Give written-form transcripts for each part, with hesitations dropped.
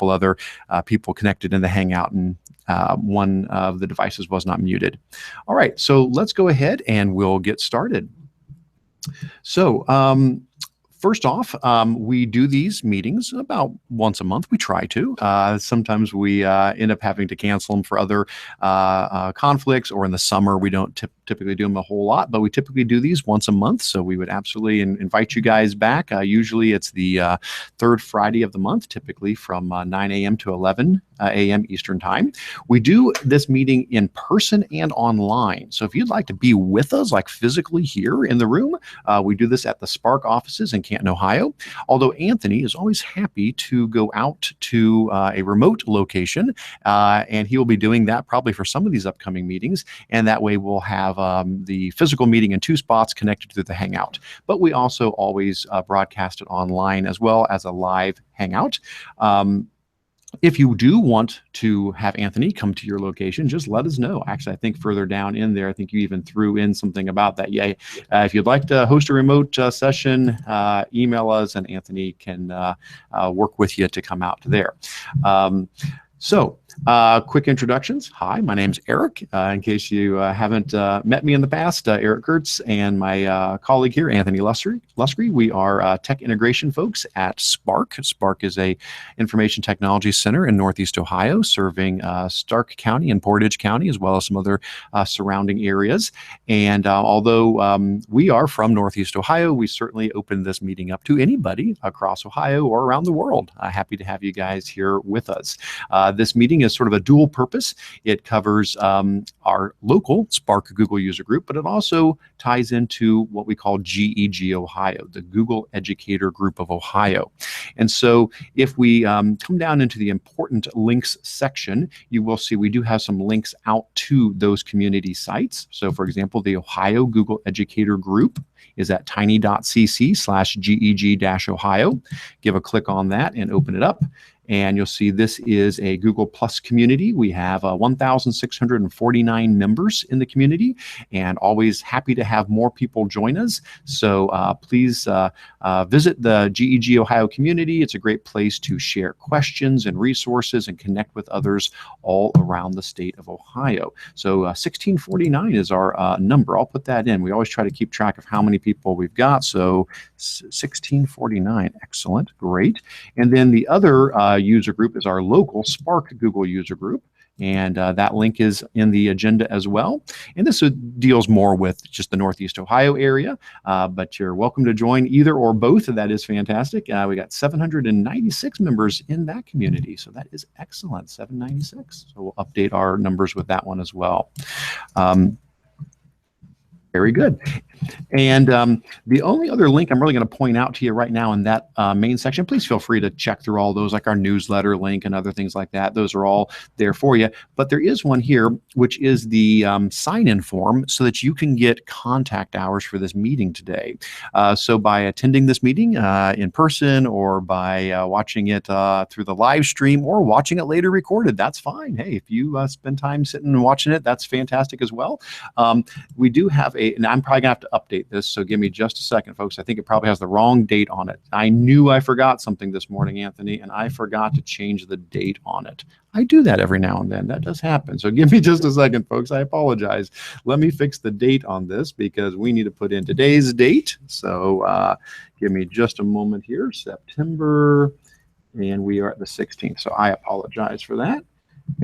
couple other people connected in the Hangout, and one of the devices was not muted. All right, so let's go ahead and we'll get started. So first off, we do these meetings about once a month. We try to. Sometimes we end up having to cancel them for other conflicts, or in the summer we don't typically do them a whole lot, but we typically do these once a month. So we would absolutely invite you guys back. Usually it's the third Friday of the month, typically from 9 a.m. to 11 a.m. Eastern Time. We do this meeting in person and online. So if you'd like to be with us, like physically here in the room, we do this at the Spark offices in Canton, Ohio. Although Anthony is always happy to go out to a remote location, and he will be doing that probably for some of these upcoming meetings. And that way we'll have the physical meeting in two spots connected through the Hangout. But we also always broadcast it online as well as a live Hangout. If you do want to have Anthony come to your location, just let us know. Actually, I think further down in there, I think you even threw in something about that. Yeah, if you'd like to host a remote session, email us and Anthony can work with you to come out there. So quick introductions. Hi, my name's Eric. In case you haven't met me in the past, Eric Curts and my colleague here, Anthony Luscri. We are tech integration folks at Spark. Spark is a information technology center in Northeast Ohio, serving Stark County and Portage County, as well as some other surrounding areas. And although we are from Northeast Ohio, we certainly open this meeting up to anybody across Ohio or around the world. Happy to have you guys here with us. This meeting is sort of a dual purpose. It covers our local Spark Google user group, but it also ties into what we call GEG Ohio, the Google Educator Group of Ohio. And so if we come down into the important links section, you will see we do have some links out to those community sites. So for example, the Ohio Google Educator Group is at tiny.cc/GEG-Ohio. Give a click on that and open it up. And you'll see this is a Google Plus community. We have 1,649 members in the community, and always happy to have more people join us. So please visit the GEG Ohio community. It's a great place to share questions and resources and connect with others all around the state of Ohio. So 1,649 is our number. I'll put that in. We always try to keep track of how many people we've got. So 1,649, excellent, great. And then the other user group is our local Spark Google user group. And that link is in the agenda as well. And this deals more with just the Northeast Ohio area, but you're welcome to join either or both. That is fantastic. We got 796 members in that community. So that is excellent, 796. So we'll update our numbers with that one as well. Very good. And the only other link I'm really going to point out to you right now in that main section, please feel free to check through all those, like our newsletter link and other things like that. Those are all there for you. But there is one here, which is the sign-in form so that you can get contact hours for this meeting today. So by attending this meeting in person, or by watching it through the live stream, or watching it later recorded, that's fine. Hey, if you spend time sitting and watching it, that's fantastic as well. We do have and I'm probably gonna have to update this, so give me just a second, folks. I think it probably has the wrong date on it. I knew I forgot something this morning, Anthony, and I forgot to change the date on it. I do that every now and then. That does happen. So give me just a second, folks. I apologize. Let me fix the date on this because we need to put in today's date. So give me just a moment here. September, and we are at the 16th. So I apologize for that.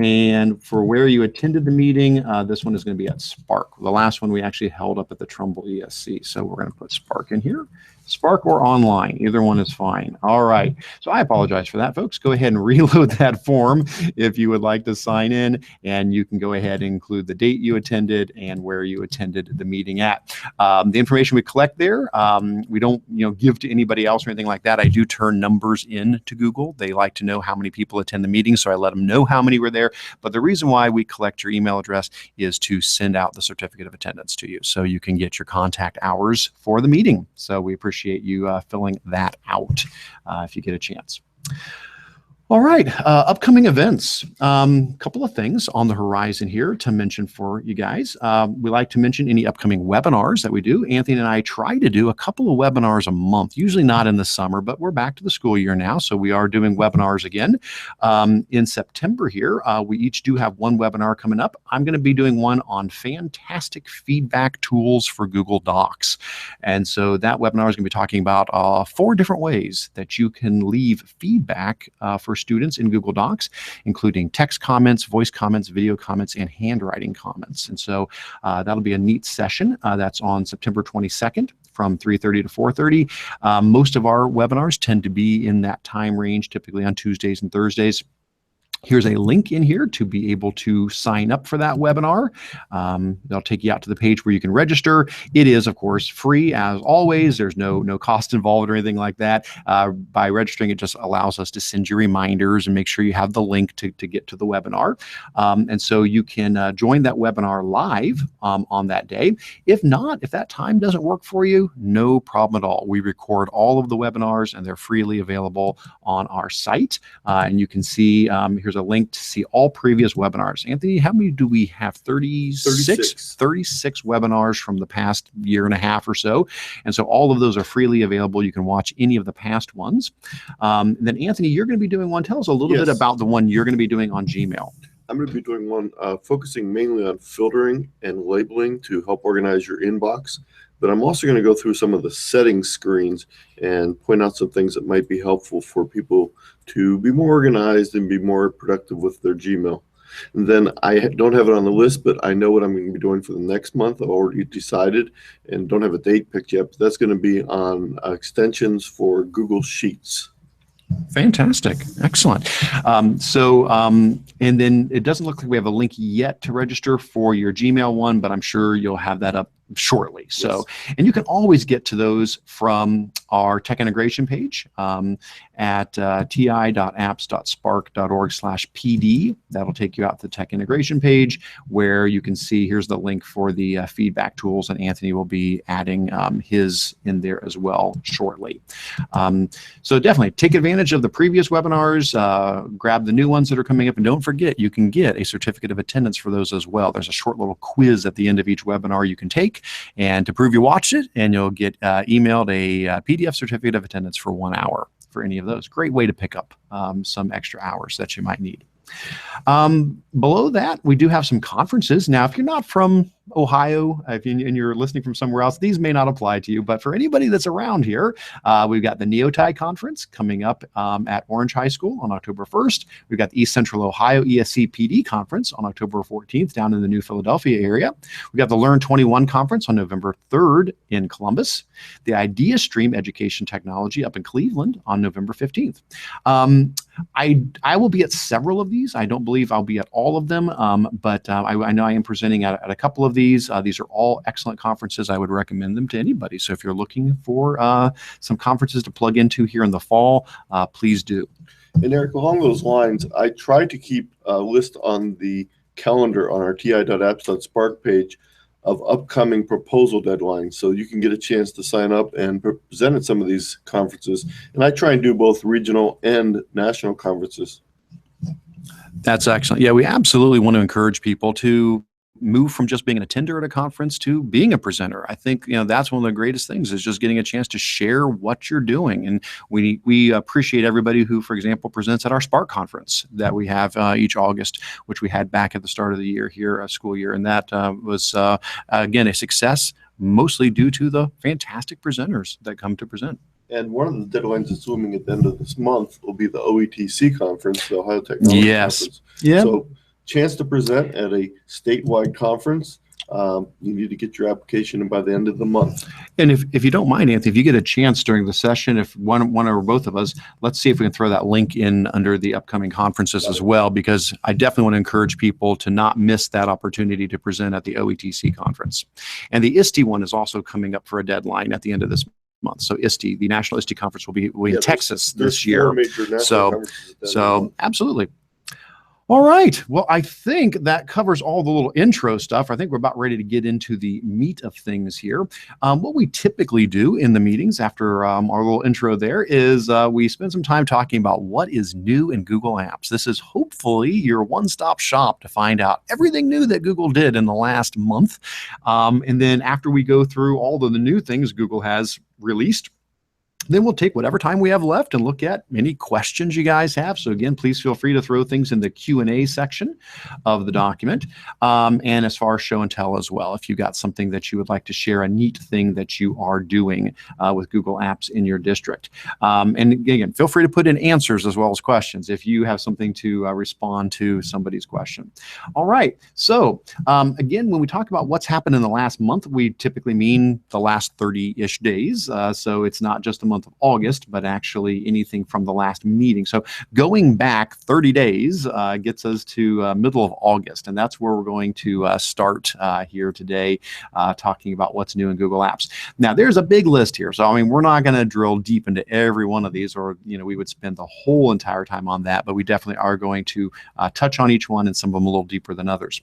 And for where you attended the meeting, this one is going to be at Spark. The last one we actually held up at the Trumbull ESC. So we're going to put Spark in here. Spark or online, either one is fine. All right, so I apologize for that, folks. Go ahead and reload that form if you would like to sign in, and you can go ahead and include the date you attended and where you attended the meeting at. The information we collect there, we don't give to anybody else or anything like that. I do turn numbers in to Google. They like to know how many people attend the meeting, so I let them know how many were there. But the reason why we collect your email address is to send out the certificate of attendance to you, so you can get your contact hours for the meeting. So we appreciate you filling that out if you get a chance. All right, upcoming events. Couple of things on the horizon here to mention for you guys. We like to mention any upcoming webinars that we do. Anthony and I try to do a couple of webinars a month, usually not in the summer, but we're back to the school year now, so we are doing webinars again. In September here, we each do have one webinar coming up. I'm going to be doing one on fantastic feedback tools for Google Docs. And so that webinar is going to be talking about 4 different ways that you can leave feedback for students in Google Docs, including text comments, voice comments, video comments, and handwriting comments. And so that'll be a neat session. That's on September 22nd from 3:30 to 4:30. Most of our webinars tend to be in that time range, typically on Tuesdays and Thursdays. Here's a link in here to be able to sign up for that webinar. They'll take you out to the page where you can register. It is, of course, free as always. There's no cost involved or anything like that. By registering, it just allows us to send you reminders and make sure you have the link to get to the webinar. And so you can join that webinar live on that day. If not, if that time doesn't work for you, no problem at all. We record all of the webinars and they're freely available on our site. And you can see here's a link to see all previous webinars. Anthony, how many do we have? 36? 36 webinars from the past year and a half or so. And so all of those are freely available. You can watch any of the past ones. Then Anthony, you're going to be doing one. Tell us a little bit about the one you're going to be doing on Gmail. I'm going to be doing one focusing mainly on filtering and labeling to help organize your inbox. But I'm also going to go through some of the settings screens and point out some things that might be helpful for people to be more organized and be more productive with their Gmail. And then I don't have it on the list, but I know what I'm going to be doing for the next month. I've already decided and don't have a date picked yet, but that's going to be on extensions for Google Sheets. Fantastic. Excellent. And then it doesn't look like we have a link yet to register for your Gmail one, but I'm sure you'll have that up shortly. So, and you can always get to those from our tech integration page at ti.apps.spark.org/pd. That'll take you out to the tech integration page where you can see here's the link for the feedback tools, and Anthony will be adding his in there as well shortly. So definitely take advantage of the previous webinars, grab the new ones that are coming up, and don't forget you can get a certificate of attendance for those as well. There's a short little quiz at the end of each webinar you can take, and to prove you watched it, and you'll get emailed a PDF certificate of attendance for 1 hour for any of those. Great way to pick up some extra hours that you might need. Below that, we do have some conferences. Now, if you're not from Ohio, and you're listening from somewhere else, these may not apply to you, but for anybody that's around here, we've got the NeoTi conference coming up at Orange High School on October 1st. We've got the East Central Ohio ESC PD conference on October 14th down in the New Philadelphia area. We've got the Learn 21 conference on November 3rd in Columbus. The IdeaStream Education Technology up in Cleveland on November 15th. I will be at several of these. I don't believe I'll be at all of them, but I know I am presenting at a couple of these. These are all excellent conferences. I would recommend them to anybody. So if you're looking for some conferences to plug into here in the fall, please do. And Eric, along those lines, I try to keep a list on the calendar on our ti.apps.spark page of upcoming proposal deadlines, so you can get a chance to sign up and present at some of these conferences. And I try and do both regional and national conferences. That's excellent. Yeah, we absolutely want to encourage people to move from just being an attender at a conference to being a presenter. I think that's one of the greatest things is just getting a chance to share what you're doing. And we appreciate everybody who, for example, presents at our Spark conference that we have each August, which we had back at the start of the year here, school year. And that was, again, a success, mostly due to the fantastic presenters that come to present. And one of the deadlines that's looming at the end of this month will be the OETC conference, the Ohio Technology Conference. Yeah. So chance to present at a statewide conference. You need to get your application in by the end of the month. And if you don't mind, Anthony, if you get a chance during the session, if one or both of us, let's see if we can throw that link in under the upcoming conferences as well, because I definitely want to encourage people to not miss that opportunity to present at the OETC conference. And the ISTE one is also coming up for a deadline at the end of this month. So ISTE, the National ISTE Conference, will be in Texas this year. So absolutely. All right. Well, I think that covers all the little intro stuff. I think we're about ready to get into the meat of things here. What we typically do in the meetings after our little intro there is we spend some time talking about what is new in Google Apps. This is hopefully your one-stop shop to find out everything new that Google did in the last month. And then after we go through all of the new things Google has released, then we'll take whatever time we have left and look at any questions you guys have. So again, please feel free to throw things in the Q&A section of the document. And as far as show and tell as well, if you got something that you would like to share, a neat thing that you are doing with Google Apps in your district. And again, feel free to put in answers as well as questions if you have something to respond to somebody's question. All right. So again, when we talk about what's happened in the last month, we typically mean the last 30-ish days. So it's not just a month of August, but actually anything from the last meeting. So going back 30 days gets us to middle of August, and that's where we're going to start here today, talking about what's new in Google Apps. Now, there's a big list here, so I mean, we're not going to drill deep into every one of these, or we would spend the whole entire time on that, but we definitely are going to touch on each one, and some of them a little deeper than others.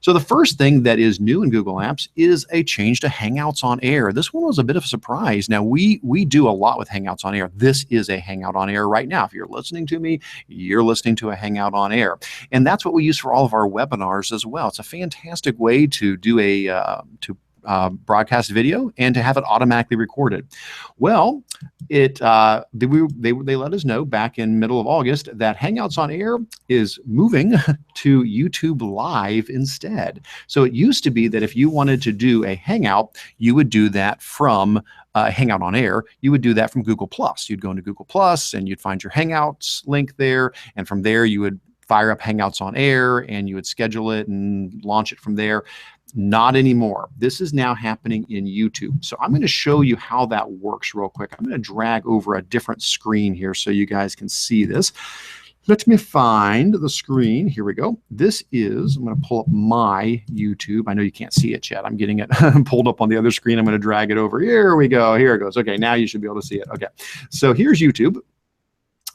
So the first thing that is new in Google Apps is a change to Hangouts on Air. This one was a bit of a surprise. Now, we do a lot with Hangouts on Air. This is a Hangout on Air right now. If you're listening to me, you're listening to a Hangout on Air. And that's what we use for all of our webinars as well. It's a fantastic way to do a broadcast video and to have it automatically recorded. Well, they let us know back in middle of August that Hangouts on Air is moving to YouTube Live instead. So it used to be that if you wanted to do a Hangout, you would do that from Hangout on Air, you would do that from Google+. You'd go into Google+ and you'd find your Hangouts link there. And from there, you would fire up Hangouts on Air and you would schedule it and launch it from there. Not anymore. This is now happening in YouTube. So I'm going to show you how that works real quick. I'm going to drag over a different screen here so you guys can see this. Let me find the screen. Here we go. This is, I'm going to pull up my YouTube. I know you can't see it yet. I'm getting it pulled up on the other screen. I'm going to drag it over. Here we go. Here it goes. Okay, now you should be able to see it. Okay, so here's YouTube.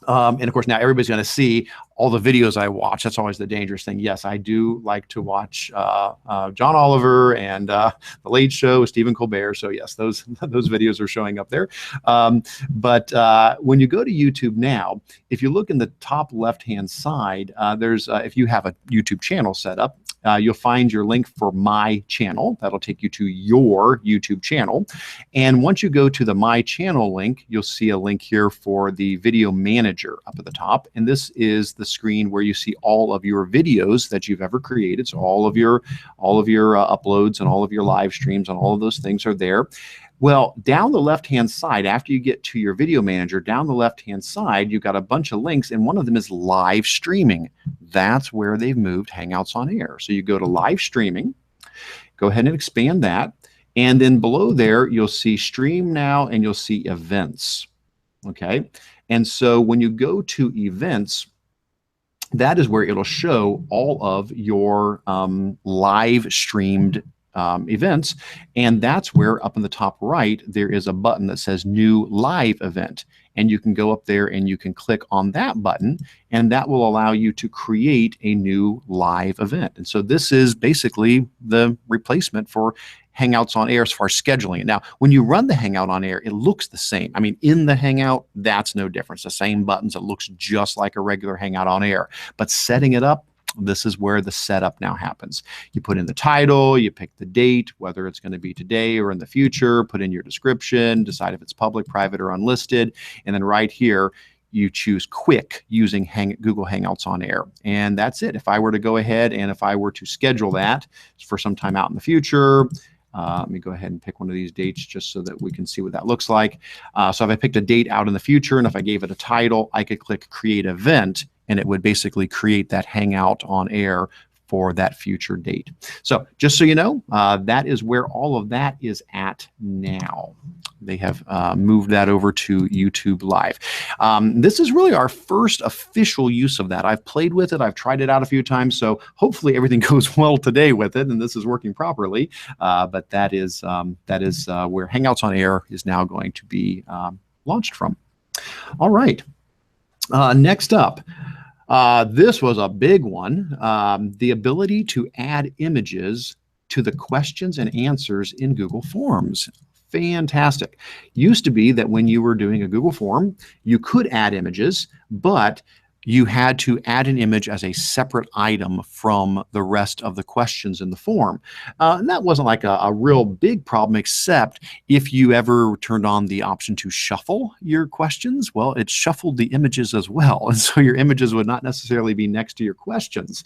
And of course, now everybody's going to see all the videos I watch. That's always the dangerous thing. Yes, I do like to watch John Oliver and The Late Show with Stephen Colbert. So yes, those videos are showing up there. But when you go to YouTube now, if you look in the top left-hand side, there's if you have a YouTube channel set up, you'll find your link for my channel. That'll take you to your YouTube channel. And once you go to the My Channel link, you'll see a link here for the Video Manager up at the top. And this is the screen where you see all of your videos that you've ever created. So all of your uploads and all of your live streams and all of those things are there. Well, down the left-hand side, after you get to your Video Manager, down the left-hand side, you've got a bunch of links, and one of them is live streaming. That's where they've moved Hangouts on Air. So you go to live streaming, go ahead and expand that, and then below there, you'll see Stream Now, and you'll see Events, okay? And so when you go to Events, that is where it'll show all of your live streamed events, and that's where up in the top right there is a button that says New Live Event, and you can go up there and you can click on that button, and that will allow you to create a new live event. And so this is basically the replacement for Hangouts on Air as far as scheduling it. Now, when you run the Hangout on Air, it looks the same. I mean, in the Hangout, that's no difference. The same buttons. It looks just like a regular Hangout on Air. But setting it up, this is where the setup now happens. You put in the title, you pick the date, whether it's going to be today or in the future, put in your description, decide if it's public, private, or unlisted, and then right here, you choose Quick using Google Hangouts on Air. And that's it. If I were to go ahead and if I were to schedule that for some time out in the future, let me go ahead and pick one of these dates just so that we can see what that looks like. So if I picked a date out in the future and if I gave it a title, I could click Create Event, and it would basically create that Hangout on Air for that future date. So just so you know, that is where all of that is at now. They have moved that over to YouTube Live. This is really our first official use of that. I've played with it. I've tried it out a few times. So hopefully everything goes well today with it and this is working properly. But that is where Hangouts on Air is now going to be launched from. All right. Next up. This was a big one. The ability to add images to the questions and answers in Google Forms. Fantastic. Used to be that when you were doing a Google form, you could add images, but you had to add an image as a separate item from the rest of the questions in the form. And that wasn't like a real big problem, except if you ever turned on the option to shuffle your questions, well, it shuffled the images as well. And so your images would not necessarily be next to your questions.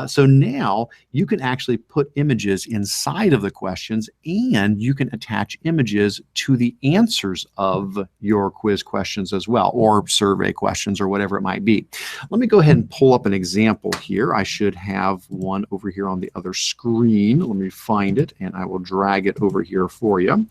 So now you can actually put images inside of the questions, and you can attach images to the answers of your quiz questions as well, or survey questions, or whatever it might be. Let me go ahead and pull up an example here. I should have one over here on the other screen. Let me find it, and I will drag it over here for you.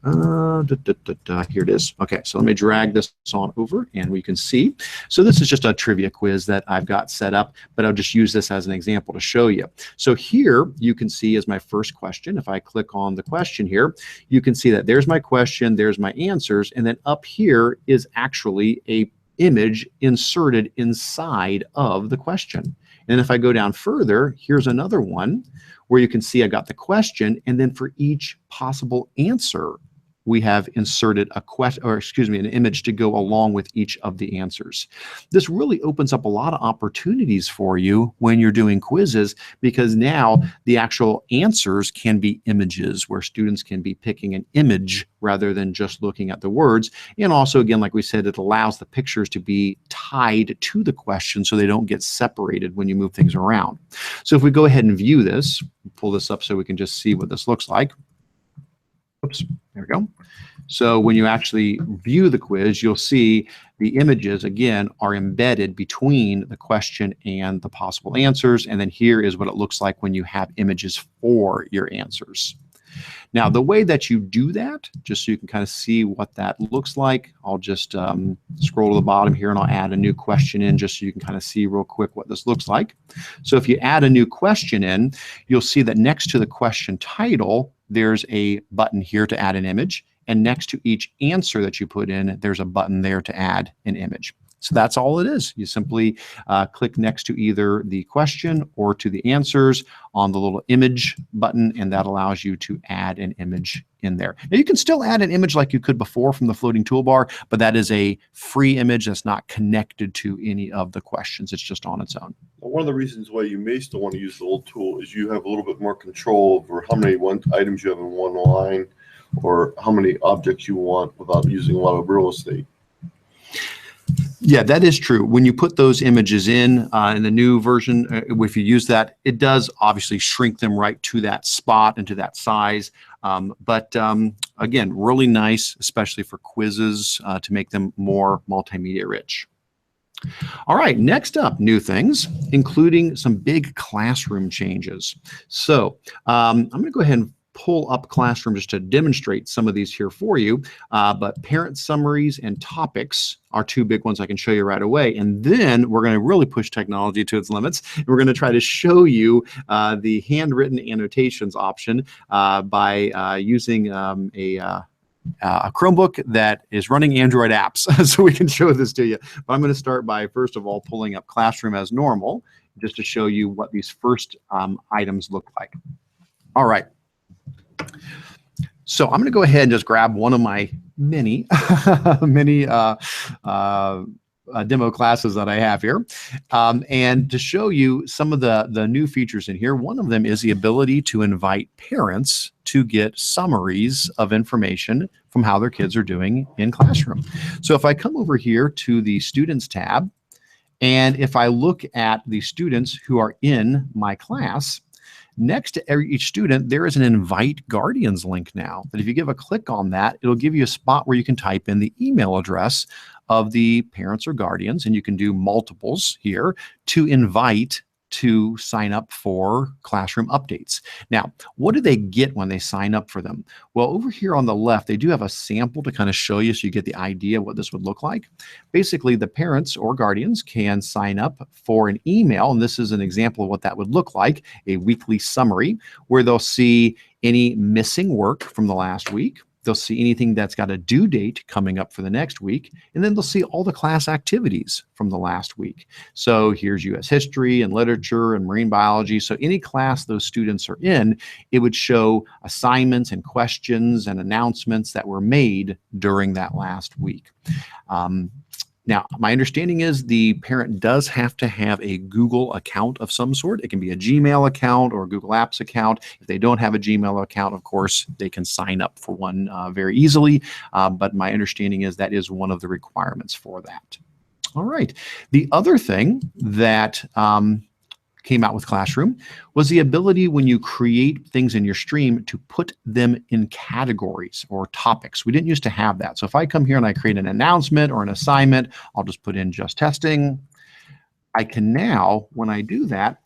Here it is. Okay, so let me drag this on over, and we can see. So this is just a trivia quiz that I've got set up, but I'll just use this as an example to show you. So here you can see as my first question, if I click on the question here, you can see that there's my question, there's my answers, and then up here is actually a image inserted inside of the question. And if I go down further, here's another one where you can see I got the question, and then for each possible answer, we have inserted an image to go along with each of the answers. This really opens up a lot of opportunities for you when you're doing quizzes, because now the actual answers can be images where students can be picking an image rather than just looking at the words. And also, again, like we said, it allows the pictures to be tied to the question so they don't get separated when you move things around. So if we go ahead and view this, pull this up so we can just see what this looks like. Oops, there we go. So when you actually view the quiz, you'll see the images, again, are embedded between the question and the possible answers. And then here is what it looks like when you have images for your answers. Now, the way that you do that, just so you can kind of see what that looks like, I'll just scroll to the bottom here, and I'll add a new question in just so you can kind of see real quick what this looks like. So if you add a new question in, you'll see that next to the question title, there's a button here to add an image. And next to each answer that you put in, there's a button there to add an image. So that's all it is. You simply click next to either the question or to the answers on the little image button, and that allows you to add an image in there. Now, you can still add an image like you could before from the floating toolbar, but that is a free image that's not connected to any of the questions. It's just on its own. Well, one of the reasons why you may still want to use the old tool is you have a little bit more control over how many items you have in one line, or how many objects you want without using a lot of real estate. Yeah, that is true. When you put those images in the new version, if you use that, it does obviously shrink them right to that spot and to that size. But again, really nice, especially for quizzes, to make them more multimedia rich. All right, next up, new things, including some big classroom changes. So I'm going to go ahead and pull up Classroom just to demonstrate some of these here for you. But parent summaries and topics are two big ones I can show you right away. And then we're going to really push technology to its limits. And we're going to try to show you the handwritten annotations option by using a Chromebook that is running Android apps. So we can show this to you. But I'm going to start by, first of all, pulling up Classroom as normal, just to show you what these first items look like. All right. So I'm going to go ahead and just grab one of my many demo classes that I have here. And to show you some of the new features in here, one of them is the ability to invite parents to get summaries of information from how their kids are doing in classroom. So if I come over here to the Students tab, and if I look at the students who are in my class, next to each student, there is an Invite Guardians link now. That if you give a click on that, it'll give you a spot where you can type in the email address of the parents or guardians, and you can do multiples here to invite to sign up for classroom updates. Now, what do they get when they sign up for them? Well, over here on the left, they do have a sample to kind of show you so you get the idea of what this would look like. Basically, the parents or guardians can sign up for an email, and this is an example of what that would look like, a weekly summary, where they'll see any missing work from the last week. They'll see anything that's got a due date coming up for the next week, and then they'll see all the class activities from the last week. So here's U.S. history and literature and marine biology. So any class those students are in, it would show assignments and questions and announcements that were made during that last week. Now, my understanding is the parent does have to have a Google account of some sort. It can be a Gmail account or a Google Apps account. If they don't have a Gmail account, of course, they can sign up for one very easily. But my understanding is that is one of the requirements for that. All right. The other thing that came out with Classroom was the ability, when you create things in your stream, to put them in categories or topics. We didn't used to have that. So if I come here and I create an announcement or an assignment, I'll just put in just testing. I can now, when I do that,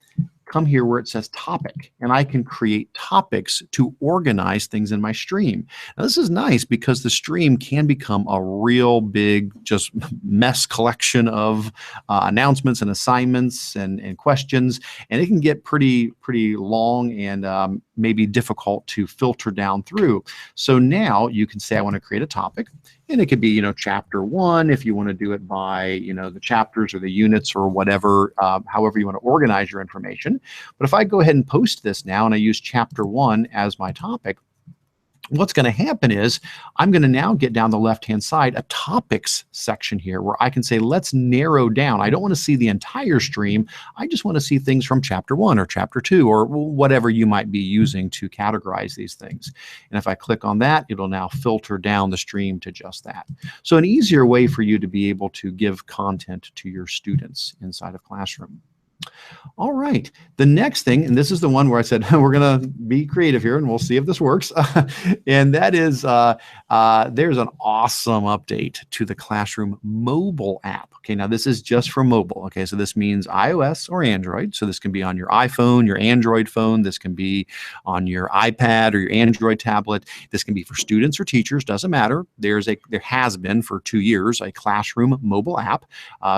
come here where it says topic, and I can create topics to organize things in my stream. Now, this is nice because the stream can become a real big just mess collection of announcements and assignments and questions, and it can get pretty long and maybe difficult to filter down through. So now you can say I want to create a topic, and it could be, chapter 1 if you want to do it by, the chapters or the units or whatever, however you want to organize your information. But if I go ahead and post this now and I use chapter 1 as my topic, what's going to happen is I'm going to now get down the left-hand side a topics section here where I can say, let's narrow down. I don't want to see the entire stream. I just want to see things from chapter 1 or chapter 2 or whatever you might be using to categorize these things. And if I click on that, it'll now filter down the stream to just that. So an easier way for you to be able to give content to your students inside of Classroom. All right, the next thing, and this is the one where I said we're going to be creative here and we'll see if this works. And that is there's an awesome update to the Classroom mobile app. Okay, now this is just for mobile. Okay, so this means iOS or Android. So this can be on your iPhone, your Android phone. This can be on your iPad or your Android tablet. This can be for students or teachers, doesn't matter. There has been for 2 years a Classroom mobile app.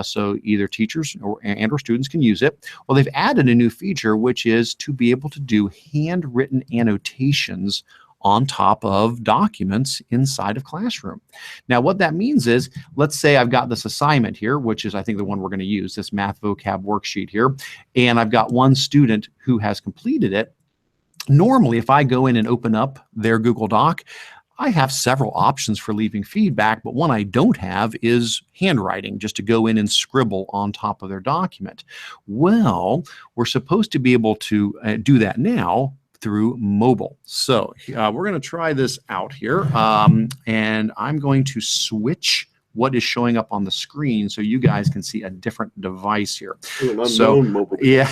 So either teachers or students can use it. Well, they've added a new feature, which is to be able to do handwritten annotations on top of documents inside of Classroom. Now, what that means is, let's say I've got this assignment here, which is, I think, the one we're going to use, this math vocab worksheet here, and I've got one student who has completed it. Normally, if I go in and open up their Google Doc, I have several options for leaving feedback, but one I don't have is handwriting, just to go in and scribble on top of their document. Well, we're supposed to be able to do that now through mobile. So we're going to try this out here, and I'm going to switch what is showing up on the screen so you guys can see a different device here. So yeah,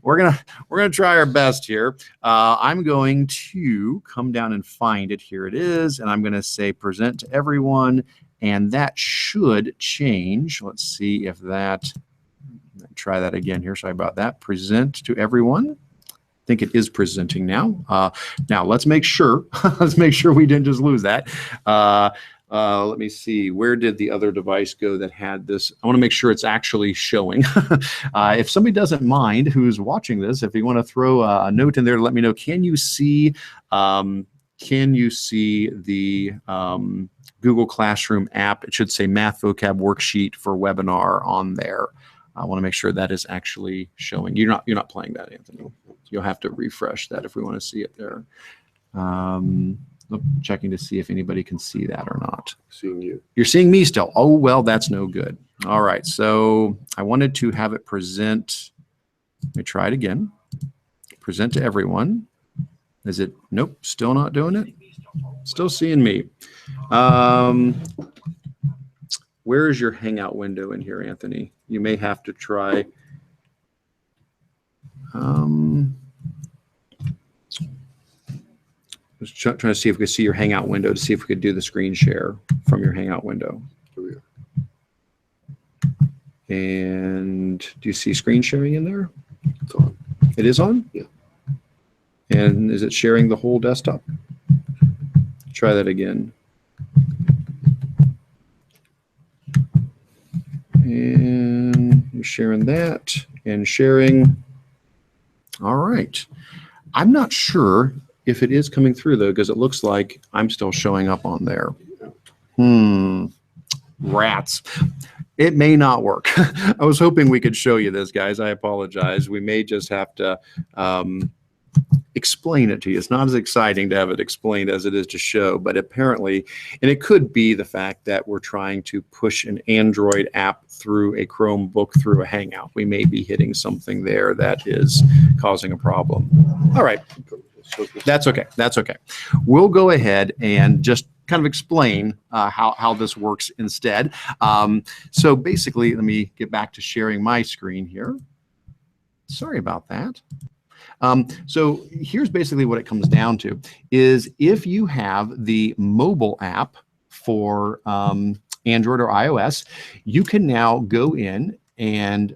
we're gonna try our best here. I'm going to come down and find it. Here it is, and I'm going to say present to everyone, and that should change. Let's see if that. Try that again here. Sorry about that. Present to everyone. I think it is presenting now. Now let's make sure. Let's make sure we didn't just lose that. Let me see, where did the other device go that had this? I want to make sure it's actually showing. If somebody doesn't mind who's watching this, if you want to throw a note in there to let me know, can you see the Google Classroom app? It should say Math Vocab Worksheet for Webinar on there. I want to make sure that is actually showing. You're not playing that, Anthony. You'll have to refresh that if we want to see it there. Checking to see if anybody can see that or not. Seeing you. You're seeing me still. Oh, well, that's no good. All right, so I wanted to have it present. Let me try it again. Present to everyone. Is it? Nope, still not doing it. Still seeing me. Where is your Hangout window in here, Anthony? You may have to try. Just trying to see if we could see your Hangout window to see if we could do the screen share from your Hangout window. And do you see screen sharing in there? It's on. It is on? Yeah. And is it sharing the whole desktop? Try that again. And you're sharing that and sharing. All right. I'm not sure if it is coming through, though, because it looks like I'm still showing up on there. Rats. It may not work. I was hoping we could show you this, guys. I apologize. We may just have to explain it to you. It's not as exciting to have it explained as it is to show, but apparently, and it could be the fact that we're trying to push an Android app through a Chromebook through a Hangout. We may be hitting something there that is causing a problem. All right. That's okay. That's okay. We'll go ahead and just kind of explain how this works instead. So basically, let me get back to sharing my screen here. Sorry about that. So here's basically what it comes down to is if you have the mobile app for Android or iOS, you can now go in and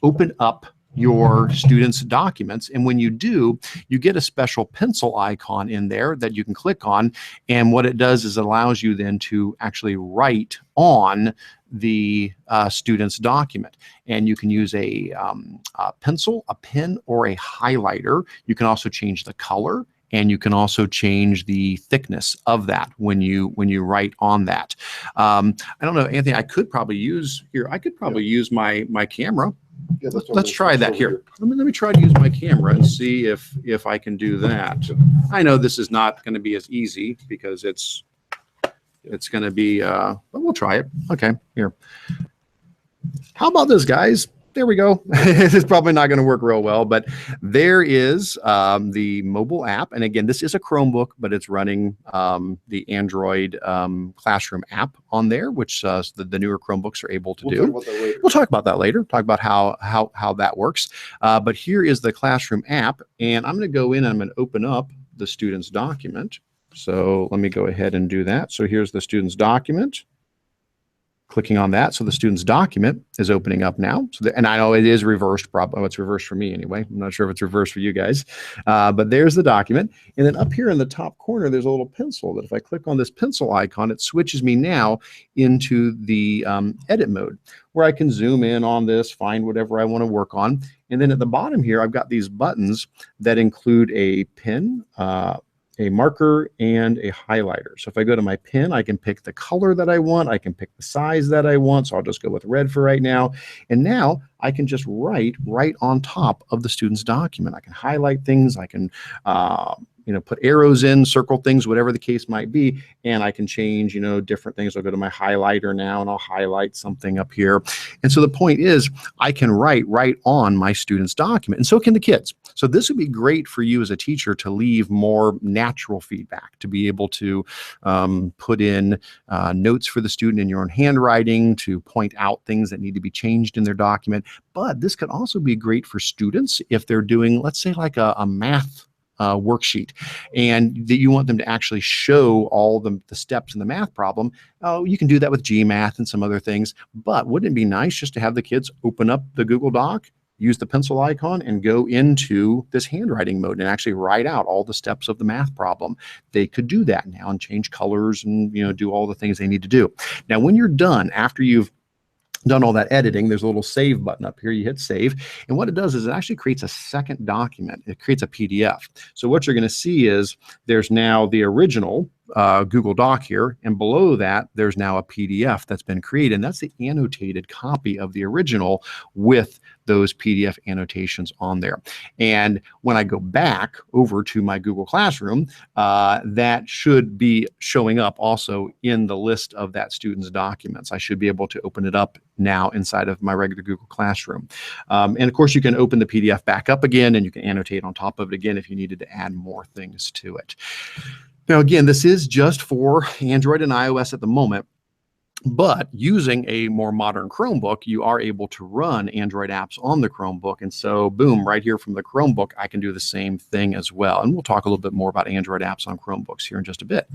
open up your students' documents. And when you do, you get a special pencil icon in there that you can click on. And what it does is it allows you then to actually write on the student's document. And you can use a pencil, a pen, or a highlighter. You can also change the color, and you can also change the thickness of that when you write on that. I don't know, Anthony, I could probably use use my camera. Yeah, Let's try that here. Let me try to use my camera and see if I can do that. I know this is not going to be as easy because it's going to be, but we'll try it. Okay, here. How about this, guys? There we go. It's probably not going to work real well, but there is the mobile app. And again, this is a Chromebook, but it's running the Android classroom app on there, which the newer Chromebooks are able to do. We'll talk about that later. Talk about how that works. But here is the classroom app, and I'm going to go in and I'm going to open up the student's document. So let me go ahead and do that. So here's the student's document. Clicking on that, so the student's document is opening up now. So and I know it is reversed, probably. It's reversed for me anyway. I'm not sure if it's reversed for you guys. But there's the document. And then up here in the top corner, there's a little pencil that if I click on this pencil icon, it switches me now into the edit mode, where I can zoom in on this, find whatever I want to work on. And then at the bottom here, I've got these buttons that include a pen, a marker, and a highlighter. So if I go to my pen, I can pick the color that I want. I can pick the size that I want. So I'll just go with red for right now. And now I can just write right on top of the student's document. I can highlight things. I can put arrows in, circle things, whatever the case might be. And I can change, different things. I'll go to my highlighter now and I'll highlight something up here. And so the point is I can write right on my student's document, and so can the kids. So this would be great for you as a teacher to leave more natural feedback, to be able to put in notes for the student in your own handwriting, to point out things that need to be changed in their document. But this could also be great for students if they're doing, let's say, like a math worksheet, and that you want them to actually show all the steps in the math problem. You can do that with GMath and some other things, but wouldn't it be nice just to have the kids open up the Google Doc, use the pencil icon, and go into this handwriting mode and actually write out all the steps of the math problem? They could do that now and change colors and do all the things they need to do. Now, when you're done, after you've done all that editing, there's a little save button up here. You hit save, and what it does is it actually creates a second document. It creates a PDF. So what you're going to see is there's now the original Google Doc here, and below that there's now a PDF that's been created, and that's the annotated copy of the original with those PDF annotations on there. And when I go back over to my Google Classroom, that should be showing up also in the list of that student's documents. I should be able to open it up now inside of my regular Google Classroom. And of course, you can open the PDF back up again, and you can annotate on top of it again if you needed to add more things to it. Now, again, this is just for Android and iOS at the moment, but using a more modern Chromebook, you are able to run Android apps on the Chromebook. And so, boom, right here from the Chromebook, I can do the same thing as well. And we'll talk a little bit more about Android apps on Chromebooks here in just a bit.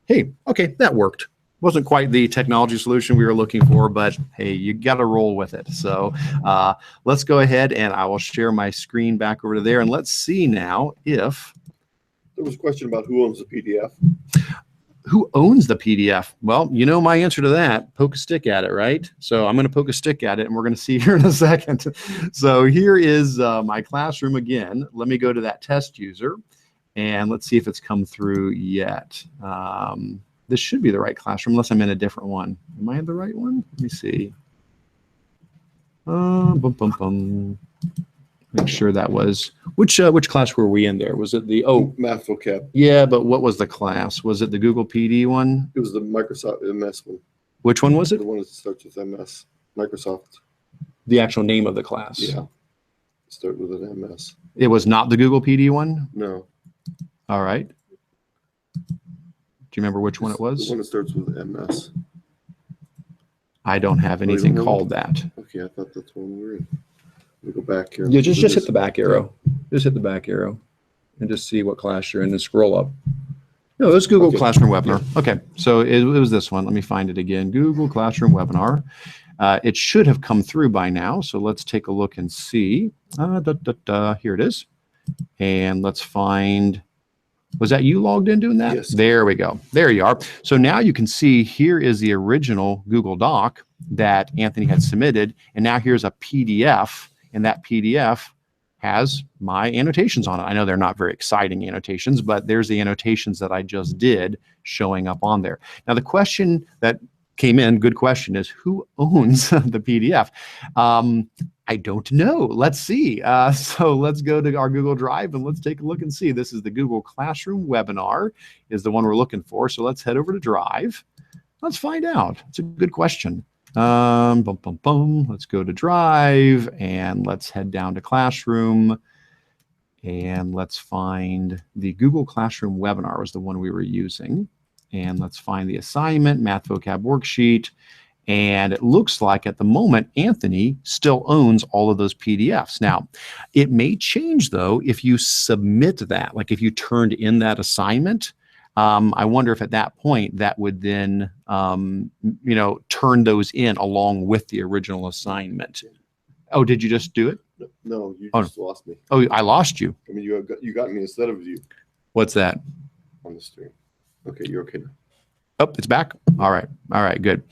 Hey, okay, that worked. Wasn't quite the technology solution we were looking for, but hey, you got to roll with it. So let's go ahead and I will share my screen back over to there. And let's see now if... There was a question about who owns the PDF. Who owns the PDF? Well, you know my answer to that. Poke a stick at it, right? So I'm going to poke a stick at it, and we're going to see here in a second. So here is my classroom again. Let me go to that test user. And let's see if it's come through yet. This should be the right classroom, unless I'm in a different one. Am I in the right one? Let me see. Make sure that was, which class were we in there? Was it the, Math vocab. Yeah, but what was the class? Was it the Google PD one? It was the Microsoft MS one. Which one was it? The one that starts with MS. Microsoft. The actual name of the class. Yeah. Start with an MS. It was not the Google PD one? No. All right. Do you remember which one it was? The one that starts with MS. I don't have anything called that. Okay, I thought that's one we were in. Let me go back here. Yeah, just hit the back arrow. Just hit the back arrow and just see what class you're in and scroll up. No, it was Google Classroom Webinar. Okay, so it was this one. Let me find it again. Google Classroom Webinar. It should have come through by now, so let's take a look and see. Here it is. And let's find, was that you logged in doing that? Yes. There we go. There you are. So now you can see here is the original Google Doc that Anthony had submitted, and now here's a PDF, and that PDF has my annotations on it. I know they're not very exciting annotations, but there's the annotations that I just did showing up on there. Now the question that came in, good question, is who owns the PDF? I don't know. Let's see. So let's go to our Google Drive and let's take a look and see. This is the Google Classroom Webinar is the one we're looking for. So let's head over to Drive. Let's find out. It's a good question. Let's go to Drive and let's head down to Classroom and let's find the Google Classroom Webinar was the one we were using. And let's find the assignment, math vocab worksheet. And it looks like at the moment, Anthony still owns all of those PDFs. Now, it may change though if you submit that, like if you turned in that assignment. I wonder if at that point that would then, turn those in along with the original assignment. Oh, did you just do it? No, you just lost me. Oh, I lost you. I mean, you got me instead of you. What's that? On the stream. Okay, you're okay now. Oh, it's back. All right, good.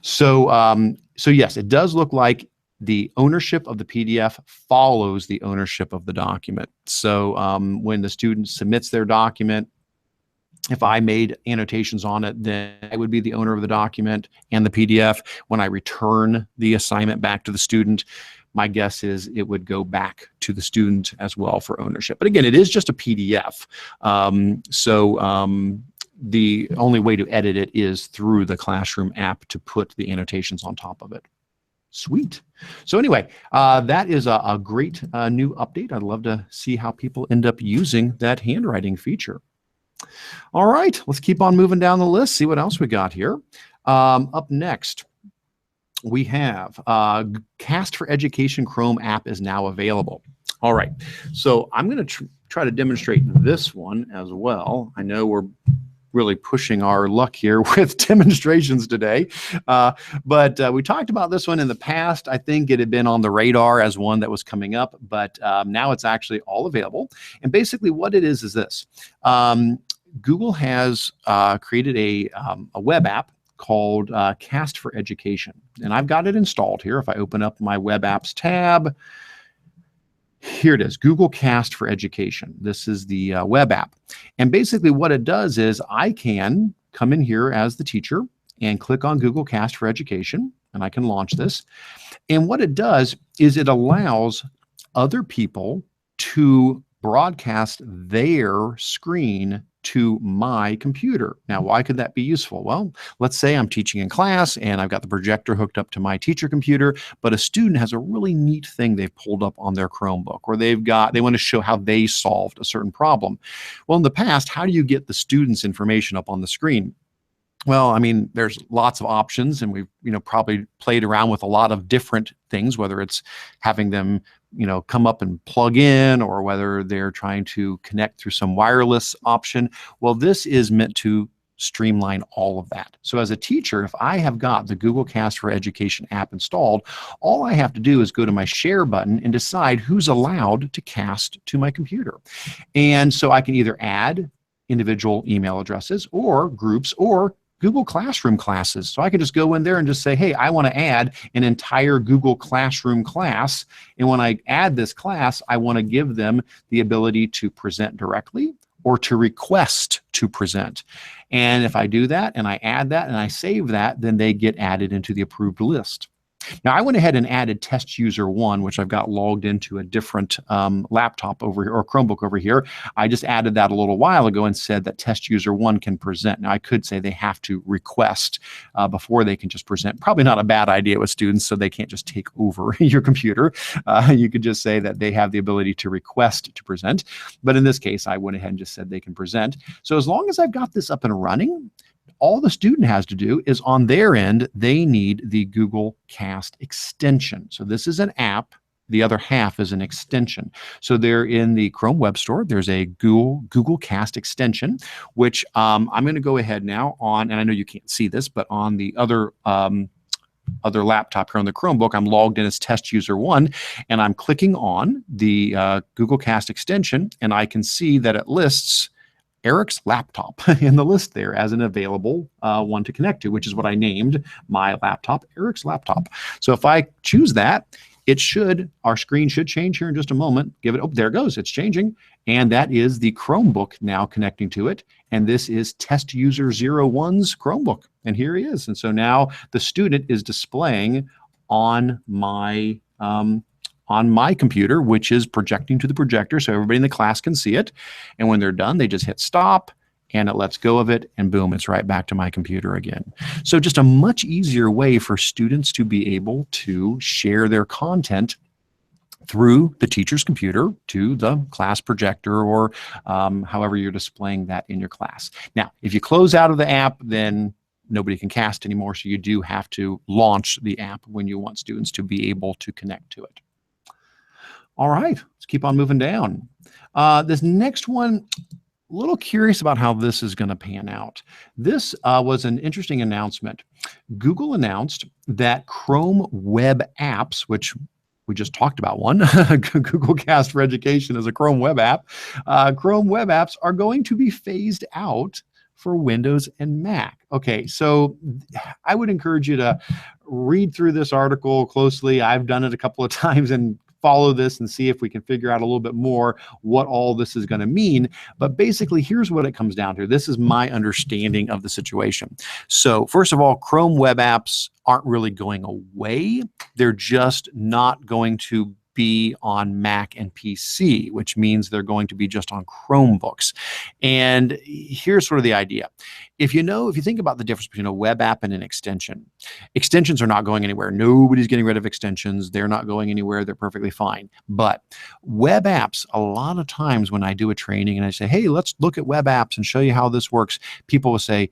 So, so yes, it does look like the ownership of the PDF follows the ownership of the document. So when the student submits their document, if I made annotations on it, then I would be the owner of the document and the PDF. When I return the assignment back to the student, my guess is it would go back to the student as well for ownership. But again, it is just a PDF. The only way to edit it is through the Classroom app to put the annotations on top of it. Sweet. So anyway, that is a great new update. I'd love to see how people end up using that handwriting feature. All right, let's keep on moving down the list, see what else we got here. Up next, we have Cast for Education Chrome app is now available. All right, so I'm going to try to demonstrate this one as well. I know we're really pushing our luck here with demonstrations today. But we talked about this one in the past. I think it had been on the radar as one that was coming up, but now it's actually all available. And basically what it is this. Google has created a web app called Cast for Education. And I've got it installed here. If I open up my Web Apps tab, here it is, Google Cast for Education. This is the web app. And basically what it does is I can come in here as the teacher and click on Google Cast for Education, and I can launch this. And what it does is it allows other people to broadcast their screen to my computer. Now, why could that be useful? Well, let's say I'm teaching in class and I've got the projector hooked up to my teacher computer, but a student has a really neat thing they've pulled up on their Chromebook, or they want to show how they solved a certain problem. Well, in the past, how do you get the student's information up on the screen? Well, I mean, there's lots of options, and we've probably played around with a lot of different things, whether it's having them come up and plug in, or whether they're trying to connect through some wireless option. Well, this is meant to streamline all of that. So as a teacher, if I have got the Google Cast for Education app installed, all I have to do is go to my share button and decide who's allowed to cast to my computer. And so I can either add individual email addresses or groups or Google Classroom classes. So I can just go in there and just say, hey, I want to add an entire Google Classroom class. And when I add this class, I want to give them the ability to present directly, or to request to present. And if I do that and I add that and I save that, then they get added into the approved list. Now, I went ahead and added test user 1, which I've got logged into a different laptop over here, or Chromebook over here. I just added that a little while ago and said that test user 1 can present. Now, I could say they have to request before they can just present. Probably not a bad idea with students, so they can't just take over your computer. You could just say that they have the ability to request to present. But in this case, I went ahead and just said they can present. So as long as I've got this up and running, all the student has to do is on their end, they need the Google Cast extension. So this is an app. The other half is an extension. So they're in the Chrome Web Store. There's a Google Cast extension, which I'm going to go ahead now on, and I know you can't see this, but on the other laptop here on the Chromebook, I'm logged in as test user 1, and I'm clicking on the Google Cast extension, and I can see that it lists Eric's laptop in the list there as an available one to connect to, which is what I named my laptop, Eric's laptop. So if I choose that, our screen should change here in just a moment. There it goes, it's changing. And that is the Chromebook now connecting to it. And this is test user 01's Chromebook. And here he is. And so now the student is displaying on my computer, which is projecting to the projector so everybody in the class can see it. And when they're done, they just hit stop and it lets go of it, and boom, it's right back to my computer again. So just a much easier way for students to be able to share their content through the teacher's computer to the class projector, or however you're displaying that in your class. Now, if you close out of the app, then nobody can cast anymore, so you do have to launch the app when you want students to be able to connect to it. All right, let's keep on moving down. This next one, a little curious about how this is going to pan out. This was an interesting announcement. Google announced that Chrome web apps, which we just talked about one, Google Cast for Education is a Chrome web app. Chrome web apps are going to be phased out for Windows and Mac. Okay, so I would encourage you to read through this article closely. I've done it a couple of times and follow this and see if we can figure out a little bit more what all this is going to mean. But basically, here's what it comes down to. This is my understanding of the situation. So first of all, Chrome web apps aren't really going away. They're just not going to be on Mac and PC, which means they're going to be just on Chromebooks. And here's sort of the idea. If you think about the difference between a web app and an extension, extensions are not going anywhere. Nobody's getting rid of extensions. They're not going anywhere. They're perfectly fine. But web apps, a lot of times when I do a training and I say, hey, let's look at web apps and show you how this works, people will say,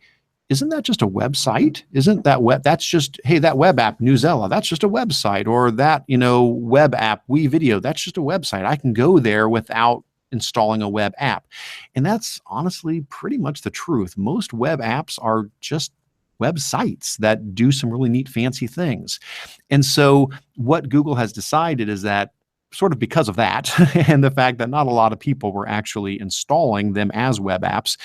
isn't that just a website? Isn't that that's just, hey, that web app, Newsella, that's just a website. Or that, web app, WeVideo, that's just a website. I can go there without installing a web app. And that's honestly pretty much the truth. Most web apps are just websites that do some really neat, fancy things. And so what Google has decided is that sort of because of that and the fact that not a lot of people were actually installing them as web apps,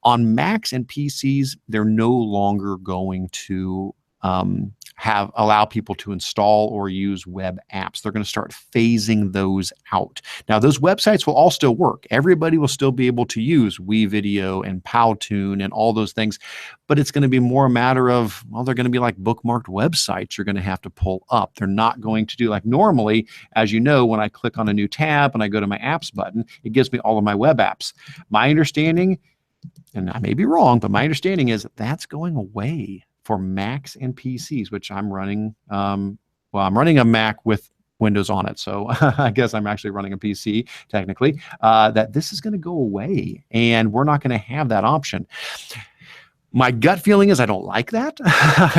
on Macs and PCs, they're no longer going to allow people to install or use web apps. They're going to start phasing those out. Now, those websites will all still work. Everybody will still be able to use WeVideo and Powtoon and all those things, but it's going to be more a matter of, well, they're going to be like bookmarked websites you're going to have to pull up. They're not going to do like normally, as you know, when I click on a new tab and I go to my apps button, it gives me all of my web apps. My understanding, and I may be wrong, but my understanding is that's going away for Macs and PCs, which I'm running. I'm running a Mac with Windows on it. So I guess I'm actually running a PC technically, that this is going to go away and we're not going to have that option. My gut feeling is I don't like that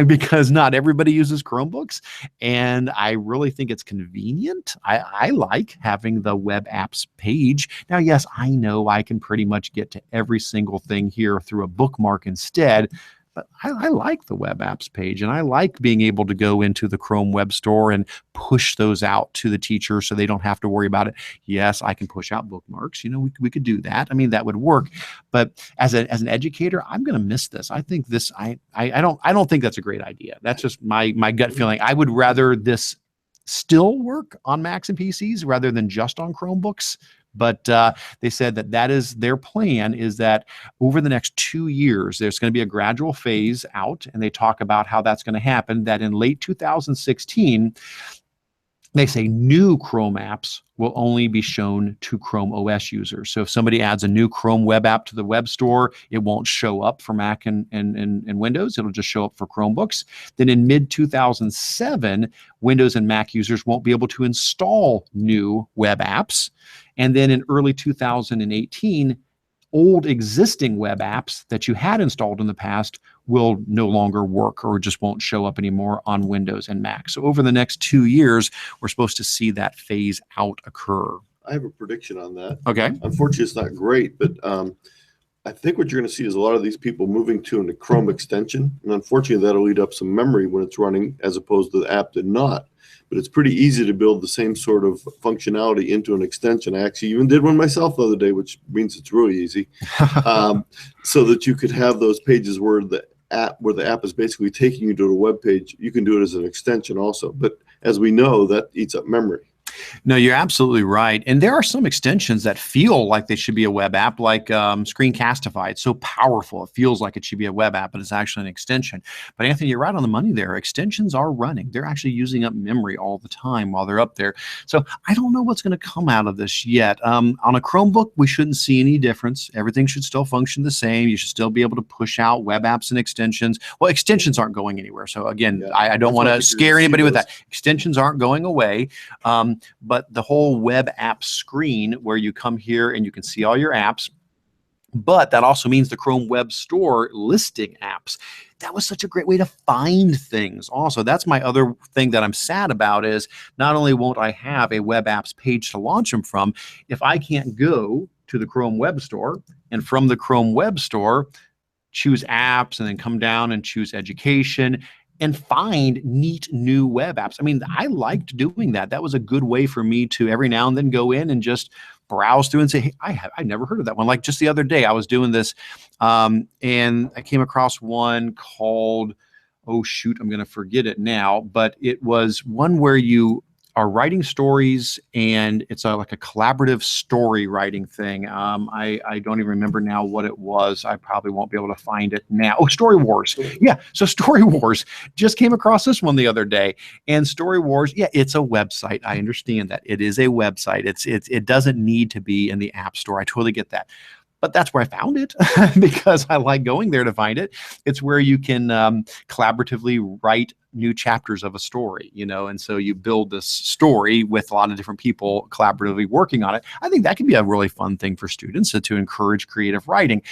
because not everybody uses Chromebooks, and I really think it's convenient. I like having the web apps page. Now, yes, I know I can pretty much get to every single thing here through a bookmark instead, but I like the web apps page, and I like being able to go into the Chrome Web Store and push those out to the teacher so they don't have to worry about it. Yes, I can push out bookmarks. We could do that. I mean, that would work. But as an educator, I'm going to miss this. I think this. I don't think that's a great idea. That's just my gut feeling. I would rather this still work on Macs and PCs rather than just on Chromebooks. But they said that is their plan, is that over the next 2 years, there's going to be a gradual phase out. And they talk about how that's going to happen, that in late 2016, they say new Chrome apps will only be shown to Chrome OS users. So if somebody adds a new Chrome web app to the web store, it won't show up for Mac and Windows. It'll just show up for Chromebooks. Then in mid-2007, Windows and Mac users won't be able to install new web apps. And then in early 2018, old existing web apps that you had installed in the past will no longer work or just won't show up anymore on Windows and Mac. So over the next 2 years, we're supposed to see that phase out occur. I have a prediction on that. Okay. Unfortunately, it's not great, but I think what you're going to see is a lot of these people moving to a Chrome extension. And unfortunately, that'll eat up some memory when it's running, as opposed to the app did not. But it's pretty easy to build the same sort of functionality into an extension. I actually even did one myself the other day, which means it's really easy, so that you could have those pages where the app is basically taking you to a web page. You can do it as an extension also. But as we know, that eats up memory. No, you're absolutely right. And there are some extensions that feel like they should be a web app, like Screencastify. It's so powerful. It feels like it should be a web app, but it's actually an extension. But Anthony, you're right on the money there. Extensions are running. They're actually using up memory all the time while they're up there. So I don't know what's going to come out of this yet. On a Chromebook, we shouldn't see any difference. Everything should still function the same. You should still be able to push out web apps and extensions. Well, extensions aren't going anywhere. So again, yeah, I don't want to scare anybody with that. Extensions aren't going away. But the whole web app screen where you come here and you can see all your apps, but that also means the Chrome Web Store listing apps. That was such a great way to find things. Also, that's my other thing that I'm sad about, is not only won't I have a web apps page to launch them from, if I can't go to the Chrome Web Store and from the Chrome Web Store choose apps and then come down and choose education and find neat new web apps. I mean, I liked doing that. That was a good way for me to every now and then go in and just browse through and say, hey, I never heard of that one. Like just the other day, I was doing this and I came across one called, oh shoot, I'm going to forget it now, but it was one where you are writing stories and it's like a collaborative story writing thing. I don't even remember now what it was. I probably won't be able to find it now. Oh, Story Wars. Yeah, so Story Wars. Just came across this one the other day. And Story Wars, yeah, it's a website. I understand that. It is a website. It doesn't need to be in the App Store. I totally get that. But that's where I found it because I like going there to find it. It's where you can collaboratively write new chapters of a story, you know, and so you build this story with a lot of different people collaboratively working on it. I think that can be a really fun thing for students to encourage creative writing.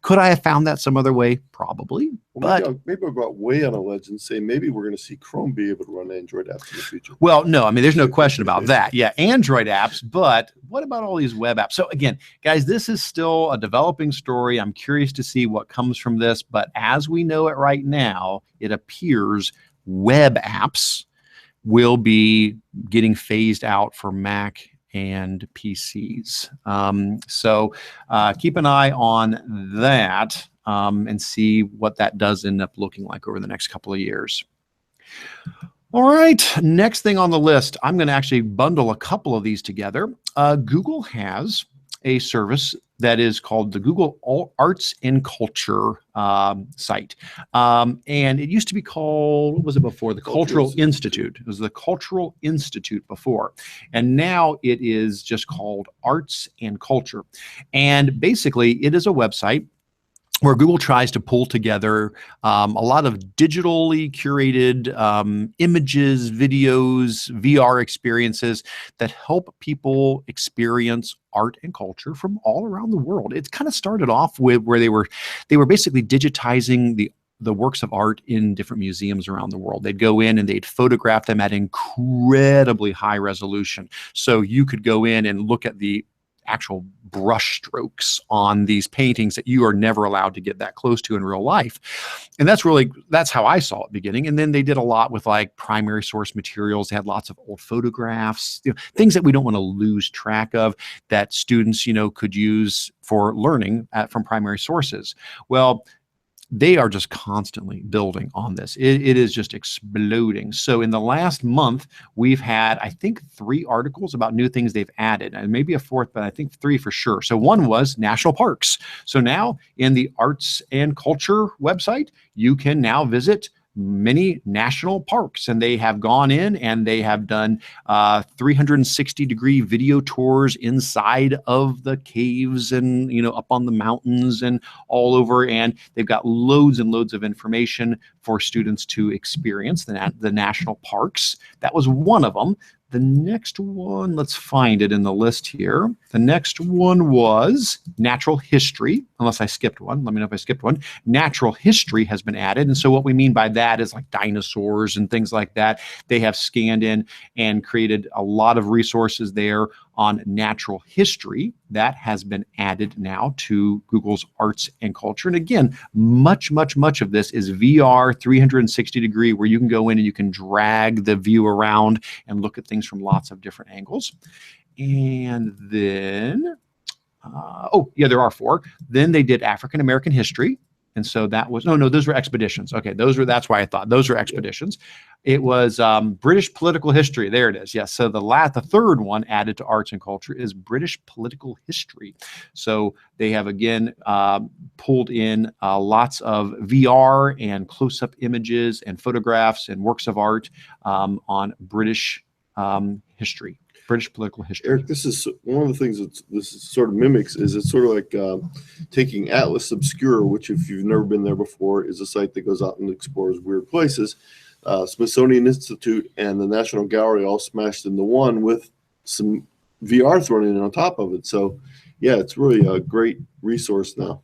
Could I have found that some other way? Probably. Well, but maybe I'll go out way on a ledge and say maybe we're going to see Chrome be able to run Android apps in the future. Well, no, I mean, there's no question about that. Yeah, Android apps, but what about all these web apps? So again, guys, this is still a developing story. I'm curious to see what comes from this, but as we know it right now, it appears web apps will be getting phased out for Mac and PCs. So keep an eye on that and see what that does end up looking like over the next couple of years. All right, next thing on the list, I'm going to actually bundle a couple of these together. Google has a service that is called the Google Arts and Culture site. And it used to be called, what was it before? The Cultural Institute. It was the Cultural Institute before. And now it is just called Arts and Culture. And basically, it is a website where Google tries to pull together a lot of digitally curated images, videos, VR experiences that help people experience art and culture from all around the world. It kind of started off with where they were basically digitizing the works of art in different museums around the world. They'd go in and they'd photograph them at incredibly high resolution. So you could go in and look at the actual brush strokes on these paintings that you are never allowed to get that close to in real life. And that's how I saw it beginning. And then they did a lot with like primary source materials. They had lots of old photographs, things that we don't want to lose track of that students, could use for learning from primary sources. Well, they are just constantly building on this. It is just exploding. So in the last month, we've had, I think, 3 articles about new things they've added, and maybe a 4th, but I think 3 for sure. So one was national parks. So now in the arts and culture website, you can now visit many national parks, and they have gone in and they have done 360-degree video tours inside of the caves and, you know, up on the mountains and all over, and they've got loads and loads of information for students to experience the national parks. That was one of them. The next one, let's find it in the list here. The next one was natural history, unless I skipped one. Let me know if I skipped one. Natural history has been added. And so what we mean by that is like dinosaurs and things like that. They have scanned in and created a lot of resources there on natural history. That has been added now to Google's arts and culture. And again, much of this is VR 360-degree, where you can go in and you can drag the view around and look at things from lots of different angles. And then, oh yeah, there are 4. Then they did African American history. And so that was, no, those were expeditions. Okay, that's why I thought those were expeditions. It was British political history. There it is. Yes. So the 3rd one added to arts and culture is British political history. So they have again pulled in lots of VR and close-up images and photographs and works of art on British history. British political history. Eric, this is one of the things that this sort of mimics. Is it's sort of like taking Atlas Obscura, which if you've never been there before, is a site that goes out and explores weird places. Smithsonian Institute and the National Gallery all smashed into one with some VR thrown in on top of it. So yeah, it's really a great resource now.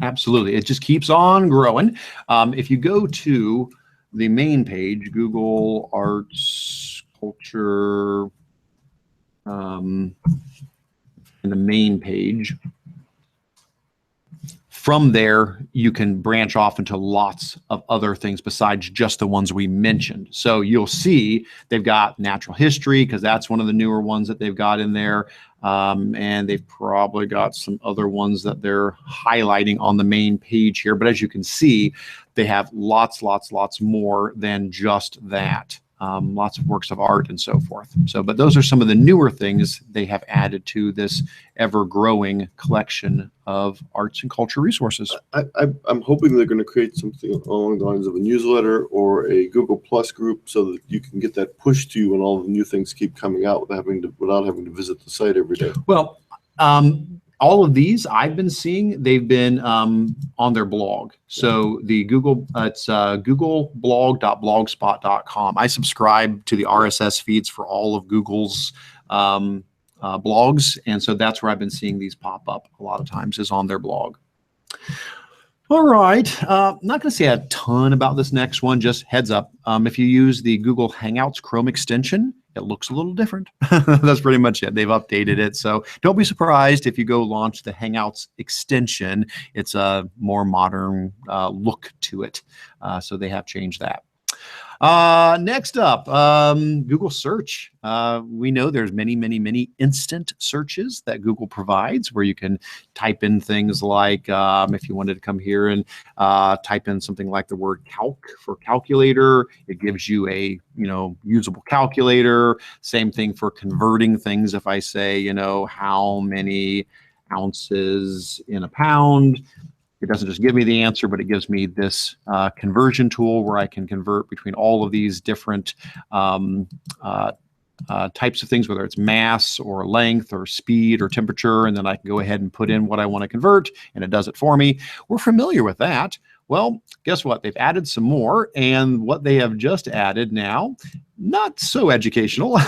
Absolutely. It just keeps on growing. If you go to the main page, Google Arts Culture, in the main page, from there, you can branch off into lots of other things besides just the ones we mentioned. So you'll see they've got natural history, because that's one of the newer ones that they've got in there. And they've probably got some other ones that they're highlighting on the main page here. But as you can see, they have lots more than just that. Lots of works of art and so forth. So, but those are some of the newer things they have added to this ever-growing collection of arts and culture resources. I'm hoping they're going to create something along the lines of a newsletter or a Google Plus group, so that you can get that push to you when all the new things keep coming out without having to visit the site every day. Well, all of these I've been seeing, they've been on their blog. So the Google, it's googleblog.blogspot.com. I subscribe to the RSS feeds for all of Google's blogs. And so that's where I've been seeing these pop up a lot of times, is on their blog. All right, I'm not going to say a ton about this next one, just heads up. If you use the Google Hangouts Chrome extension, it looks a little different. That's pretty much it. They've updated it. So don't be surprised if you go launch the Hangouts extension. It's a more modern look to it. So they have changed that. Next up, Google search. We know there's many instant searches that Google provides, where you can type in things like, if you wanted to come here and type in something like the word calc for calculator, it gives you a, usable calculator. Same thing for converting things. If I say, how many ounces in a pound, it doesn't just give me the answer, but it gives me this conversion tool where I can convert between all of these different types of things, whether it's mass or length or speed or temperature, and then I can go ahead and put in what I want to convert, and it does it for me. We're familiar with that. Well, guess what? They've added some more, and what they have just added now, not so educational,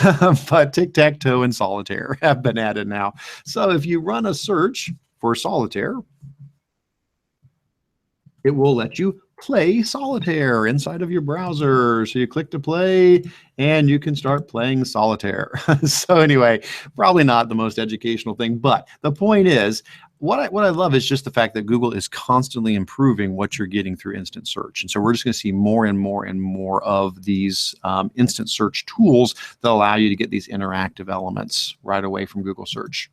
but tic-tac-toe and solitaire have been added now. So if you run a search for solitaire, it will let you play solitaire inside of your browser. So you click to play and you can start playing solitaire. So anyway, probably not the most educational thing, but the point is, what I love is just the fact that Google is constantly improving what you're getting through instant search. And so we're just going to see more and more of these instant search tools that allow you to get these interactive elements right away from Google search.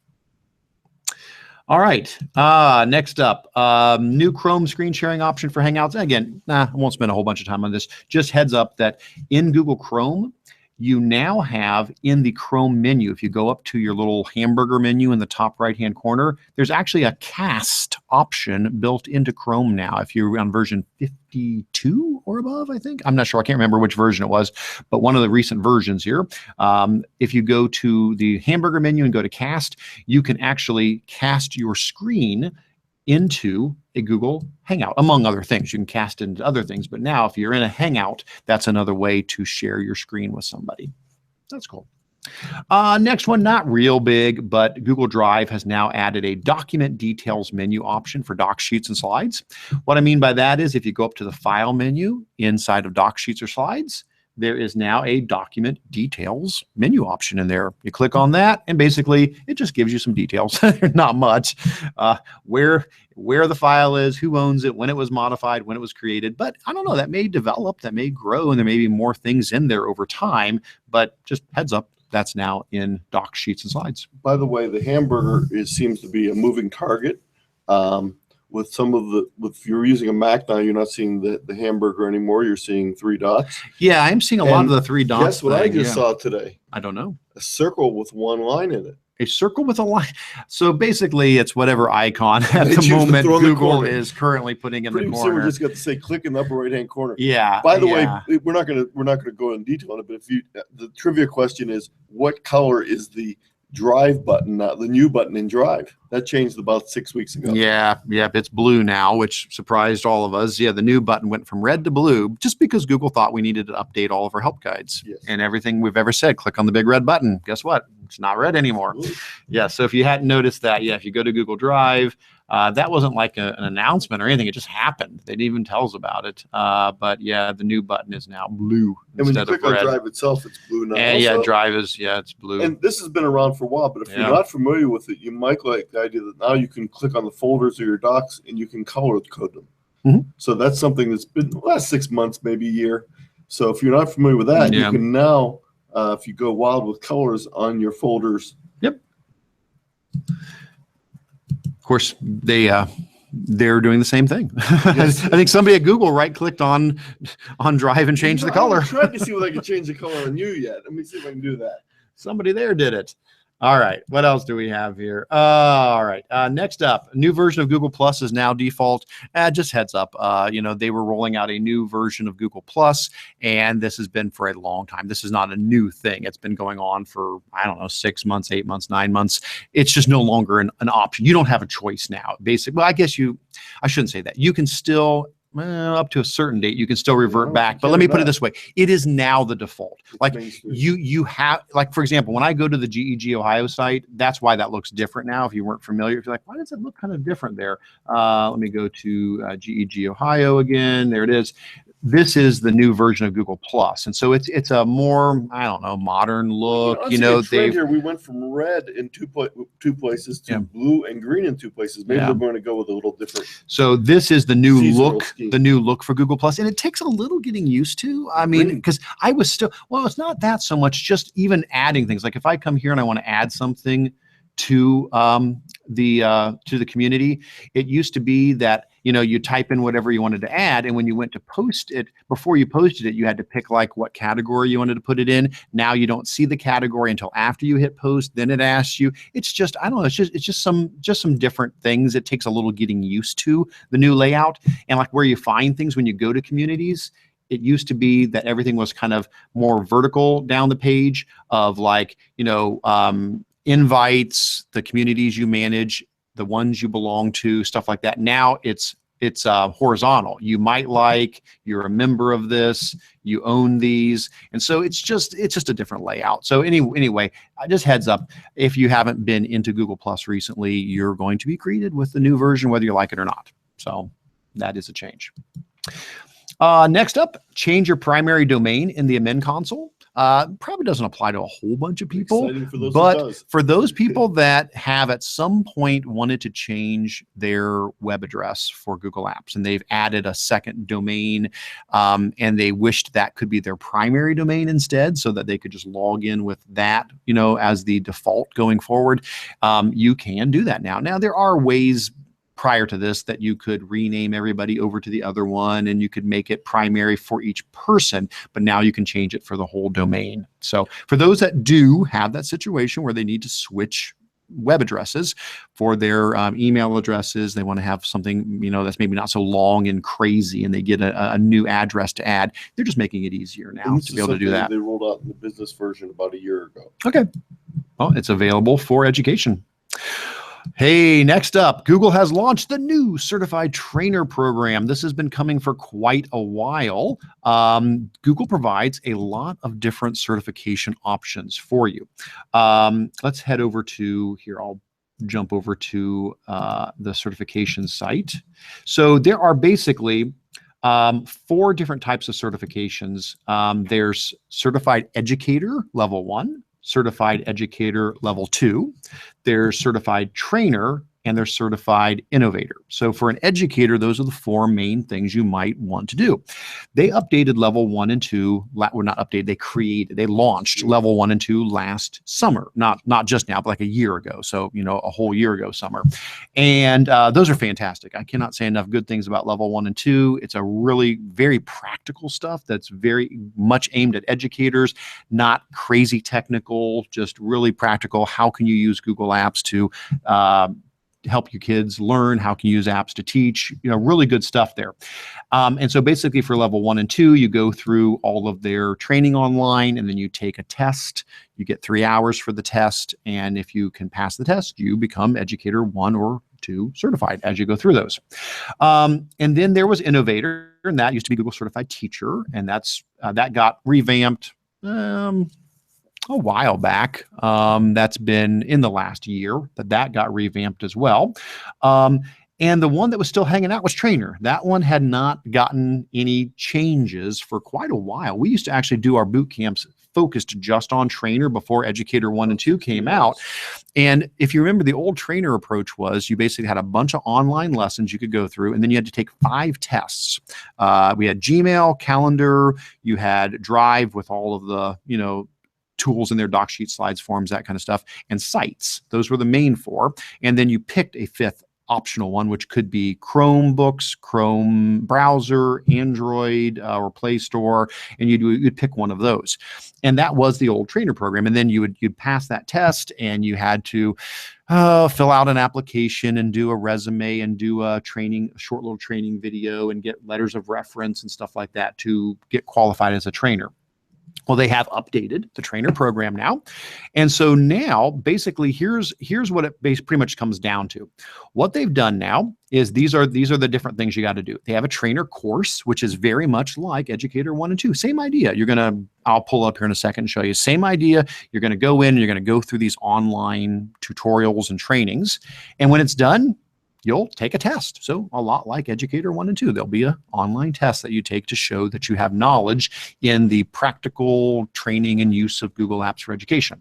All right. Next up, new Chrome screen sharing option for Hangouts. Again, I won't spend a whole bunch of time on this. Just heads up that in Google Chrome, you now have in the Chrome menu, if you go up to your little hamburger menu in the top right-hand corner, there's actually a cast option built into Chrome now. If you're on version 52 or above, I think. I'm not sure. I can't remember which version it was, but one of the recent versions here. If you go to the hamburger menu and go to cast, you can actually cast your screen into a Google Hangout, among other things. You can cast into other things, but now if you're in a Hangout, that's another way to share your screen with somebody. That's cool. Next one, not real big, but Google Drive has now added a document details menu option for docs, sheets, and slides. What I mean by that is if you go up to the file menu inside of docs, sheets, or slides, there is now a document details menu option in there. You click on that and basically it just gives you some details. Not much. Where the file is, who owns it, when it was modified, when it was created. But I don't know, that may develop, that may grow, and there may be more things in there over time. But just heads up, that's now in docs, sheets, and slides. By the way, the hamburger seems to be a moving target. With some of the, if you're using a Mac now, you're not seeing the hamburger anymore. You're seeing 3 dots. Yeah, I'm seeing a lot of the 3 dots. Guess what I just saw today? I don't know. A circle with 1 line in it. A circle with a line. So basically, it's whatever icon at the moment Google is currently putting in the corner. Soon we just got to say click in the upper right hand corner. Yeah. By the way, we're not gonna go in detail on it, but if you, the trivia question is, what color is the Drive button, not the new button in Drive? That changed about 6 weeks ago. Yeah, it's blue now, which surprised all of us. Yeah, the new button went from red to blue just because Google thought we needed to update all of our help guides. Yes. And everything we've ever said, click on the big red button. Guess what? It's not red anymore. Ooh. Yeah, so if you hadn't noticed that, yeah, if you go to Google Drive, that wasn't like an announcement or anything. It just happened. They didn't even tell us about it. But yeah, the new button is now blue and when you click on Drive itself, it's blue now. And yeah, Drive is, it's blue. And this has been around for a while, but if you're not familiar with it, you might like the idea that now you can click on the folders or your docs and you can color code them. Mm-hmm. So that's something that's been the last 6 months, maybe a year. So if you're not familiar with that, you can now, if you go wild with colors on your folders. Yep. Of course, they're doing the same thing. Yes. I think somebody at Google right-clicked on Drive and changed the color. I tried to see if I could change the color on you yet. Let me see if I can do that. Somebody there did it. All right. What else do we have here? All right. Next up, a new version of Google Plus is now default. Just heads up, they were rolling out a new version of Google Plus, and this has been for a long time. This is not a new thing. It's been going on for, I don't know, 6 months, 8 months, 9 months. It's just no longer an option. You don't have a choice now. Basically, well, I guess I shouldn't say that. You can still, up to a certain date, you can still revert back. But let me put it this way. It is now the default. Like you have, like, for example, when I go to the GEG Ohio site, that's why that looks different now. If you weren't familiar, if you're like, why does it look kind of different there? Let me go to GEG Ohio again. There it is. This is the new version of Google Plus, and so it's a more, I don't know, modern look. Here we went from red in two places to blue and green in 2 places. Maybe we're going to go with a little different. So this is the new look, the new look for Google Plus, and it takes a little getting used to. I mean, because I was still, well, it's not that so much, just even adding things. Like if I come here and I want to add something to the community, it used to be that you type in whatever you wanted to add, and when you went to post it, before you posted it, you had to pick like what category you wanted to put it in. Now you don't see the category until after you hit post, then it asks you. It's just, I don't know, it's just some different things. It takes a little getting used to the new layout, and like where you find things when you go to communities. It used to be that everything was kind of more vertical down the page of like, invites, the communities you manage, the ones you belong to, stuff like that. Now it's horizontal. You might like, you're a member of this, you own these, and so it's just a different layout. So anyway, just heads up, if you haven't been into Google Plus recently, you're going to be greeted with the new version, whether you like it or not. So that is a change. Next up, change your primary domain in the amend console. Probably doesn't apply to a whole bunch of people, Exciting for those but it does. for those people that have at some point wanted to change their web address for Google Apps, and they've added a second domain, and they wished that could be their primary domain instead, so that they could just log in with that, you know, as the default going forward, you can do that now. Now, there are ways prior to this that you could rename everybody over to the other one, and you could make it primary for each person, but now you can change it for the whole domain. So for those that do have that situation where they need to switch web addresses for their email addresses, they want to have something, you know, that's maybe not so long and crazy, and they get a new address to add, they're just making it easier now to be able to do that. They rolled out in the business version about a year ago. Okay. Well, it's available for education. Hey, next up, Google has launched the new Certified Trainer program. This has been coming for quite a while. Google provides a lot of different certification options for you. Let's head over to here. I'll jump over to the certification site. So there are basically 4 different types of certifications. There's Certified Educator Level 1, Certified Educator Level 2, there's Certified Trainer, and there's Certified Innovator. So for an educator, those are the 4 main things you might want to do. They updated Level 1 and 2, well, not updated, they launched Level 1 and 2 last summer, not just now, but like a year ago. So, you know, a whole year ago summer. And those are fantastic. I cannot say enough good things about Level 1 and 2. It's a really very practical stuff that's very much aimed at educators, not crazy technical, just really practical. How can you use Google Apps to help your kids learn? How can you use apps to teach? You know, really good stuff there. And so basically for Level 1 and 2, you go through all of their training online, and then you take a test. You get 3 hours for the test. And if you can pass the test, you become Educator 1 or 2 certified as you go through those. And then there was Innovator, and that used to be Google Certified Teacher. And that got revamped a while back. That's been in the last year that got revamped as well. And the one that was still hanging out was Trainer. That one had not gotten any changes for quite a while. We used to actually do our boot camps focused just on Trainer before Educator 1 and 2 came out. And if you remember, the old Trainer approach was you basically had a bunch of online lessons you could go through, and then you had to take 5 tests. We had Gmail, Calendar, you had Drive with all of the, you know, tools in their doc sheet, slides, forms, that kind of stuff, and sites. Those were the main 4. And then you picked a 5th optional one, which could be Chromebooks, Chrome browser, Android, or Play Store, and you'd pick one of those. And that was the old Trainer program. And then you'd pass that test, and you had to fill out an application and do a resume and do a short little training video and get letters of reference and stuff like that to get qualified as a trainer. Well, they have updated the Trainer program now. And so now, basically, here's what it pretty much comes down to. What they've done now is these are the different things you got to do. They have a Trainer course, which is very much like Educator 1 and 2. Same idea. I'll pull up here in a second and show you. Same idea. You're going to go in and you're going to go through these online tutorials and trainings. And when it's done, you'll take a test. So a lot like Educator 1 and 2, there'll be an online test that you take to show that you have knowledge in the practical training and use of Google Apps for Education.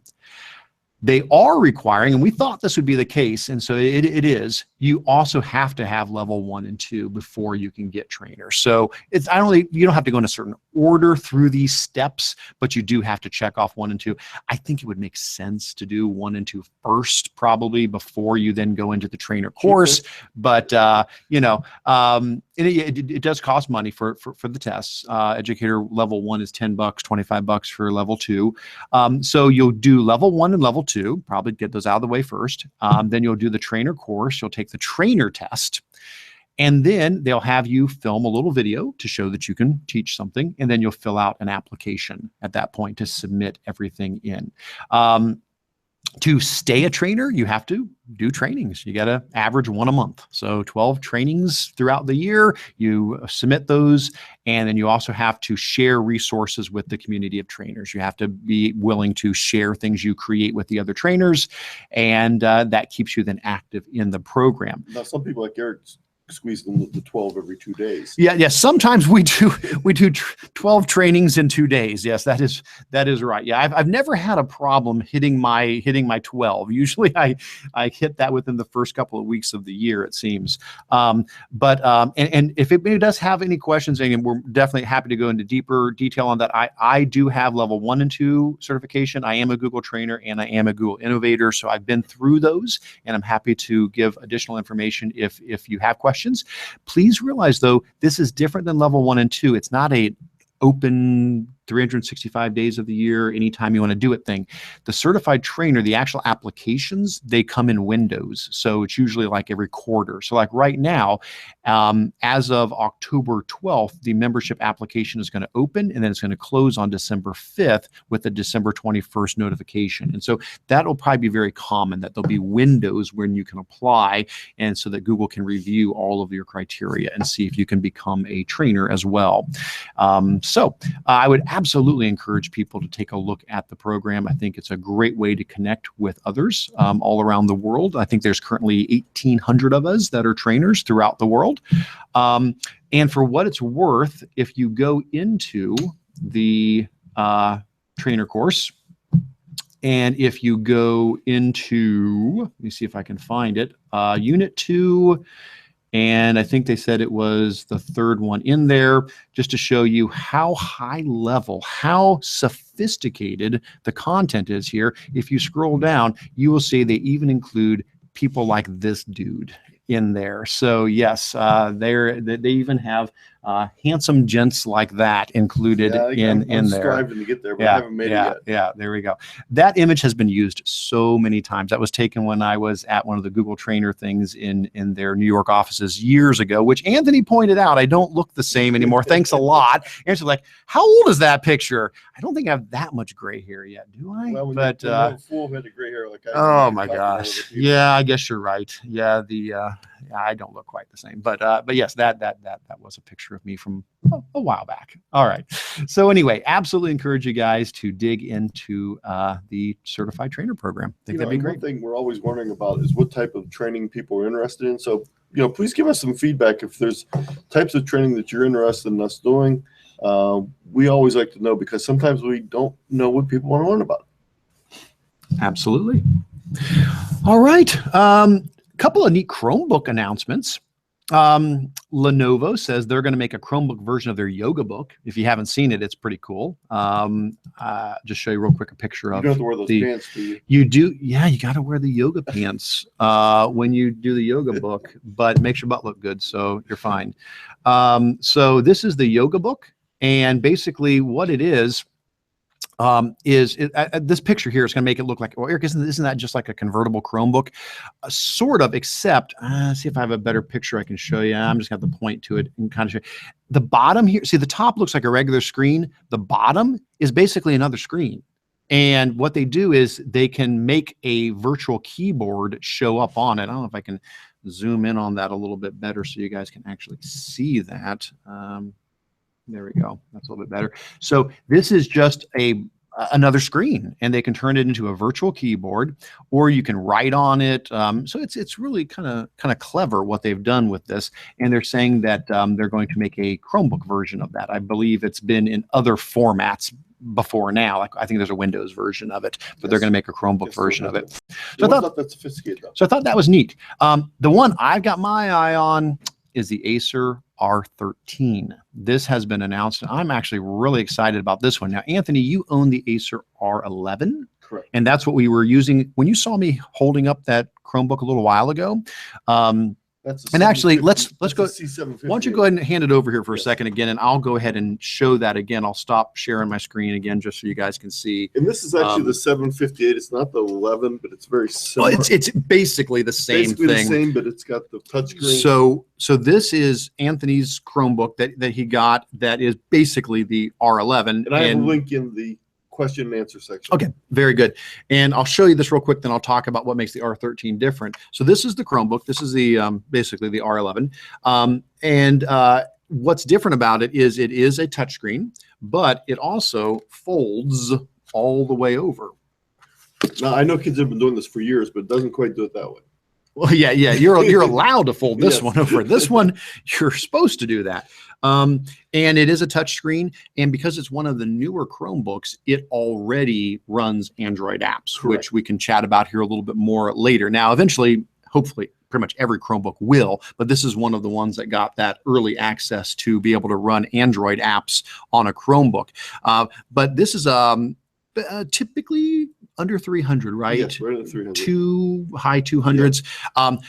They are requiring, and we thought this would be the case, and so it is, you also have to have Level 1 and 2 before you can get Trainer. So you don't have to go in a certain order through these steps, but you do have to check off 1 and 2. I think it would make sense to do 1 and 2 first, probably, before you then go into the Trainer course. But it does cost money for the tests. Educator Level 1 is $10, $25 for Level 2. So you'll do Level 1 and Level 2, probably get those out of the way first. Then you'll do the Trainer course. You'll take the Trainer test. And then they'll have you film a little video to show that you can teach something. And then you'll fill out an application at that point to submit everything in. To stay a trainer, you have to do trainings. You got to average 1 a month. So 12 trainings throughout the year, you submit those. And then you also have to share resources with the community of trainers. You have to be willing to share things you create with the other trainers. And that keeps you then active in the program. Now, some people like Eric squeeze in the 12 every 2 days. Yeah, yes. Sometimes we do 12 trainings in 2 days. Yes, that is right. Yeah, I've never had a problem hitting my 12. Usually I hit that within the first couple of weeks of the year, it seems. And if it does have any questions, and we're definitely happy to go into deeper detail on that. I do have level 1 and 2 certification. I am a Google trainer and I am a Google innovator, so I've been through those, and I'm happy to give additional information if you have questions. Please realize, though, this is different than level 1 and 2. It's not a open 365 days of the year, anytime you want to do it thing. The certified trainer, the actual applications, they come in windows. So it's usually like every quarter. So like right now, as of October 12th, the membership application is going to open, and then it's going to close on December 5th with the December 21st notification. And so that'll probably be very common, that there'll be windows when you can apply, and so that Google can review all of your criteria and see if you can become a trainer as well. I would absolutely encourage people to take a look at the program. I think it's a great way to connect with others all around the world. I think there's currently 1,800 of us that are trainers throughout the world. And for what it's worth, if you go into the trainer course, and if you go into, let me see if I can find it, Unit 2, and I think they said it was the third one in there, just to show you how high level, how sophisticated the content is here. If you scroll down, you will see they even include people like this dude in there. So yes, they even have handsome gents like that included in there. Striving to get there, but I haven't made it yet. Yeah, there we go. That image has been used so many times. That was taken when I was at one of the Google trainer things in their New York offices years ago, which Anthony pointed out, I don't look the same anymore. Thanks a lot. And she's like, how old is that picture? I don't think I have that much gray hair yet, do I? Well, but a full head of gray hair like I do, oh my gosh. Yeah, I guess you're right. Yeah, I don't look quite the same, but yes, that was a picture of me from a while back. All right. So anyway, absolutely encourage you guys to dig into the certified trainer program. I think that'd be great. One thing we're always wondering about is what type of training people are interested in. So, please give us some feedback if there's types of training that you're interested in us doing. We always like to know, because sometimes we don't know what people want to learn about. Absolutely. All right. Couple of neat Chromebook announcements. Lenovo says they're going to make a Chromebook version of their yoga book. If you haven't seen it, it's pretty cool. Just show you real quick a picture of you don't have to wear those pants, do you? You do. Yeah, you got to wear the yoga pants when you do the yoga book, but it makes your butt look good, so you're fine. So this is the yoga book, and basically what it is this picture here is going to make it look like, well, Eric, isn't that just like a convertible Chromebook? Sort of, except, see if I have a better picture I can show you. I'm just going to have to point to it and kind of show you. The bottom here, see, the top looks like a regular screen. The bottom is basically another screen. And what they do is they can make a virtual keyboard show up on it. I don't know if I can zoom in on that a little bit better so you guys can actually see that. There we go. That's a little bit better. So this is just another screen, and they can turn it into a virtual keyboard, or you can write on it. So it's really kind of clever what they've done with this. And they're saying that they're going to make a Chromebook version of that. I believe it's been in other formats before now. Like I think there's a Windows version of it, but they're going to make a Chromebook version of it. So I thought that's sophisticated, though. So I thought that was neat. The one I've got my eye on is the Acer R13. This has been announced, and I'm actually really excited about this one. Now, Anthony, you own the Acer R11. Correct. And that's what we were using when you saw me holding up that Chromebook a little while ago. And actually, let's go. Why don't you go ahead and hand it over here for a second again, and I'll go ahead and show that again. I'll stop sharing my screen again just so you guys can see. And this is actually the 758. It's not the 11, but it's very similar. Well, it's basically the same thing. The same, but it's got the touchscreen. So this is Anthony's Chromebook that he got. That is basically the R11. And I have a link in the question and answer section. Okay, very good. And I'll show you this real quick, then I'll talk about what makes the R13 different. So this is the Chromebook. This is the basically the R11. What's different about it is a touchscreen, but it also folds all the way over. Now, I know kids have been doing this for years, but it doesn't quite do it that way. Well, yeah, you're allowed to fold this Yes. one over. This one, you're supposed to do that. And it is a touch screen, and because it's one of the newer Chromebooks, it already runs Android apps, Correct. which we can chat about here a little bit more later. Now, eventually, hopefully, pretty much every Chromebook will, but this is one of the ones that got that early access to be able to run Android apps on a Chromebook. But this is typically under 300, right? Yes, right at 300. Two high 200s.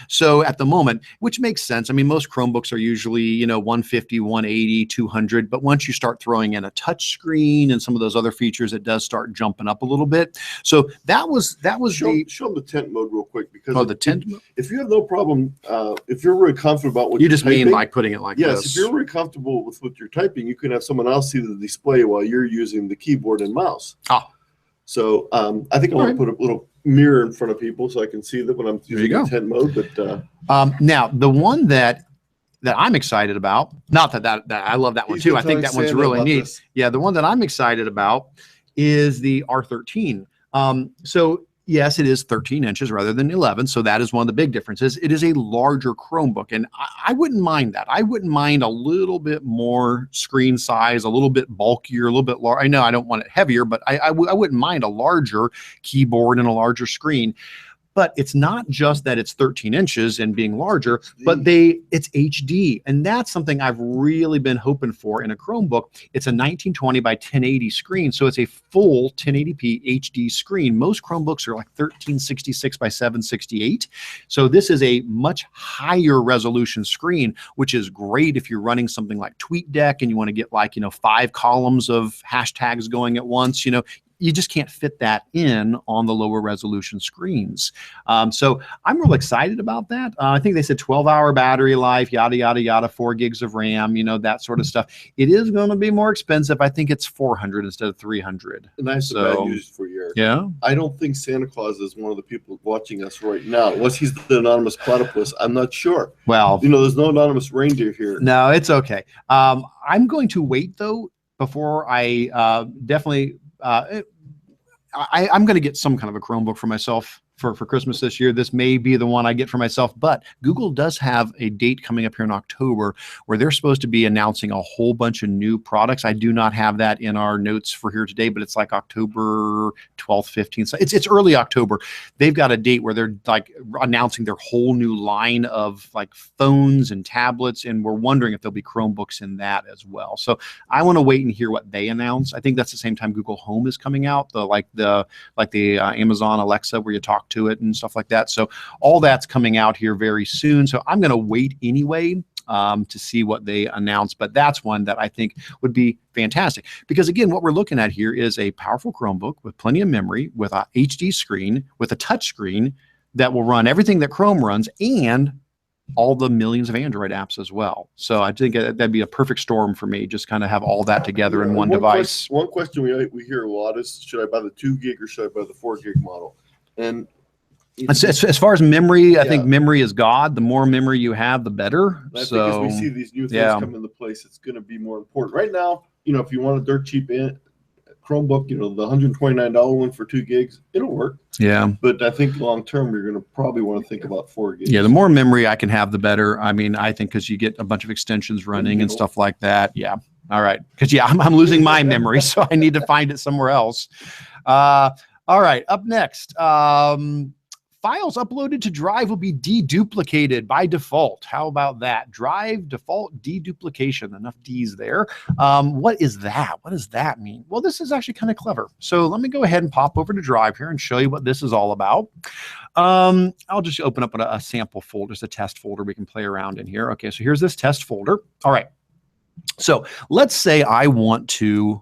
So at the moment, which makes sense. I mean, most Chromebooks are usually, 150, 180, 200. But once you start throwing in a touch screen and some of those other features, it does start jumping up a little bit. So that was Show them the tent mode real quick, because the tent mode. If you have no problem, if you're really comfortable about what You you're just typing, mean like putting it like yes, this. if you're really comfortable with what you're typing, you can have someone else see the display while you're using the keyboard and mouse. So I think I want to put a little mirror in front of people so I can see that when I'm using the tent mode. But now the one that I'm excited about, not that I love that one too. I think that one's really neat. Yeah, the one that I'm excited about is the R13. So yes, it is 13 inches rather than 11. So that is one of the big differences. It is a larger Chromebook, and I wouldn't mind that. I wouldn't mind a little bit more screen size, a little bit bulkier, a little bit larger. I know I don't want it heavier, but I wouldn't mind a larger keyboard and a larger screen. But it's not just that it's 13 inches and being larger, but it's HD. And that's something I've really been hoping for in a Chromebook. It's a 1920 by 1080 screen. So it's a full 1080p HD screen. Most Chromebooks are like 1366 by 768. So this is a much higher resolution screen, which is great if you're running something like TweetDeck and you want to get 5 columns of hashtags going at once. You just can't fit that in on the lower resolution screens. So I'm real excited about that. I think they said 12-hour battery life, yada, yada, yada, 4 gigs of RAM, that sort of stuff. It is going to be more expensive. I think it's 400 instead of 300. And I have some bad news for you. Yeah. I don't think Santa Claus is one of the people watching us right now. Unless he's the anonymous platypus, I'm not sure. Well, there's no anonymous reindeer here. No, it's okay. I'm going to wait, though, before I definitely... I'm going to get some kind of a Chromebook for myself for Christmas this year. This may be the one I get for myself, but Google does have a date coming up here in October where they're supposed to be announcing a whole bunch of new products. I do not have that in our notes for here today, but it's like October 12th, 15th. So it's early October. They've got a date where they're announcing their whole new line of phones and tablets, and we're wondering if there'll be Chromebooks in that as well. So I want to wait and hear what they announce. I think that's the same time Google Home is coming out, the Amazon Alexa where you talk to it and stuff like that. So all that's coming out here very soon. So I'm going to wait anyway to see what they announce. But that's one that I think would be fantastic. Because again, what we're looking at here is a powerful Chromebook with plenty of memory, with a HD screen, with a touch screen that will run everything that Chrome runs and all the millions of Android apps as well. So I think that'd be a perfect storm for me. Just kind of have all that together in one device. One question we hear a lot is, should I buy the 2 gig or should I buy the 4 gig model? And as far as memory, I think memory is God. The more memory you have, the better. I think as we see these new things come into place, it's going to be more important. Right now, if you want a dirt cheap Chromebook, the $129 one for 2 gigs, it'll work. Yeah. But I think long term, you're going to probably want to think about 4 gigs. Yeah, the more memory I can have, the better. I mean, I think because you get a bunch of extensions running and stuff like that. Yeah. All right. Because I'm losing my memory, so I need to find it somewhere else. All right. Up next. Files uploaded to Drive will be deduplicated by default. How about that? Drive default deduplication. Enough D's there. What is that? What does that mean? Well, this is actually kind of clever. So let me go ahead and pop over to Drive here and show you what this is all about. I'll just open up a sample folder, just a test folder we can play around in here. Okay, so here's this test folder. All right. So let's say I want to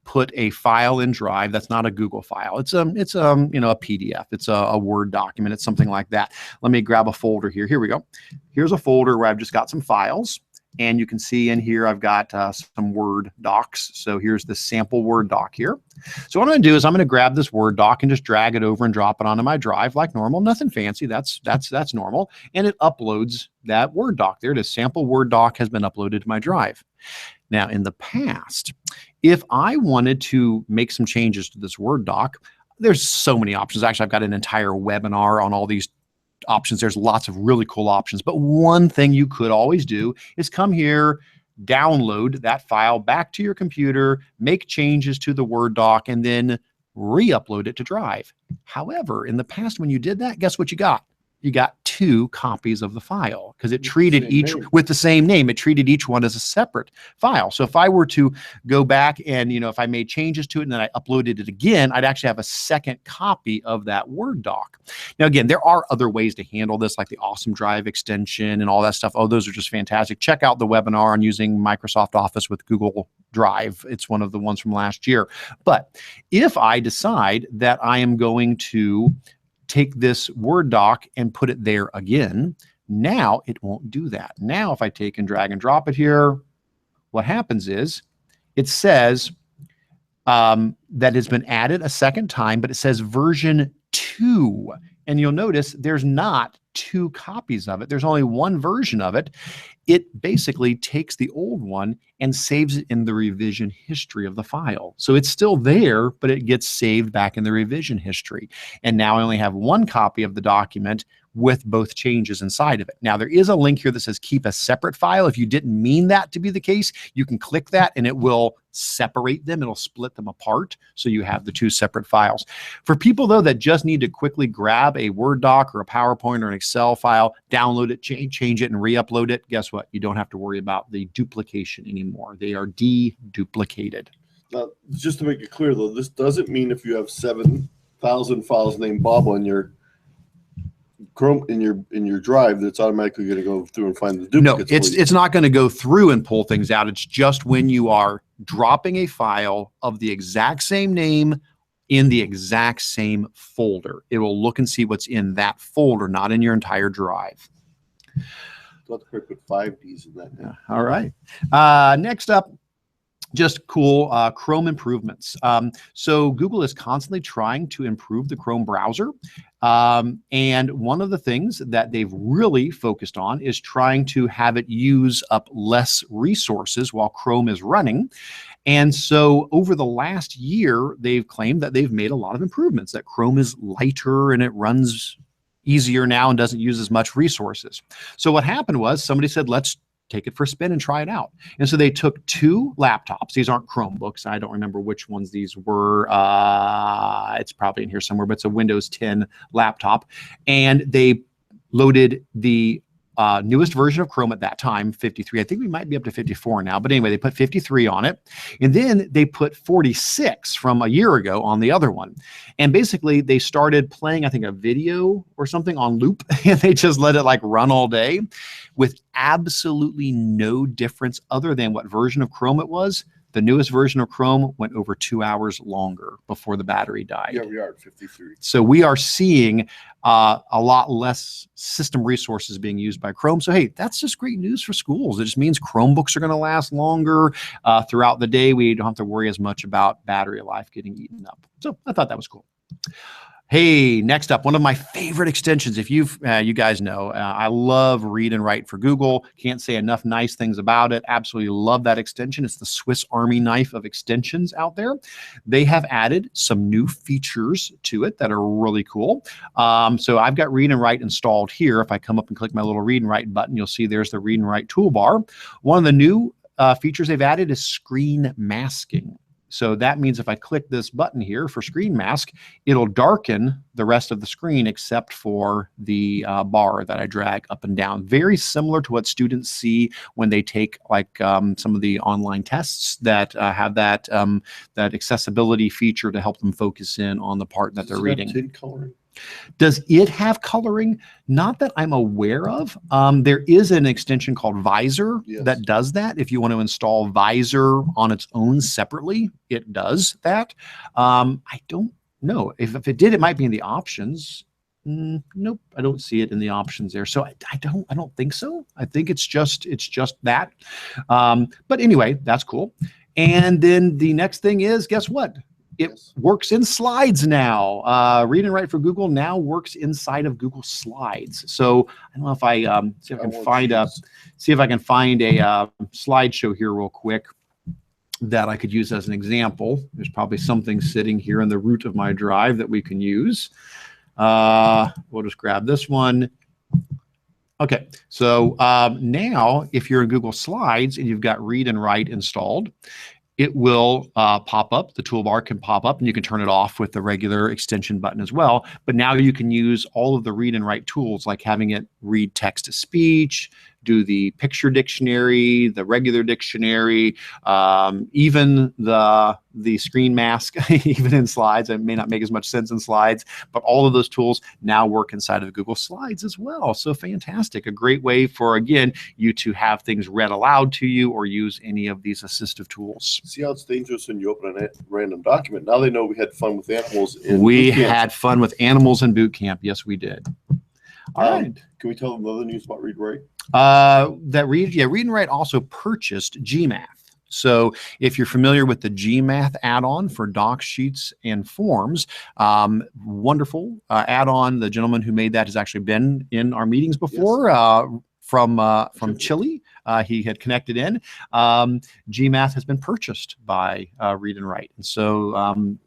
put a file in Drive that's not a Google file. It's a PDF. It's a Word document. It's something like that. Let me grab a folder here. Here we go. Here's a folder where I've just got some files. And you can see in here I've got some Word docs. So here's the sample Word doc here. So what I'm going to do is I'm going to grab this Word doc and just drag it over and drop it onto my Drive like normal. Nothing fancy. That's normal. And it uploads that Word doc. There it is. Sample Word doc has been uploaded to my Drive. Now, in the past, if I wanted to make some changes to this Word doc, there's so many options. Actually, I've got an entire webinar on all these options. There's lots of really cool options. But one thing you could always do is come here, download that file back to your computer, make changes to the Word doc, and then re-upload it to Drive. However, in the past when you did that, guess what you got? You got 2 copies of the file because it treated each with the same name. It treated each one as a separate file. So if I were to go back and, if I made changes to it and then I uploaded it again, I'd actually have a second copy of that Word doc. Now, again, there are other ways to handle this, like the Awesome Drive extension and all that stuff. Oh, those are just fantastic. Check out the webinar on using Microsoft Office with Google Drive. It's one of the ones from last year. But if I decide that I am going to take this Word doc and put it there again, now it won't do that. Now, if I take and drag and drop it here, what happens is it says that it's been added a second time, but it says version 2. And you'll notice there's not 2 copies of it. There's only one version of it. It basically takes the old one and saves it in the revision history of the file. So it's still there, but it gets saved back in the revision history. And now I only have one copy of the document with both changes inside of it. Now, there is a link here that says keep a separate file. If you didn't mean that to be the case, you can click that and it will separate them. It'll split them apart. So you have the 2 separate files. For people, though, that just need to quickly grab a Word doc or a PowerPoint or an Excel file, download it, change it, and re-upload it, guess what? You don't have to worry about the duplication anymore. They are deduplicated. Now, just to make it clear, though, this doesn't mean if you have 7,000 files named Bob on your Chrome in your drive, that's automatically going to go through and find the duplicates. No, it's not going to go through and pull things out. It's just when you are dropping a file of the exact same name in the exact same folder. It will look and see what's in that folder, not in your entire drive. Let's put 5 Ds in that. Yeah. All right. Next up, just cool Chrome improvements. So Google is constantly trying to improve the Chrome browser. And one of the things that they've really focused on is trying to have it use up less resources while Chrome is running. And so over the last year, they've claimed that they've made a lot of improvements, that Chrome is lighter and it runs easier now and doesn't use as much resources. So what happened was somebody said, let's take it for a spin and try it out. And so they took 2 laptops. These aren't Chromebooks. I don't remember which ones these were. It's probably in here somewhere, but it's a Windows 10 laptop. And they loaded the newest version of Chrome at that time, 53. I think we might be up to 54 now. But anyway, they put 53 on it. And then they put 46 from a year ago on the other one. And basically, they started playing, I think, a video or something on loop. And they just let it like run all day with absolutely no difference other than what version of Chrome it was. The newest version of Chrome went over 2 hours longer before the battery died. Yeah, we are at 53. So we are seeing a lot less system resources being used by Chrome. So, hey, that's just great news for schools. It just means Chromebooks are going to last longer throughout the day. We don't have to worry as much about battery life getting eaten up. So I thought that was cool. Hey, next up, one of my favorite extensions. If you guys know, I love Read and Write for Google. Can't say enough nice things about it. Absolutely love that extension. It's the Swiss Army knife of extensions out there. They have added some new features to it that are really cool. So I've got Read and Write installed here. If I come up and click my little Read and Write button, you'll see there's the Read and Write toolbar. One of the new features they've added is screen masking. So that means if I click this button here for screen mask, it'll darken the rest of the screen except for the bar that I drag up and down. Very similar to what students see when they take like some of the online tests that have that that accessibility feature to help them focus in on the part that they're reading. Tint coloring? Does it have coloring? Not that I'm aware of. There is an extension called Visor that does that. If you want to install Visor on its own separately, it does that. I don't know. If it did, it might be in the options. Nope, I don't see it in the options there. So I don't think so. I think it's just that. But anyway, that's cool. And then the next thing is, guess what? It works in slides now. Read and Write for Google now works inside of Google Slides. So I don't know if I see if I can find a slideshow here real quick that I could use as an example. There's probably something sitting here in the root of my drive that we can use. We'll just grab this one. Okay, so now if you're in Google Slides and you've got Read and Write installed, it will pop up. The toolbar can pop up and you can turn it off with the regular extension button as well. But now you can use all of the Read and Write tools, like having it read text to speech, do the picture dictionary, the regular dictionary, even the screen mask, even in Slides. It may not make as much sense in Slides, but all of those tools now work inside of Google Slides as well. So fantastic. A great way for, again, you to have things read aloud to you or use any of these assistive tools. See how it's dangerous when you open a random document. Now they know we had fun with animals in We boot camp. had fun with animals in boot camp. Yes, we did. All right. Can we tell them the other news about Read&Write? Read and Write also purchased GMath. So if you're familiar with the GMath add-on for docs, sheets, and forms, wonderful add-on. The gentleman who made that has actually been in our meetings before. Yes. From Chile. He had connected in. GMath has been purchased by Read and Write, and so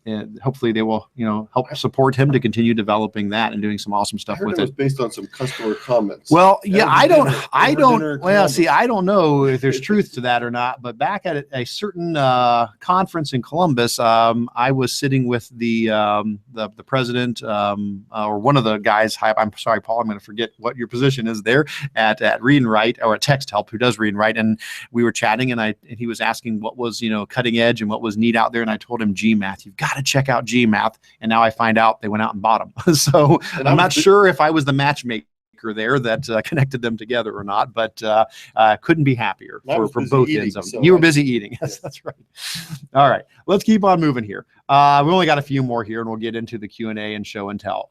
and hopefully they will, help support him to continue developing that and doing some awesome stuff with it. It was based on some customer comments. Well, yeah, I don't. Well, see, I don't know if there's truth to that or not. But back at a certain conference in Columbus, I was sitting with the president or one of the guys. I'm sorry, Paul. I'm going to forget what your position is there at Read and Write, or at Text Help, who does Read and Write, and we were chatting, and he was asking what was cutting edge and what was neat out there, and I told him GMath. You've got to check out GMath, and now I find out they went out and bought them. So I'm not sure if I was the matchmaker there that connected them together or not, but couldn't be happier for both ends of them. You were busy eating. Yes, that's right. All right, let's keep on moving here. We only got a few more here, and we'll get into the Q&A and show and tell.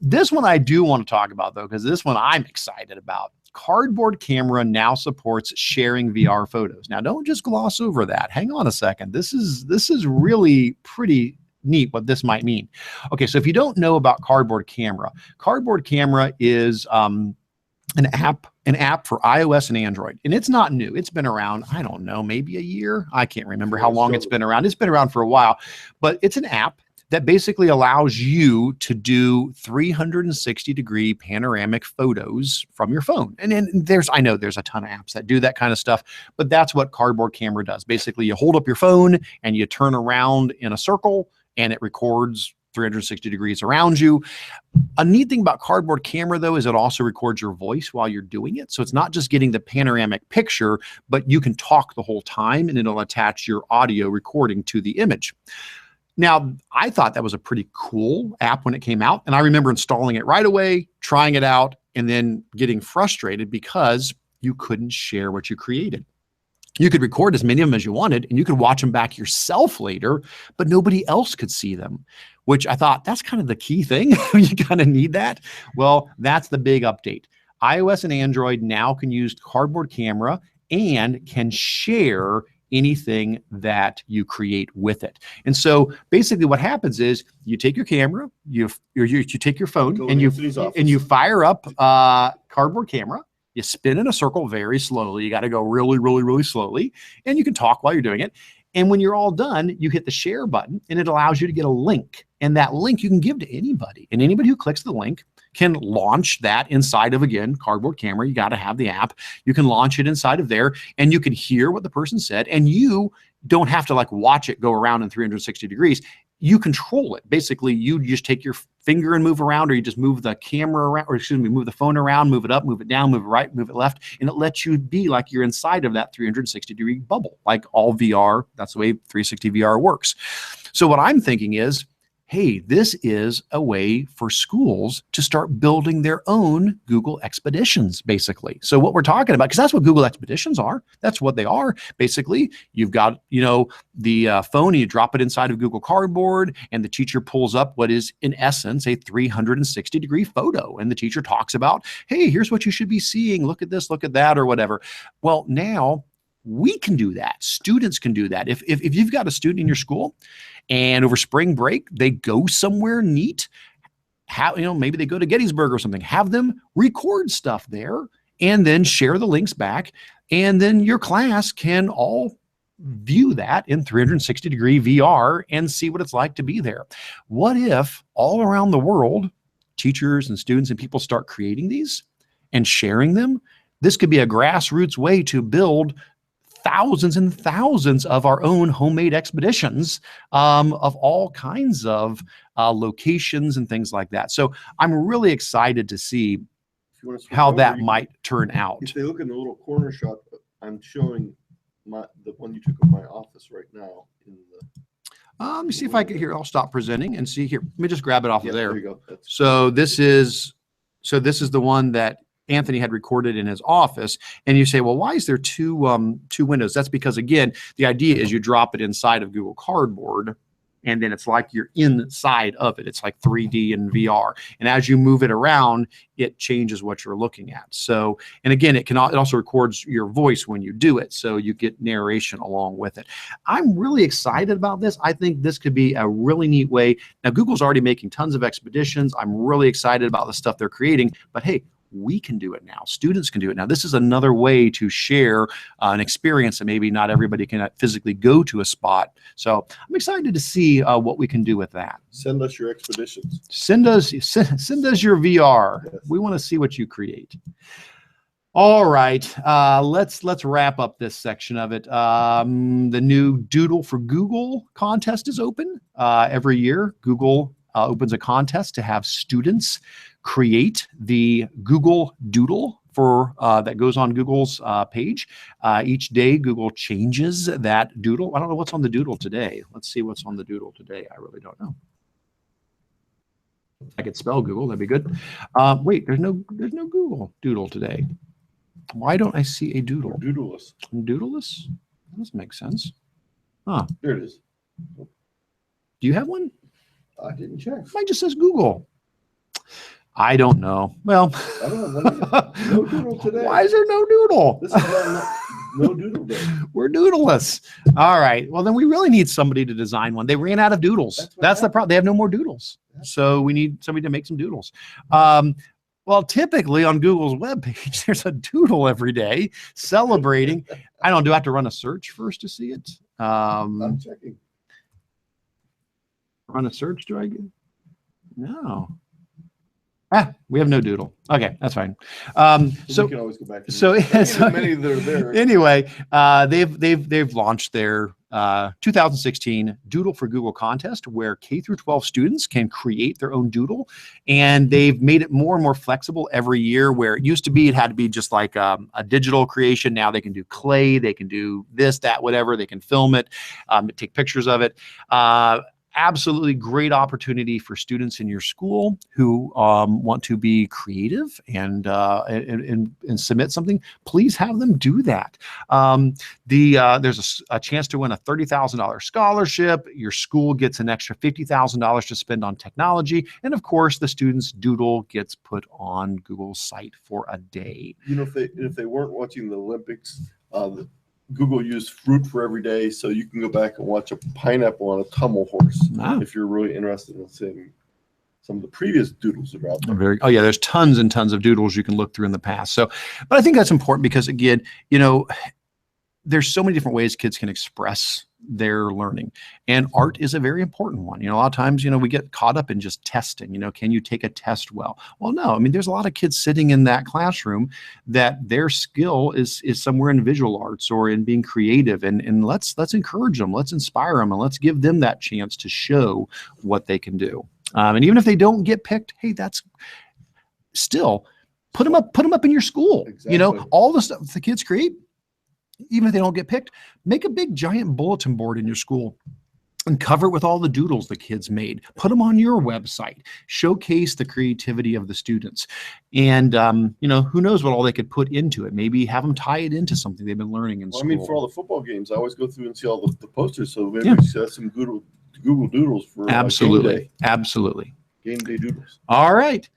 This one I do want to talk about, though, because this one I'm excited about. Cardboard Camera now supports sharing VR photos. Now, don't just gloss over that. Hang on a second. This is really pretty neat what this might mean. Okay, so if you don't know about Cardboard Camera is an app for iOS and Android, and it's not new. It's been around, I don't know, maybe a year. I can't remember how long it's been around. It's been around for a while, but it's an app that basically allows you to do 360-degree panoramic photos from your phone. And I know there's a ton of apps that do that kind of stuff, but that's what Cardboard Camera does. Basically, you hold up your phone and you turn around in a circle, and it records 360 degrees around you. A neat thing about Cardboard Camera, though, is it also records your voice while you're doing it. So it's not just getting the panoramic picture, but you can talk the whole time, and it'll attach your audio recording to the image. Now, I thought that was a pretty cool app when it came out, and I remember installing it right away, trying it out, and then getting frustrated because you couldn't share what you created. You could record as many of them as you wanted, and you could watch them back yourself later, but nobody else could see them, which I thought that's kind of the key thing. You kind of need that. Well, that's the big update. iOS and Android now can use Cardboard Camera and can share anything that you create with it. And so basically what happens is you take your camera, you take your phone, and you fire up Cardboard Camera. You spin in a circle very slowly. You got to go really, really, really slowly, and you can talk while you're doing it. And when you're all done, you hit the share button, and it allows you to get a link. And that link you can give to anybody. And anybody who clicks the link can launch that inside of, again, Cardboard Camera. You got to have the app. You can launch it inside of there, and you can hear what the person said. And you don't have to watch it go around in 360 degrees. You control it. Basically, you just take your finger and move around, or you just move the camera around, or excuse me, move the phone around, move it up, move it down, move it right, move it left, and it lets you be like you're inside of that 360-degree bubble, like all VR. That's the way 360 VR works. So what I'm thinking is, hey, this is a way for schools to start building their own Google Expeditions, basically. So what we're talking about, because that's what Google Expeditions are. That's what they are. Basically, you've got, the phone, and you drop it inside of Google Cardboard, and the teacher pulls up what is, in essence, a 360-degree photo. And the teacher talks about, hey, here's what you should be seeing. Look at this, look at that, or whatever. Well, now we can do that. Students can do that. If you've got a student in your school, and over spring break, they go somewhere neat, maybe they go to Gettysburg or something, have them record stuff there and then share the links back. And then your class can all view that in 360-degree VR and see what it's like to be there. What if all around the world, teachers and students and people start creating these and sharing them? This could be a grassroots way to build thousands and thousands of our own homemade expeditions of all kinds of locations and things like that. So I'm really excited to see how that might turn out. If they look in the little corner shot, I'm showing the one you took of my office right now. Let me see if I can here. I'll stop presenting and see here. Let me just grab it off of there. There you go. So this is the one that Anthony had recorded in his office. And you say, well, why is there two windows? That's because, again, the idea is you drop it inside of Google Cardboard, and then it's like you're inside of it. It's like 3D and VR. And as you move it around, it changes what you're looking at. So, and again, it also records your voice when you do it. So you get narration along with it. I'm really excited about this. I think this could be a really neat way. Now, Google's already making tons of expeditions. I'm really excited about the stuff they're creating, but hey, we can do it now. Students can do it now. This is another way to share an experience that maybe not everybody can physically go to a spot. So I'm excited to see what we can do with that. Send us your expeditions. Send us your VR. Yes. We want to see what you create. All right, let's wrap up this section of it. The new Doodle for Google contest is open. Every year, Google opens a contest to have students create the Google Doodle for that goes on Google's page. Each day, Google changes that doodle. I don't know what's on the doodle today. Let's see what's on the doodle today. I really don't know. I could spell Google. That'd be good. Wait, there's no Google Doodle today. Why don't I see a doodle? We're doodleless. Doodleless? That doesn't make sense. Huh? There it is. Do you have one? I didn't check. Mine just says Google. I don't know. Well, I don't know. No doodle today. Why is there no doodle? This is no doodle day. We're doodleless. All right. Well, then we really need somebody to design one. They ran out of doodles. That's the problem. They have no more doodles. So we need somebody to make some doodles. Well, typically on Google's webpage, there's a doodle every day celebrating. I don't know. Do I have to run a search first to see it? I'm checking. Run a search, do I get? No. We have no doodle. Okay, that's fine. So we can always go back. So many that are there. Anyway, they've launched their 2016 Doodle for Google contest, where K-12 students can create their own doodle, and they've made it more and more flexible every year. Where it used to be, it had to be just like a digital creation. Now they can do clay, they can do this, that, whatever. They can film it, take pictures of it. Absolutely great opportunity for students in your school who want to be creative and submit something. Please have them do that. There's a chance to win a $30,000 scholarship. Your school gets an extra $50,000 to spend on technology, and of course, the student's doodle gets put on Google's site for a day. You know, if they weren't watching the Olympics, Google used fruit for every day, so you can go back and watch a pineapple on a tumble horse if you're really interested in seeing some of the previous doodles that are out there. Oh yeah, there's tons and tons of doodles you can look through in the past. So, but I think that's important because, again, you know, there's so many different ways kids can express their learning, and art is a very important one. You know, a lot of times, you know, we get caught up in just testing. You know, can you take a test well? Well, no. I mean, there's a lot of kids sitting in that classroom that their skill is somewhere in visual arts or in being creative, and let's encourage them, let's inspire them, and let's give them that chance to show what they can do. And even if they don't get picked, hey, that's still put them up in your school. Exactly. You know, all the stuff the kids create. Even if they don't get picked, make a big giant bulletin board in your school and cover it with all the doodles the kids made. Put them on your website. Showcase the creativity of the students. And, you know, who knows what all they could put into it. Maybe have them tie it into something they've been learning in school. I mean, for all the football games, I always go through and see all the posters. So maybe we should have some Google Doodles for absolutely. Game day. Absolutely. Game day doodles. All right.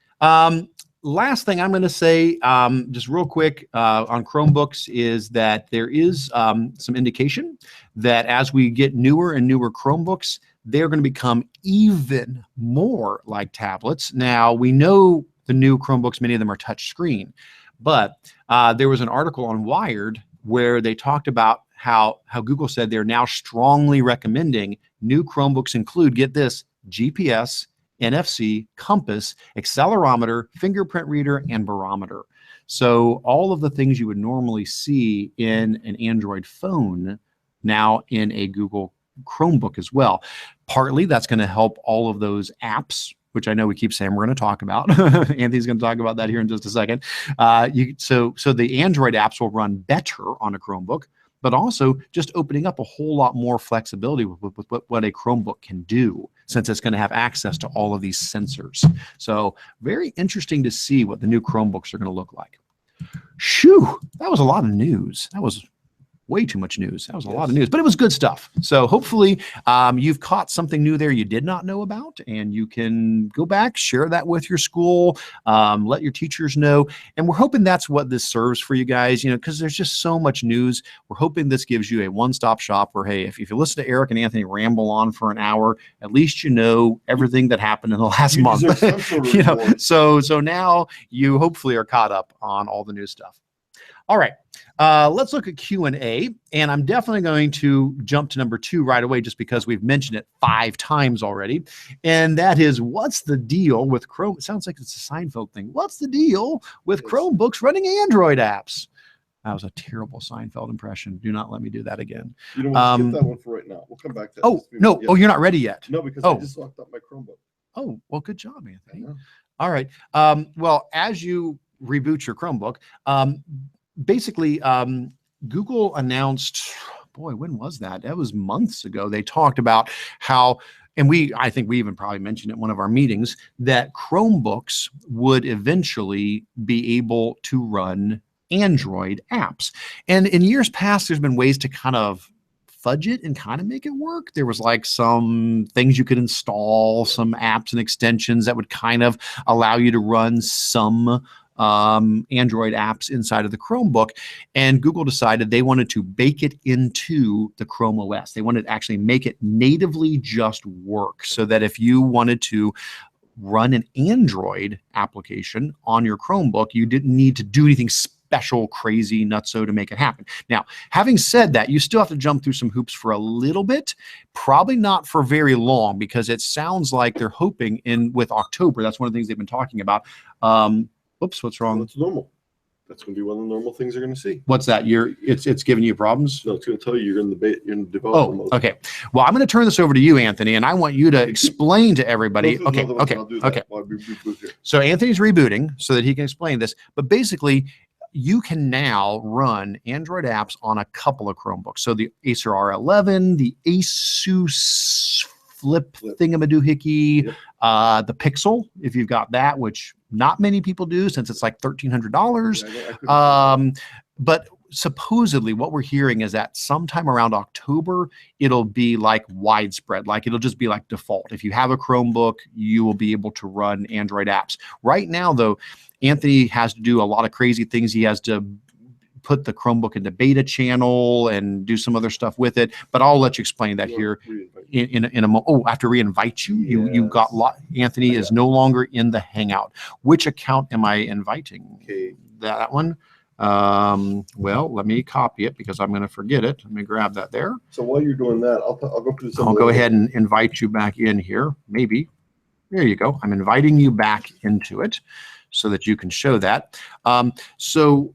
Last thing I'm going to say, just real quick on Chromebooks, is that there is some indication that as we get newer and newer Chromebooks, they're going to become even more like tablets. Now, we know the new Chromebooks, many of them are touch screen, but there was an article on Wired where they talked about how Google said they're now strongly recommending new Chromebooks include, get this, GPS, NFC, compass, accelerometer, fingerprint reader, and barometer. So all of the things you would normally see in an Android phone now in a Google Chromebook as well. Partly that's going to help all of those apps, which I know we keep saying we're going to talk about. Anthony's going to talk about that here in just a second. So the Android apps will run better on a Chromebook, but also just opening up a whole lot more flexibility with what a Chromebook can do, since it's going to have access to all of these sensors. So very interesting to see what the new Chromebooks are going to look like. Shoo, that was a lot of news. That was way too much news. That was a lot of news, but it was good stuff. So hopefully you've caught something new there you did not know about, and you can go back, share that with your school, let your teachers know. And we're hoping that's what this serves for you guys, you know, because there's just so much news. We're hoping this gives you a one-stop shop where, hey, if you listen to Eric and Anthony ramble on for an hour, at least you know everything that happened in the last month. You know, so now you hopefully are caught up on all the new stuff. All right, let's look at Q&A, and I'm definitely going to jump to number 2 right away just because we've mentioned it 5 times already, and that is, what's the deal with Chrome? It sounds like it's a Seinfeld thing. What's the deal with Chromebooks running Android apps? That was a terrible Seinfeld impression. Do not let me do that again. You know what? Skip that one for right now. We'll come back to that. Oh, no. Oh, you're not ready yet. No, because I just locked up my Chromebook. Oh, well, good job, Anthony. All right. Well, as you reboot your Chromebook, basically, Google announced, boy, when was that? That was months ago. They talked about how, and I think we even probably mentioned it in one of our meetings, that Chromebooks would eventually be able to run Android apps. And in years past, there's been ways to kind of fudge it and kind of make it work. There was like some things you could install, some apps and extensions that would kind of allow you to run some Android apps inside of the Chromebook, and Google decided they wanted to bake it into the Chrome OS. They wanted to actually make it natively just work, so that if you wanted to run an Android application on your Chromebook, you didn't need to do anything special, crazy, nutso to make it happen. Now, having said that, you still have to jump through some hoops for a little bit, probably not for very long, because it sounds like they're hoping with October, that's one of the things they've been talking about. Oops, what's wrong? That's normal. That's going to be one of the normal things you're going to see. What's that? It's giving you problems? No, it's going to tell you you're in the development mode. Okay. Well, I'm going to turn this over to you, Anthony, and I want you to explain to everybody. Okay. So Anthony's rebooting so that he can explain this. But basically, you can now run Android apps on a couple of Chromebooks. So the Acer R13, the Asus Flip thingamadoohickey, the Pixel, if you've got that, which not many people do since it's like $1,300. But supposedly what we're hearing is that sometime around October, it'll be like widespread, like it'll just be like default. If you have a Chromebook, you will be able to run Android apps. Right now, though, Anthony has to do a lot of crazy things. He has to put the Chromebook into beta channel and do some other stuff with it, but I'll let you explain that here in a moment. Oh, I have to re-invite you. You got Anthony is no longer in the Hangout. Which account am I inviting? Okay. That one. Well, let me copy it because I'm going to forget it. Let me grab that there. So while you're doing that, I'll go through some. I'll go ahead and invite you back in here. Maybe. There you go. I'm inviting you back into it so that you can show that. So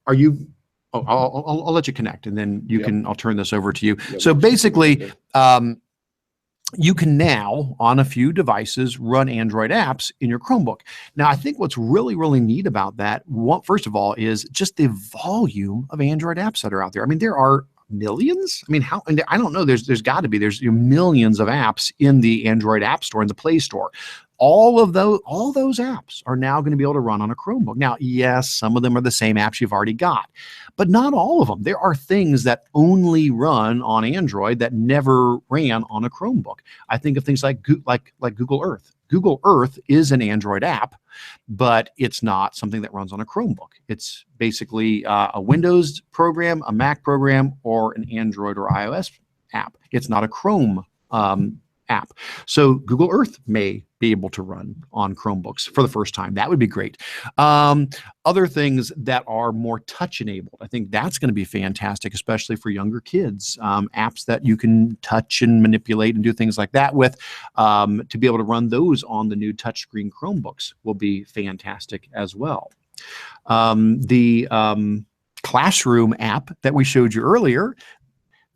are you, I'll let you connect, and then you can, I'll turn this over to you. So basically, you can now, on a few devices, run Android apps in your Chromebook. Now, I think what's really, really neat about that, first of all, is just the volume of Android apps that are out there. I mean, there are millions. I mean, I don't know. There's got to be. There's millions of apps in the Android App Store, in the Play Store. All those apps are now going to be able to run on a Chromebook. Now, yes, some of them are the same apps you've already got, but not all of them. There are things that only run on Android that never ran on a Chromebook. I think of things like Google Earth. Google Earth is an Android app, but it's not something that runs on a Chromebook. It's basically a Windows program, a Mac program, or an Android or iOS app. It's not a Chrome app. So Google Earth may be able to run on Chromebooks for the first time. That would be great. Other things that are more touch enabled, I think that's going to be fantastic, especially for younger kids. Apps that you can touch and manipulate and do things like that with, to be able to run those on the new touchscreen Chromebooks will be fantastic as well. The Classroom app that we showed you earlier,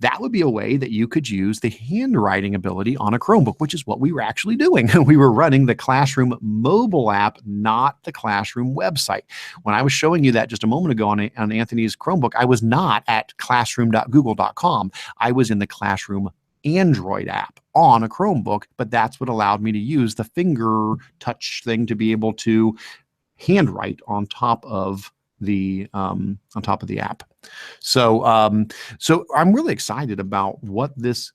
that would be a way that you could use the handwriting ability on a Chromebook, which is what we were actually doing. We were running the Classroom mobile app, not the Classroom website. When I was showing you that just a moment ago on Anthony's Chromebook, I was not at classroom.google.com. I was in the Classroom Android app on a Chromebook, but that's what allowed me to use the finger touch thing to be able to handwrite on top of the app. So so I'm really excited about what this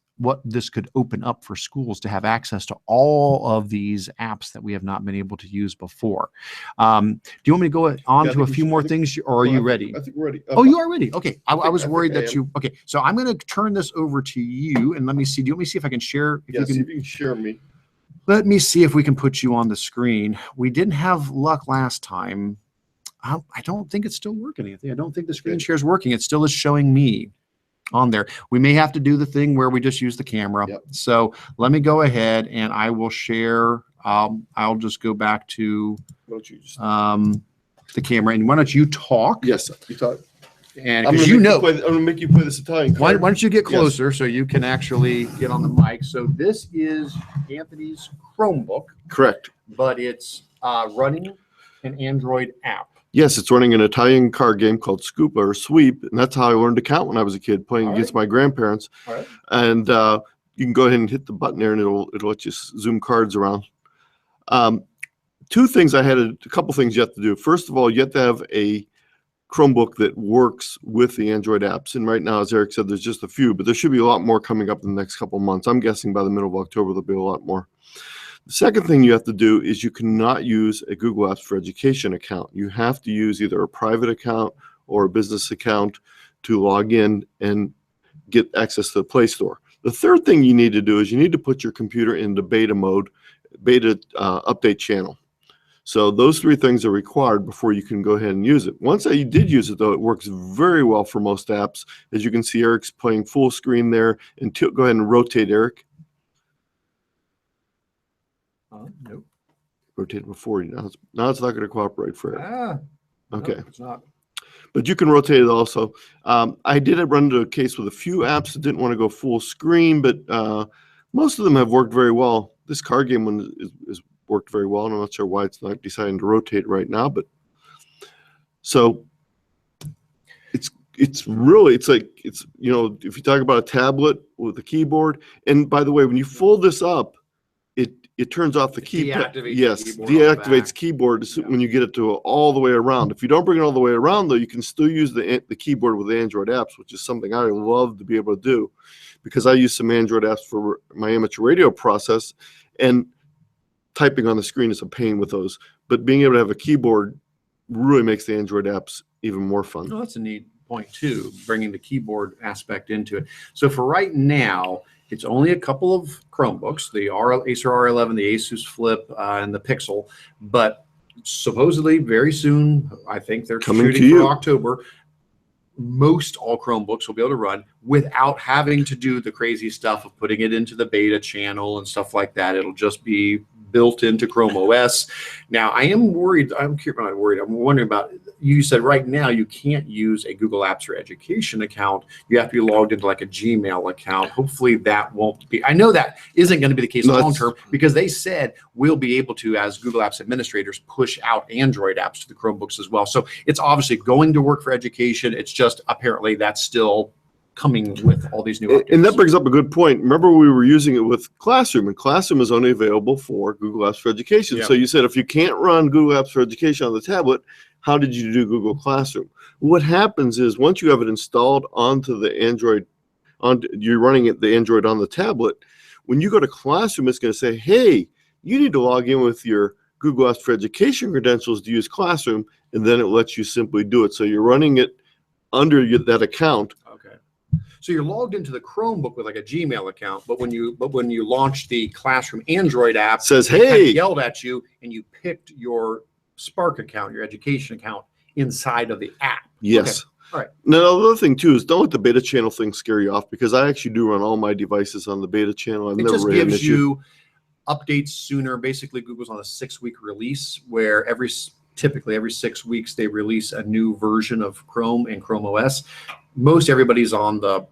could open up for schools to have access to all of these apps that we have not been able to use before. Do you want me to go on to a few more things, or are you ready? I think we're ready. Oh, you are ready. Okay. I was worried that you. Okay. So I'm going to turn this over to you, and let me see. Do you want me to see if I can share? Yeah, see if you can share me. Let me see if we can put you on the screen. We didn't have luck last time. I don't think it's still working, Anthony. I don't think the screen share is working. It still is showing me on there. We may have to do the thing where we just use the camera. Yep. So let me go ahead and I will share. I'll just go back to the camera. And why don't you talk? Yes, you talk. And because you know, I'm going to make you play this Italian card. Why don't you get closer so you can actually get on the mic? So this is Anthony's Chromebook. Correct. But it's running an Android app. Yes, it's running an Italian card game called Scupa or Sweep, and that's how I learned to count when I was a kid, playing against my grandparents. All right. And you can go ahead and hit the button there, and it'll let you zoom cards around. Two things a couple things you have to do. First of all, you have to have a Chromebook that works with the Android apps. And right now, as Eric said, there's just a few, but there should be a lot more coming up in the next couple of months. I'm guessing by the middle of October, there'll be a lot more. The second thing you have to do is you cannot use a Google Apps for Education account. You have to use either a private account or a business account to log in and get access to the Play Store. The third thing you need to do is you need to put your computer into beta mode, beta update channel. So those three things are required before you can go ahead and use it. Once you did use it, though, it works very well for most apps. As you can see, Eric's playing full screen there. And go ahead and rotate, Eric. Nope. Rotate before you. Now it's not going to cooperate for it. Okay. No, it's not. But you can rotate it also. I did run into a case with a few apps that didn't want to go full screen, but most of them have worked very well. This card game one is worked very well, and I'm not sure why it's not deciding to rotate right now. But so it's like if you talk about a tablet with a keyboard, and by the way, when you fold this up, it turns off the keypad. Yes, deactivates keyboard when you get it to all the way around. If you don't bring it all the way around, though, you can still use the keyboard with the Android apps, which is something I love to be able to do, because I use some Android apps for my amateur radio process, and typing on the screen is a pain with those. But being able to have a keyboard really makes the Android apps even more fun. Oh, that's a neat point too, bringing the keyboard aspect into it. So for right now, it's only a couple of Chromebooks, the Acer R13, the Asus Flip, and the Pixel. But supposedly very soon, I think they're shooting for October, most all Chromebooks will be able to run without having to do the crazy stuff of putting it into the beta channel and stuff like that. It'll just be built into Chrome OS. Now, I am worried. I'm wondering about, you said right now you can't use a Google Apps for Education account. You have to be logged into like a Gmail account. Hopefully that won't be. I know that isn't going to be the case long term, because they said we'll be able to, as Google Apps administrators, push out Android apps to the Chromebooks as well. So it's obviously going to work for education. It's just apparently that's still coming with all these new updates. And that brings up a good point. Remember, we were using it with Classroom, and Classroom is only available for Google Apps for Education. So you said, if you can't run Google Apps for Education on the tablet, how did you do Google Classroom? What happens is, once you have it installed onto the Android, you're running the Android on the tablet, when you go to Classroom, it's going to say, hey, you need to log in with your Google Apps for Education credentials to use Classroom, and then it lets you simply do it. So you're running it under that account. So you're logged into the Chromebook with like a Gmail account, but when you launch the Classroom Android app, It says, it kind of hey, yelled at you, and you picked your Spark account, your education account, inside of the app. yes. Okay. All right. Now, the other thing too is don't let the beta channel thing scare you off, because I actually do run all my devices on the beta channel. I've It never just ran an gives issue. you updates sooner. Basically, Google's on a 6-week release, where typically every 6 weeks they release a new version of Chrome and Chrome OS. Most everybody's on the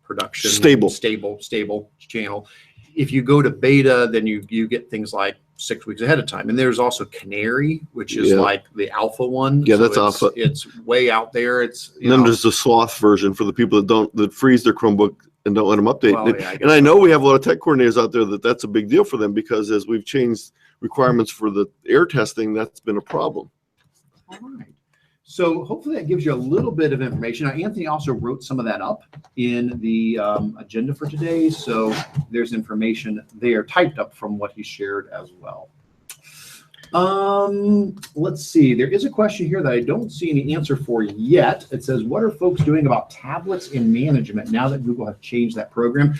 production stable channel. If you go to beta, then you get things like 6 weeks ahead of time. And there's also Canary, which is like the alpha one. Yeah, so that's alpha. It's way out there. It's and then there's the sloth version for the people that freeze their Chromebook and don't let them update. Well, yeah, and I know we have a lot of tech coordinators out there that's a big deal for them, because as we've changed requirements for the air testing, that's been a problem. All right. So hopefully that gives you a little bit of information. Now, Anthony also wrote some of that up in the agenda for today. So there's information there typed up from what he shared as well. Let's see. There is a question here that I don't see any answer for yet. It says, what are folks doing about tablets in management now that Google has changed that program?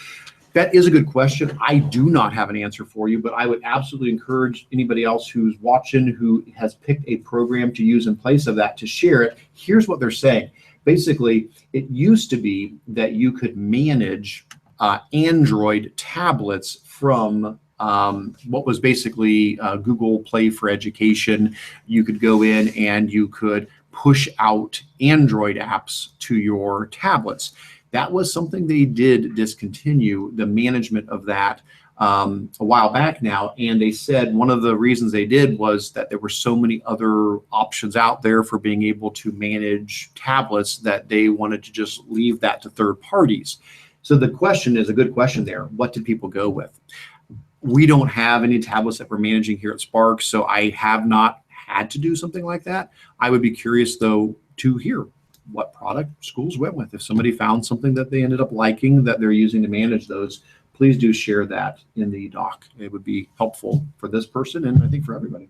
That is a good question. I do not have an answer for you, but I would absolutely encourage anybody else who's watching who has picked a program to use in place of that to share it. Here's what they're saying. Basically, it used to be that you could manage Android tablets from what was basically Google Play for Education. You could go in and you could push out Android apps to your tablets. That was something they did discontinue the management of that a while back now. And they said one of the reasons they did was that there were so many other options out there for being able to manage tablets that they wanted to just leave that to third parties. So the question is a good question there. What did people go with? We don't have any tablets that we're managing here at Spark, so I have not had to do something like that. I would be curious, though, to hear what product schools went with. If somebody found something that they ended up liking that they're using to manage those, please do share that in the doc. It would be helpful for this person and I think for everybody.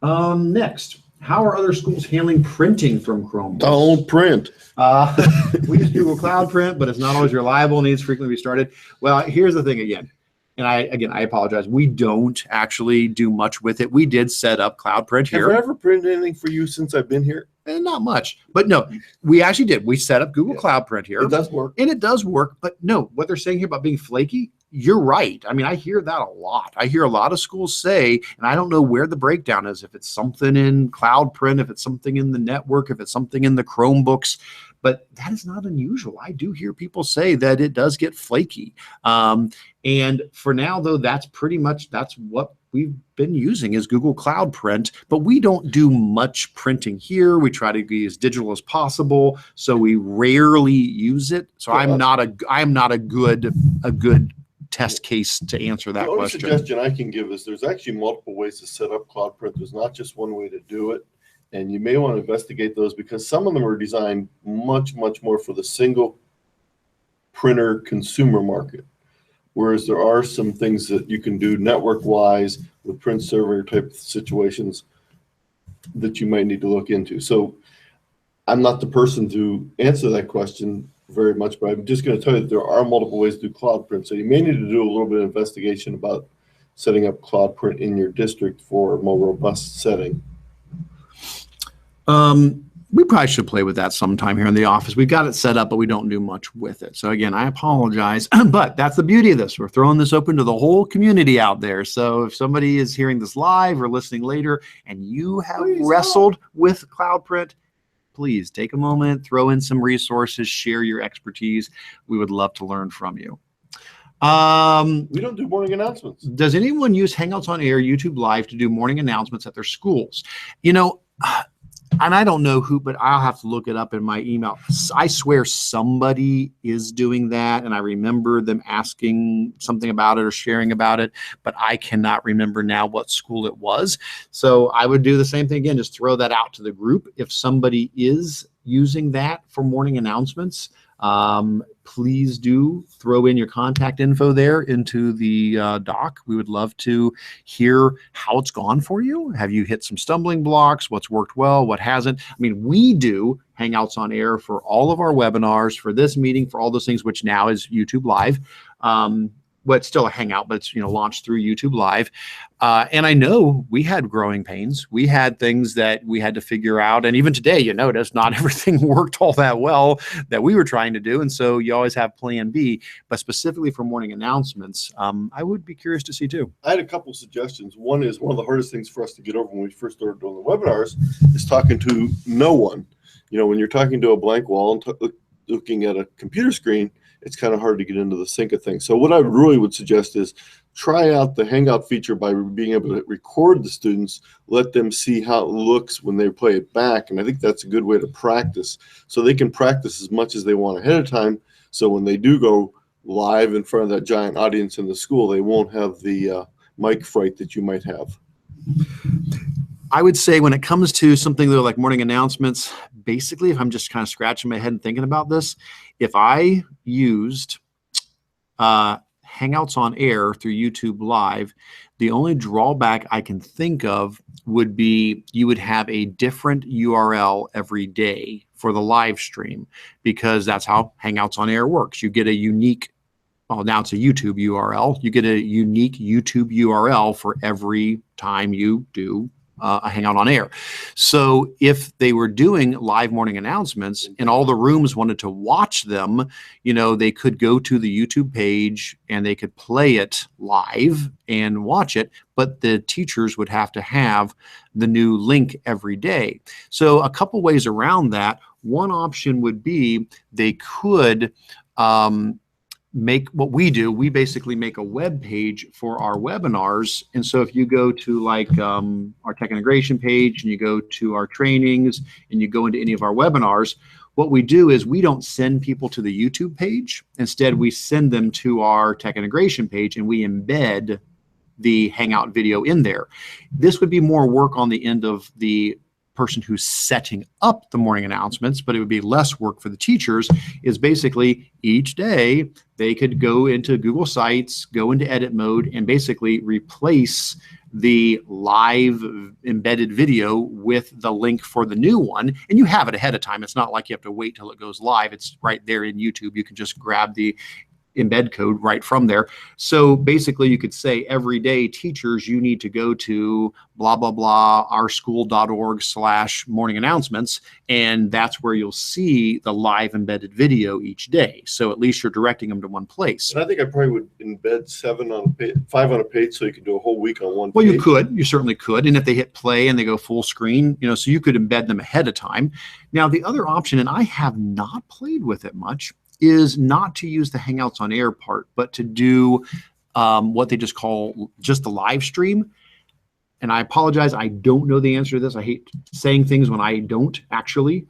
Next, how are other schools handling printing from Chromebooks? Don't print. We use Google Cloud Print, but it's not always reliable, needs frequently restarted. Well, here's the thing again. And I apologize. We don't actually do much with it. We did set up Cloud Print here. Have I ever printed anything for you since I've been here? Not much, but no, we actually did. We set up Google Cloud Print here. It does work. And it does work, but no, what they're saying here about being flaky, you're right. I mean, I hear that a lot. I hear a lot of schools say, and I don't know where the breakdown is, if it's something in Cloud Print, if it's something in the network, if it's something in the Chromebooks, but that is not unusual. I do hear people say that it does get flaky. And for now, though, that's what we've been using is Google Cloud Print, but we don't do much printing here. We try to be as digital as possible, so we rarely use it. So I'm not a good test case to answer that question. The only suggestion I can give is there's actually multiple ways to set up Cloud Print. There's not just one way to do it. And you may want to investigate those, because some of them are designed much, much more for the single printer consumer market. Whereas there are some things that you can do network-wise with print server type situations that you might need to look into. So I'm not the person to answer that question very much, but I'm just going to tell you that there are multiple ways to do Cloud Print. So you may need to do a little bit of investigation about setting up Cloud Print in your district for a more robust setting. We probably should play with that sometime here in the office. We've got it set up, but we don't do much with it. So again, I apologize, but that's the beauty of this. We're throwing this open to the whole community out there. So if somebody is hearing this live or listening later and you have wrestled with Cloud Print, please take a moment, throw in some resources, share your expertise. We would love to learn from you. We don't do morning announcements. Does anyone use Hangouts on Air, YouTube Live to do morning announcements at their schools? You know, and I don't know who, but I'll have to look it up in my email. I swear somebody is doing that, and I remember them asking something about it or sharing about it, but I cannot remember now what school it was. So I would do the same thing again, just throw that out to the group. If somebody is using that for morning announcements, please do throw in your contact info there into the doc. We would love to hear how it's gone for you. Have you hit some stumbling blocks? What's worked well? What hasn't? I mean, we do Hangouts on Air for all of our webinars, for this meeting, for all those things, which now is YouTube Live. Well, it's still a Hangout, but it's launched through YouTube Live. And I know we had growing pains. We had things that we had to figure out. And even today, you notice not everything worked all that well that we were trying to do. And so you always have plan B. But specifically for morning announcements, I would be curious to see too. I had a couple of suggestions. One is one of the hardest things for us to get over when we first started doing the webinars is talking to no one. When you're talking to a blank wall and looking at a computer screen, it's kind of hard to get into the sync of things. So what I really would suggest is try out the Hangout feature by being able to record the students, let them see how it looks when they play it back. And I think that's a good way to practice. So they can practice as much as they want ahead of time. So when they do go live in front of that giant audience in the school, they won't have the mic fright that you might have. I would say when it comes to something like morning announcements, basically, if I'm just kind of scratching my head and thinking about this, if I used Hangouts on Air through YouTube Live, the only drawback I can think of would be you would have a different URL every day for the live stream, because that's how Hangouts on Air works. You get a unique, well, now it's a YouTube URL. You get a unique YouTube URL for every time you do a Hangout on Air. So if they were doing live morning announcements and all the rooms wanted to watch them, they could go to the YouTube page and they could play it live and watch it, but the teachers would have to have the new link every day. So a couple ways around that. One option would be they could make what we do. We basically make a web page for our webinars. And so if you go to like our tech integration page and you go to our trainings and you go into any of our webinars, what we do is we don't send people to the YouTube page. Instead, we send them to our tech integration page and we embed the Hangout video in there. This would be more work on the end of the person who's setting up the morning announcements, but it would be less work for the teachers. Is basically each day they could go into Google Sites, go into edit mode, and basically replace the live embedded video with the link for the new one. And you have it ahead of time. It's not like you have to wait till it goes live. It's right there in YouTube. You can just grab the embed code right from there. So basically you could say every day, teachers, you need to go to blah, blah, blah, ourschool.org/morning announcements. And that's where you'll see the live embedded video each day. So at least you're directing them to one place. And I think I probably would embed 5 on a page so you could do a whole week on one page. Well, you could, you certainly could. And if they hit play and they go full screen, so you could embed them ahead of time. Now, the other option, and I have not played with it much, is not to use the Hangouts on Air part, but to do what they just call just the live stream. And I apologize, I don't know the answer to this. I hate saying things when I don't actually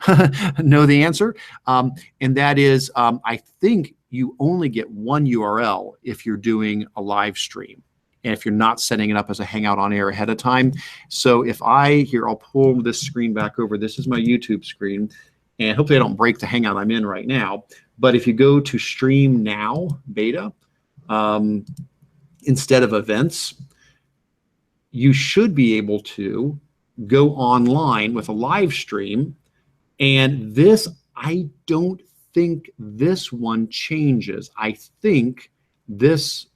know the answer. And that is, I think you only get one URL if you're doing a live stream, and if you're not setting it up as a Hangout on Air ahead of time. So if I'll pull this screen back over. This is my YouTube screen. And hopefully I don't break the Hangout I'm in right now. But if you go to Stream Now Beta, instead of events, you should be able to go online with a live stream. And this, I don't think this one changes. I think this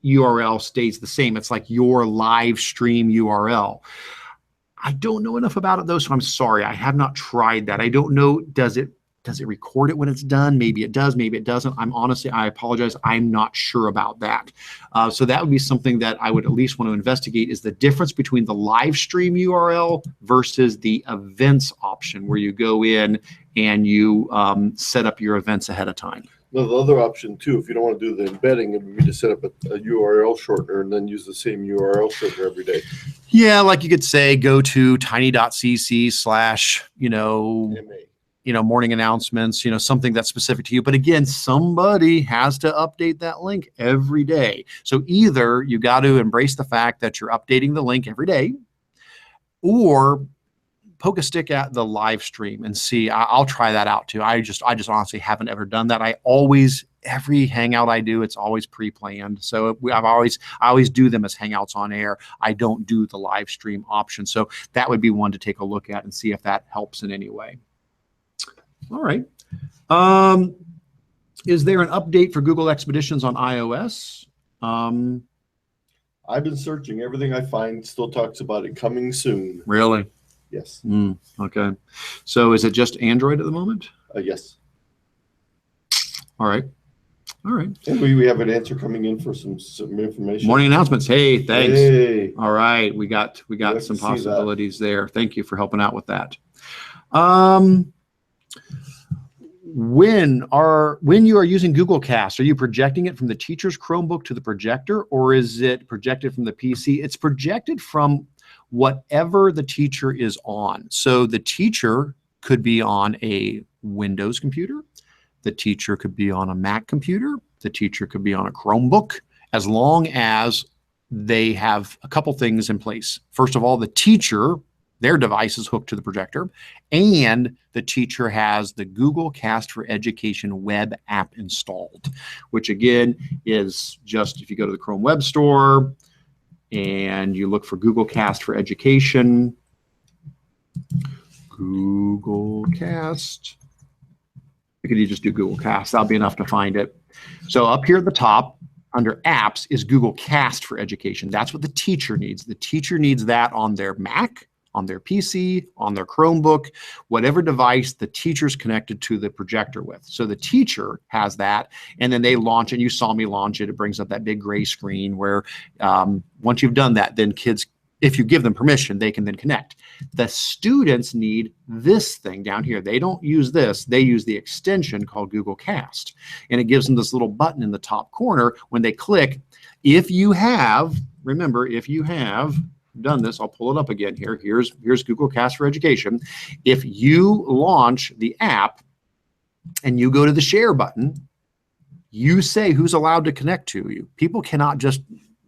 URL stays the same. It's like your live stream URL. I don't know enough about it though, so I'm sorry. I have not tried that. I don't know, does it record it when it's done? Maybe it does, maybe it doesn't. I apologize. I'm not sure about that. So that would be something that I would at least want to investigate, is the difference between the live stream URL versus the events option, where you go in and you set up your events ahead of time. Now, the other option too, if you don't want to do the embedding, it would be to set up a URL shortener and then use the same URL shortener every day. Yeah, like you could say, go to tiny.cc/ morning announcements, something that's specific to you. But again, somebody has to update that link every day. So either you got to embrace the fact that you're updating the link every day, or poke a stick at the live stream and see. I'll try that out too. I just honestly haven't ever done that. Every Hangout I do, it's always pre-planned. So I always do them as Hangouts on air. I don't do the live stream option. So that would be one to take a look at and see if that helps in any way. All right. Is there an update for Google Expeditions on iOS? I've been searching. Everything I find still talks about it coming soon. Really? Yes. Okay. So is it just Android at the moment? Yes. All right. All right. And we have an answer coming in for some information. Morning announcements. Hey, thanks. Hey. All right. We got some possibilities there. Thank you for helping out with that. When you are using Google Cast, are you projecting it from the teacher's Chromebook to the projector, or is it projected from the PC? It's projected from whatever the teacher is on. So the teacher could be on a Windows computer. The teacher could be on a Mac computer. The teacher could be on a Chromebook, as long as they have a couple things in place. First of all, the teacher, their device is hooked to the projector, and the teacher has the Google Cast for Education web app installed, which again is just, if you go to the Chrome Web Store and you look for Google Cast for Education, Google Cast, you just do Google Cast, that'll be enough to find it. So up here at the top, under apps, is Google Cast for Education. That's what the teacher needs. The teacher needs that on their Mac, on their PC, on their Chromebook, whatever device the teacher's connected to the projector with. So the teacher has that, and then they launch it. You saw me launch it. It brings up that big gray screen where once you've done that, then kids, if you give them permission, they can then connect. The students need this thing down here. They don't use this. They use the extension called Google Cast. And it gives them this little button in the top corner. When they click, if you have, remember, if you have done this, I'll pull it up again here. Here's Google Cast for Education. If you launch the app and you go to the share button, you say who's allowed to connect to you. People cannot just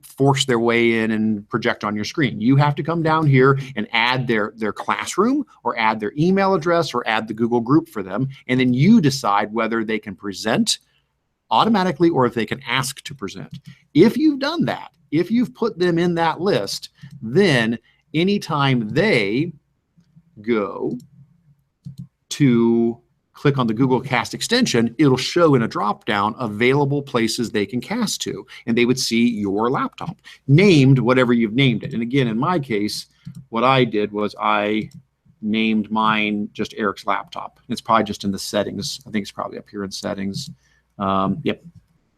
force their way in and project on your screen. You have to come down here and add their classroom, or add their email address, or add the Google group for them. And then you decide whether they can present automatically or if they can ask to present. If you've done that, if you've put them in that list, then anytime they go to click on the Google Cast extension, it'll show in a drop-down available places they can cast to, and they would see your laptop named whatever you've named it. And again, in my case, what I did was I named mine just Eric's laptop. It's probably just in the settings. I think it's probably up here in settings. Yep.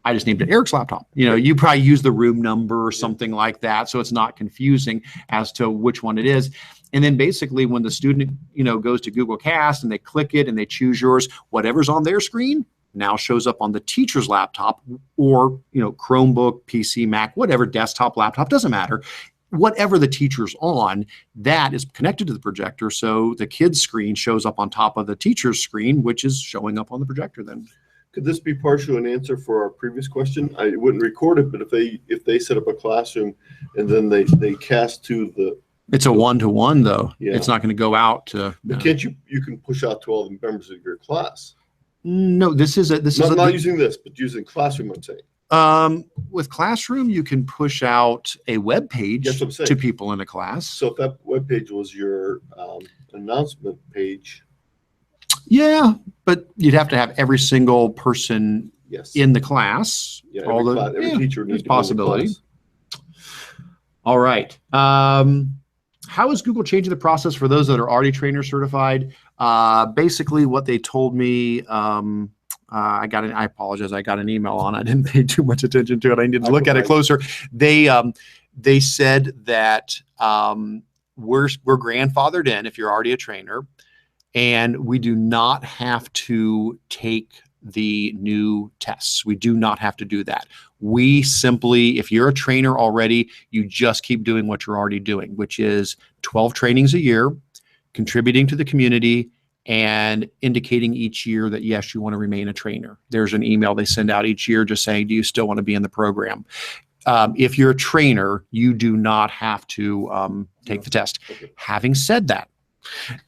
I just named it Eric's laptop. You know, you probably use the room number or something like that, so it's not confusing as to which one it is. And then basically when the student, goes to Google Cast and they click it and they choose yours, whatever's on their screen now shows up on the teacher's laptop, or, Chromebook, PC, Mac, whatever, desktop, laptop, doesn't matter. Whatever the teacher's on, that is connected to the projector. So the kid's screen shows up on top of the teacher's screen, which is showing up on the projector then. Could this be partially an answer for our previous question? I wouldn't record it, but if they set up a classroom and then they cast to the... It's a one-to-one though. Yeah. It's not going to go out to... But can't you can push out to all the members of your class? No, this is not using this, but using Classroom, I'm saying. With Classroom, you can push out a web page to people in a class. So if that web page was your announcement page... Yeah, but you'd have to have every single person in the class. Yeah, every teacher needs to possibility. All right. How is Google changing the process for those that are already trainer certified? Basically, what they told me, I apologize, I got an email on it. I didn't pay too much attention to it. I need to look at it closer. They said that we're grandfathered in if you're already a trainer, and we do not have to take the new tests. We do not have to do that. We simply, if you're a trainer already, you just keep doing what you're already doing, which is 12 trainings a year, contributing to the community, and indicating each year that, yes, you want to remain a trainer. There's an email they send out each year just saying, do you still want to be in the program? If you're a trainer, you do not have to take the test. Having said that,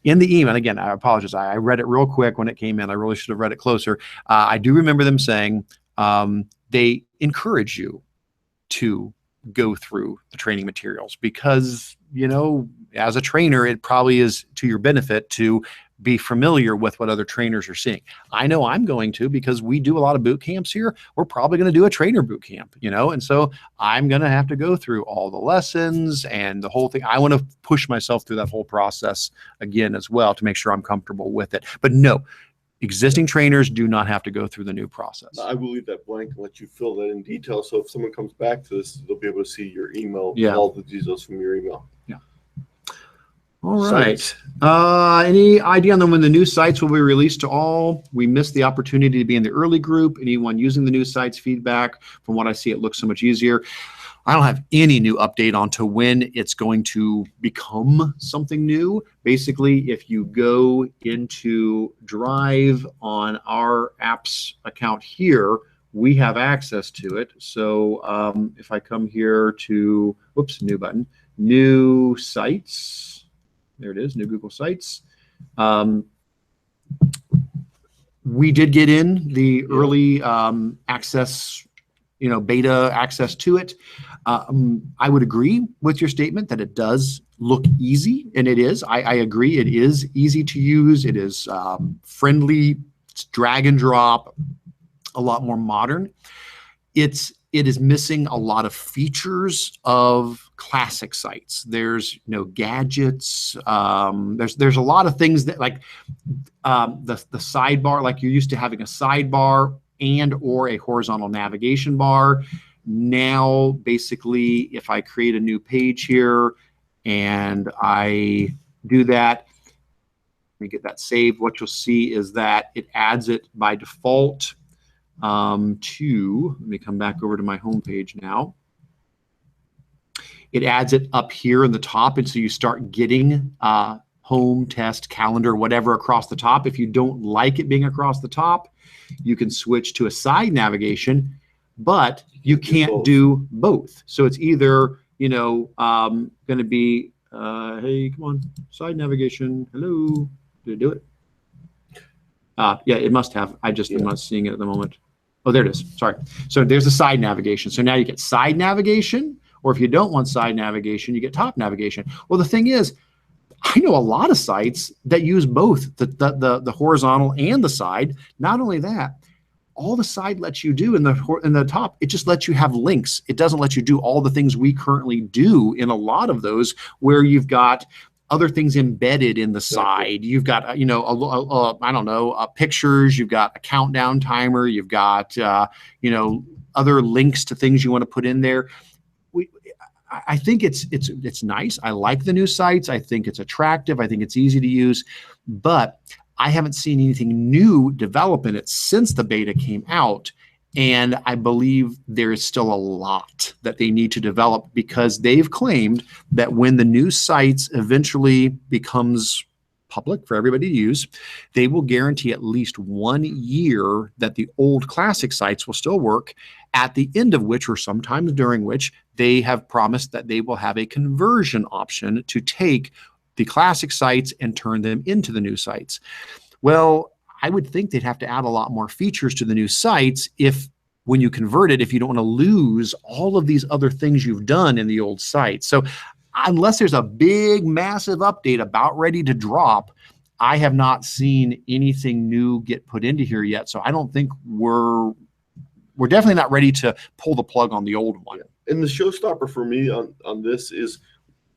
In the email, again, I apologize. I read it real quick when it came in. I really should have read it closer. I do remember them saying they encourage you to go through the training materials because, you know, as a trainer, it probably is to your benefit to be familiar with what other trainers are seeing. I know I'm going to, because we do a lot of boot camps here. We're probably going to do a trainer boot camp, you know, and so I'm going to have to go through all the lessons and the whole thing. I want to push myself through that whole process again as well to make sure I'm comfortable with it. But no, existing trainers do not have to go through the new process. I will leave that blank and let you fill that in detail. So if someone comes back to this, they'll be able to see your email, all the details from your email. Yeah. All right. Any idea on when the new sites will be released to all? We missed the opportunity to be in the early group. Anyone using the new sites feedback? From what I see, it looks so much easier. I don't have any new update on to when it's going to become something new. Basically, if you go into Drive on our apps account here, we have access to it. So if I come here to, whoops, new button, new sites, there it is, new Google Sites. We did get in the early access, you know, beta access to it. I would agree with your statement that it does look easy, and it is. I agree, it is easy to use. It is friendly. It's drag and drop, a lot more modern. It is missing a lot of features of classic sites. There's no gadgets. There's a lot of things that, like the sidebar, like you're used to having a sidebar and or a horizontal navigation bar. Now, basically, if I create a new page here and I do that, let me get that saved. What you'll see is that it adds it by default to, let me come back over to my home page now. It adds it up here in the top, and so you start getting home, test, calendar, whatever across the top. If you don't like it being across the top, you can switch to a side navigation, but you can't do both. So it's either, you know, going to be, hey, come on, side navigation. Hello, did it do it? Yeah, it must have. I just am not seeing it at the moment. Oh, there it is. Sorry. So there's the side navigation. So now you get side navigation, or if you don't want side navigation, you get top navigation. Well, the thing is, I know a lot of sites that use both the horizontal and the side. Not only that, all the side lets you do in the top, it just lets you have links. It doesn't let you do all the things we currently do in a lot of those, where you've got other things embedded in the side. You've got, you know, I don't know, pictures. You've got a countdown timer. You've got, you know, other links to things you want to put in there. I think it's nice. I like the new sites. I think it's attractive. I think it's easy to use, but I haven't seen anything new develop in it since the beta came out. And I believe there is still a lot that they need to develop, because they've claimed that when the new sites eventually becomes public for everybody to use, they will guarantee at least 1 year that the old classic sites will still work, at the end of which, or sometimes during which, they have promised that they will have a conversion option to take the classic sites and turn them into the new sites. Well, I would think they'd have to add a lot more features to the new sites if, when you convert it, if you don't want to lose all of these other things you've done in the old site. So unless there's a big, massive update about ready to drop, I have not seen anything new get put into here yet. So I don't think we're definitely not ready to pull the plug on the old one. And the showstopper for me on this is,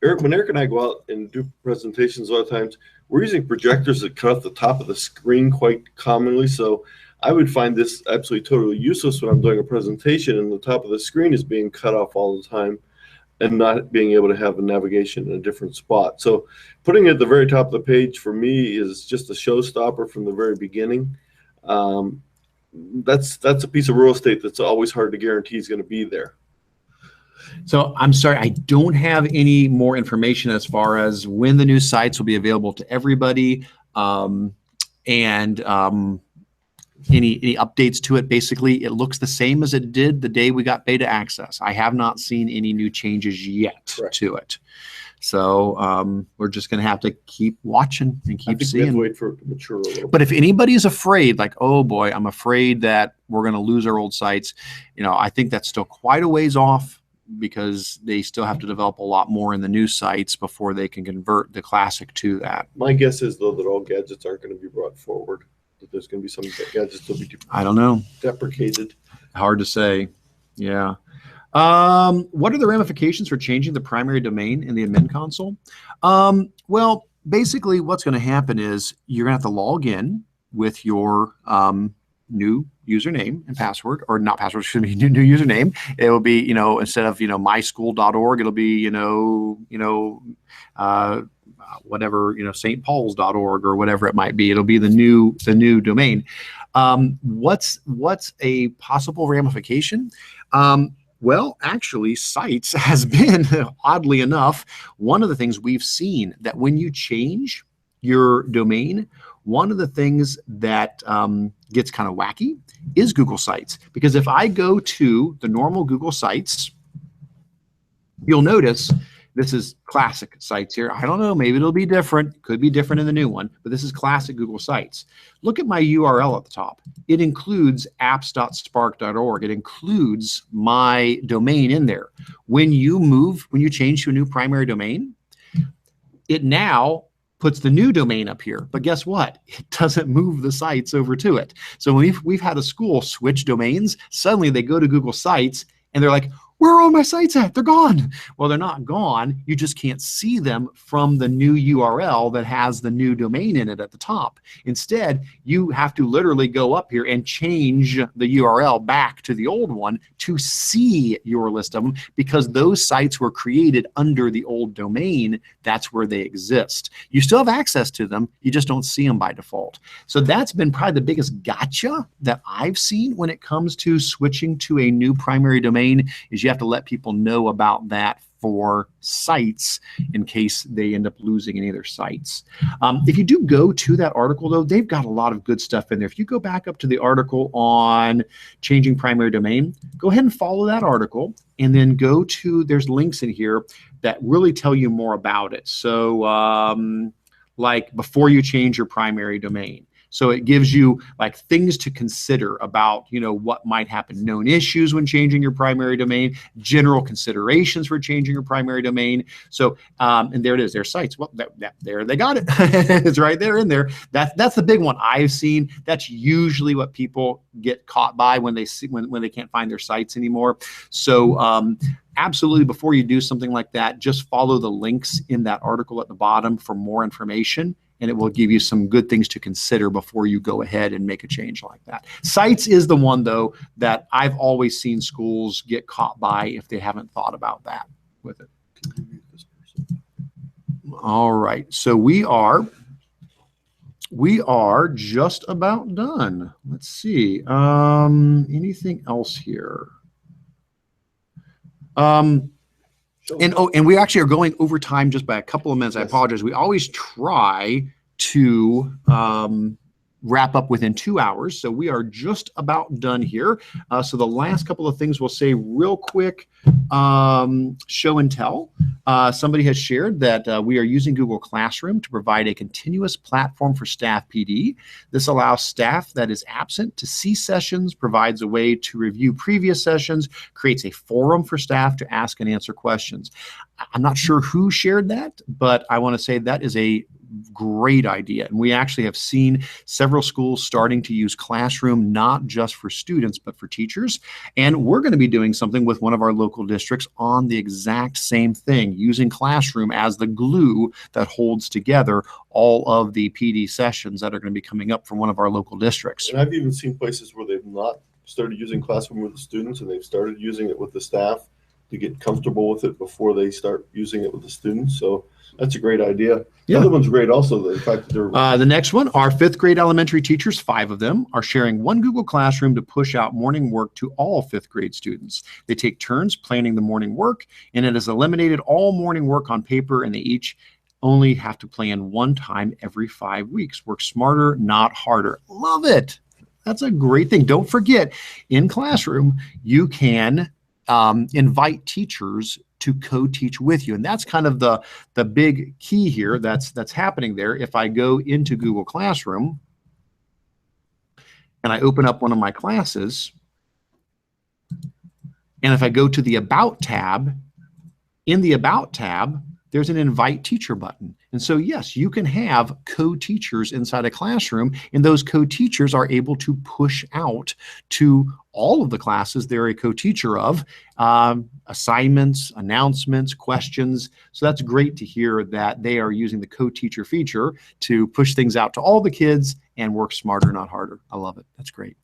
when Eric and I go out and do presentations, a lot of times we're using projectors that cut off the top of the screen quite commonly. So I would find this absolutely totally useless when I'm doing a presentation and the top of the screen is being cut off all the time and not being able to have a navigation in a different spot. So putting it at the very top of the page for me is just a showstopper from the very beginning. That's a piece of real estate that's always hard to guarantee is going to be there. So I'm sorry, I don't have any more information as far as when the new sites will be available to everybody, and any updates to it. Basically, it looks the same as it did the day we got beta access. I have not seen any new changes yet to it. So we're just going to have to keep watching and keep I think we have seeing. to wait for it to mature a little. But if anybody's afraid, like, oh boy, I'm afraid that we're going to lose our old sites, I think that's still quite a ways off, because they still have to develop a lot more in the new sites before they can convert the classic to that. My guess is, though, that all gadgets aren't going to be brought forward. That there's going to be some gadgets that will be I don't know. deprecated. Hard to say. Yeah. What are the ramifications for changing the primary domain in the admin console? Well, basically what's going to happen is you're going to have to log in with your new username and password, or not password, excuse me, new username. It will be, instead of, myschool.org, it'll be, whatever, stpauls.org or whatever it might be. It'll be the new domain. What's a possible ramification? Well, actually, sites has been, oddly enough, one of the things we've seen, that when you change your domain, one of the things that gets kind of wacky is Google Sites. Because if I go to the normal Google Sites, you'll notice this is classic sites here. I don't know, maybe it'll be different. Could be different in the new one, but this is classic Google Sites. Look at my URL at the top. It includes apps.spark.org. It includes my domain in there. When you change to a new primary domain, it now puts the new domain up here. But guess what? It doesn't move the sites over to it. So we've had a school switch domains. Suddenly they go to Google Sites and they're like, where are all my sites at? They're gone. Well, they're not gone. You just can't see them from the new URL that has the new domain in it at the top. Instead, you have to literally go up here and change the URL back to the old one to see your list of them, because those sites were created under the old domain. That's where they exist. You still have access to them. You just don't see them by default. So that's been probably the biggest gotcha that I've seen when it comes to switching to a new primary domain, is you have to let people know about that for sites in case they end up losing any of their sites. If you do go to that article, though, they've got a lot of good stuff in there. If you go back up to the article on changing primary domain, go ahead and follow that article, and then go to, there's links in here that really tell you more about it. So like before you change your primary domain. So it gives you like things to consider about, what might happen, known issues when changing your primary domain, general considerations for changing your primary domain. So, and there it is, their sites. Well, there they got it. It's right there in there. That's the big one I've seen. That's usually what people get caught by when they see, when they can't find their sites anymore. So, absolutely, before you do something like that, just follow the links in that article at the bottom for more information, and it will give you some good things to consider before you go ahead and make a change like that. Sites is the one, though, that I've always seen schools get caught by if they haven't thought about that with it. All right, so we are just about done. Let's see. Anything else here? And we actually are going over time just by a couple of minutes. I apologize. We always try to wrap up within 2 hours. So we are just about done here. So the last couple of things we'll say real quick, show and tell. Somebody has shared that we are using Google Classroom to provide a continuous platform for staff PD. This allows staff that is absent to see sessions, provides a way to review previous sessions, creates a forum for staff to ask and answer questions. I'm not sure who shared that, but I want to say that is a great idea. And we actually have seen several schools starting to use Classroom, not just for students, but for teachers. And we're going to be doing something with one of our local districts on the exact same thing, using Classroom as the glue that holds together all of the PD sessions that are going to be coming up from one of our local districts. And I've even seen places where they've not started using Classroom with the students, and they've started using it with the staff to get comfortable with it before they start using it with the students. So that's a great idea. The other one's great also, the fact that they're... The next one, our 5th grade elementary teachers, 5 of them, are sharing one Google Classroom to push out morning work to all 5th grade students. They take turns planning the morning work, and it has eliminated all morning work on paper, and they each only have to plan one time every 5 weeks. Work smarter, not harder. Love it. That's a great thing. Don't forget, in Classroom, you can invite teachers to co-teach with you. And that's kind of the big key here that's happening there. If I go into Google Classroom and I open up one of my classes, and if I go to the About tab, in the About tab, there's an Invite Teacher button. And so, yes, you can have co-teachers inside a classroom, and those co-teachers are able to push out to all of the classes they're a co-teacher of, assignments, announcements, questions. So that's great to hear that they are using the co-teacher feature to push things out to all the kids and work smarter, not harder. I love it. That's great.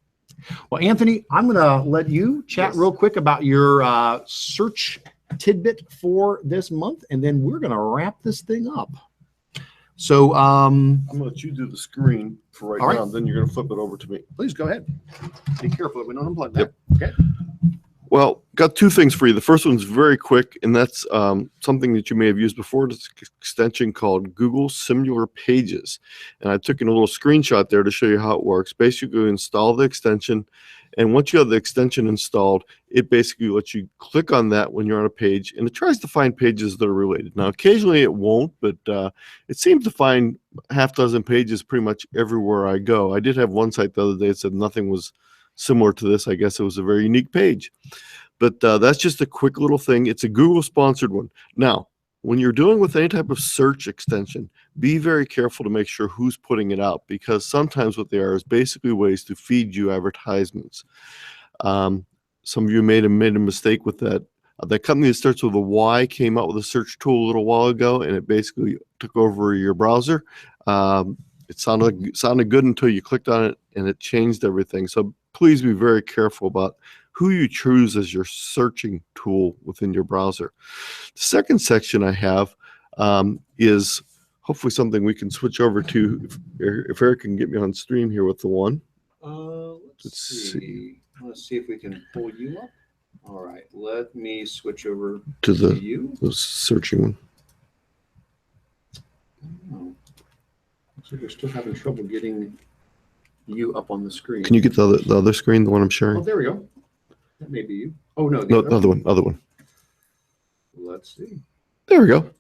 Well, Anthony, I'm going to let you chat real quick about your search tidbit for this month, and then we're going to wrap this thing up. So I'm going to let you do the screen for right now, right. then you're going to flip it over to me. Please go ahead. Be careful that we don't unplug that. Yep. Okay. Well, got two things for you. The first one's very quick, and that's something that you may have used before. It's an extension called Google Similar Pages. And I took in a little screenshot there to show you how it works. Basically, you install the extension, and once you have the extension installed, it basically lets you click on that when you're on a page, and it tries to find pages that are related. Now, occasionally it won't, but it seems to find half dozen pages pretty much everywhere I go. I did have one site the other day that said nothing was similar to this. I guess it was a very unique page. But that's just a quick little thing. It's a Google-sponsored one. Now, when you're dealing with any type of search extension, be very careful to make sure who's putting it out, because sometimes what they are is basically ways to feed you advertisements. Some of you may have made a mistake with that. That company that starts with a Y came out with a search tool a little while ago, and it basically took over your browser. It sounded good until you clicked on it, and it changed everything. So please be very careful about who you choose as your searching tool within your browser. The second section I have is hopefully something we can switch over to if Eric can get me on stream here with the one. Let's see. Let's see if we can pull you up. All right, let me switch over to you. The searching one. Oh. Looks like we're still having trouble getting you up on the screen. Can you get the other screen, the one I'm sharing? Oh, there we go. That may be you. Oh, no. No, other one. Let's see. There we go.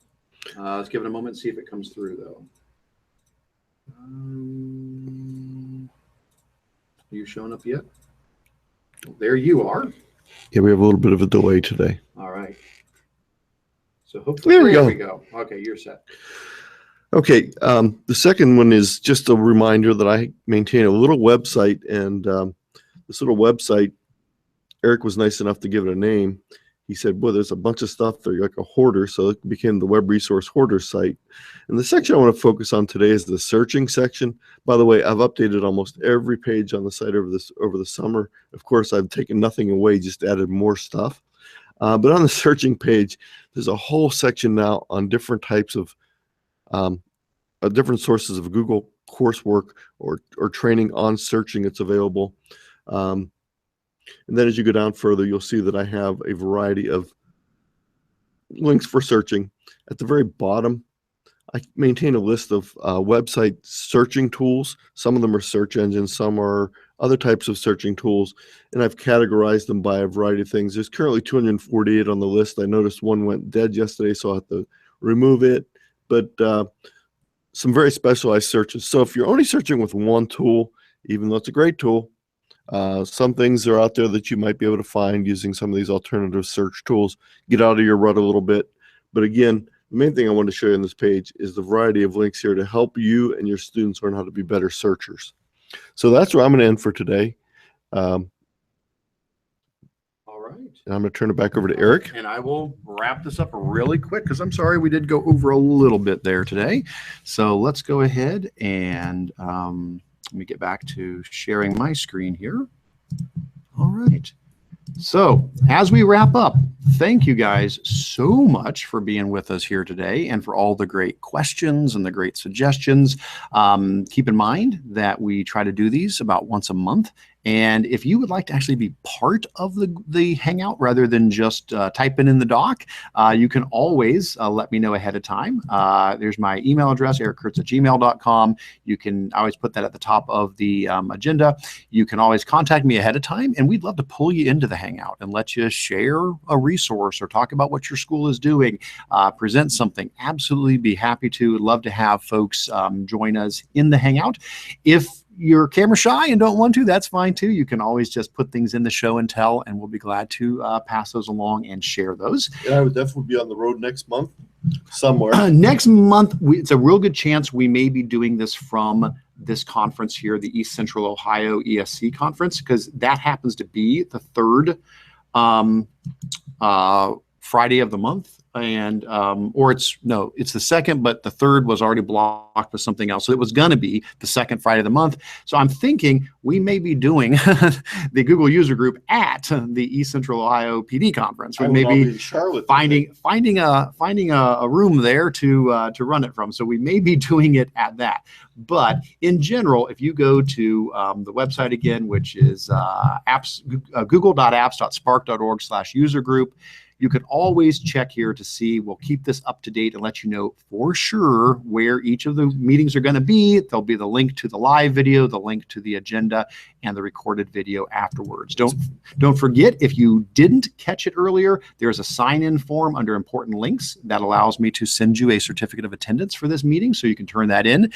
Let's give it a moment and see if it comes through, though. Are you showing up yet? Well, there you are. Yeah, we have a little bit of a delay today. All right. So hopefully, there we go. Okay, you're set. Okay, the second one is just a reminder that I maintain a little website, and this little website, Eric was nice enough to give it a name. He said, well, there's a bunch of stuff there, like a hoarder, so it became the Web Resource Hoarder site. And the section I want to focus on today is the searching section. By the way, I've updated almost every page on the site over the summer. Of course, I've taken nothing away, just added more stuff. But on the searching page, there's a whole section now on different types of different sources of Google coursework or training on searching that's available. And then as you go down further, you'll see that I have a variety of links for searching. At the very bottom, I maintain a list of website searching tools. Some of them are search engines, some are other types of searching tools, and I've categorized them by a variety of things. There's currently 248 on the list. I noticed one went dead yesterday, so I have to remove it. But some very specialized searches. So if you're only searching with one tool, even though it's a great tool, some things are out there that you might be able to find using some of these alternative search tools. Get out of your rut a little bit. But again, the main thing I want to show you on this page is the variety of links here to help you and your students learn how to be better searchers. So that's where I'm going to end for today. All right. And I'm going to turn it back over to Eric. And I will wrap this up really quick because I'm sorry we did go over a little bit there today. So let's go ahead and let me get back to sharing my screen here. All right. So as we wrap up, thank you guys so much for being with us here today and for all the great questions and the great suggestions. Keep in mind that we try to do these about once a month, And if you would like to actually be part of the Hangout rather than just typing in the doc, you can always let me know ahead of time. There's my email address, ericcurts@gmail.com. You can always put that at the top of the agenda. You can always contact me ahead of time, and we'd love to pull you into the Hangout and let you share a resource or talk about what your school is doing, present something. Absolutely be happy to. Love to have folks join us in the Hangout. If you're camera shy and don't want to, that's fine too. You can always just put things in the show and tell, and we'll be glad to pass those along and share those. And I would definitely be on the road next month somewhere. Next month, it's a real good chance we may be doing this from this conference here, the East Central Ohio ESC conference, because that happens to be the third Friday of the month. And or it's the second, but the third was already blocked with something else. So it was going to be the second Friday of the month. So I'm thinking we may be doing the Google user group at the East Central Ohio PD conference. We may be finding a room there to run it from. So we may be doing it at that. But in general, if you go to the website again, which is google.apps.spark.org/user group, you can always check here to see. We'll keep this up to date and let you know for sure where each of the meetings are going to be. There'll be the link to the live video, the link to the agenda, and the recorded video afterwards. Don't forget, if you didn't catch it earlier, there's a sign-in form under important links that allows me to send you a certificate of attendance for this meeting, so you can turn that in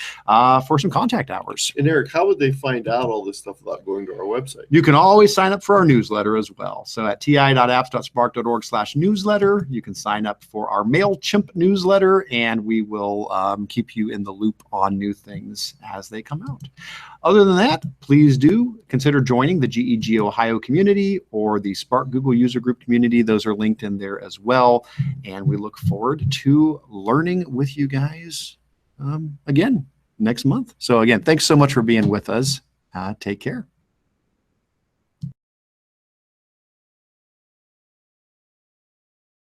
for some contact hours. And Eric, how would they find out all this stuff without going to our website? You can always sign up for our newsletter as well. So at ti.apps.spark.org/newsletter, you can sign up for our MailChimp newsletter, and we will keep you in the loop on new things as they come out. Other than that, please do consider joining the GEG Ohio community or the Spark Google user group community. Those are linked in there as well. And we look forward to learning with you guys again next month. So again, thanks so much for being with us. Take care.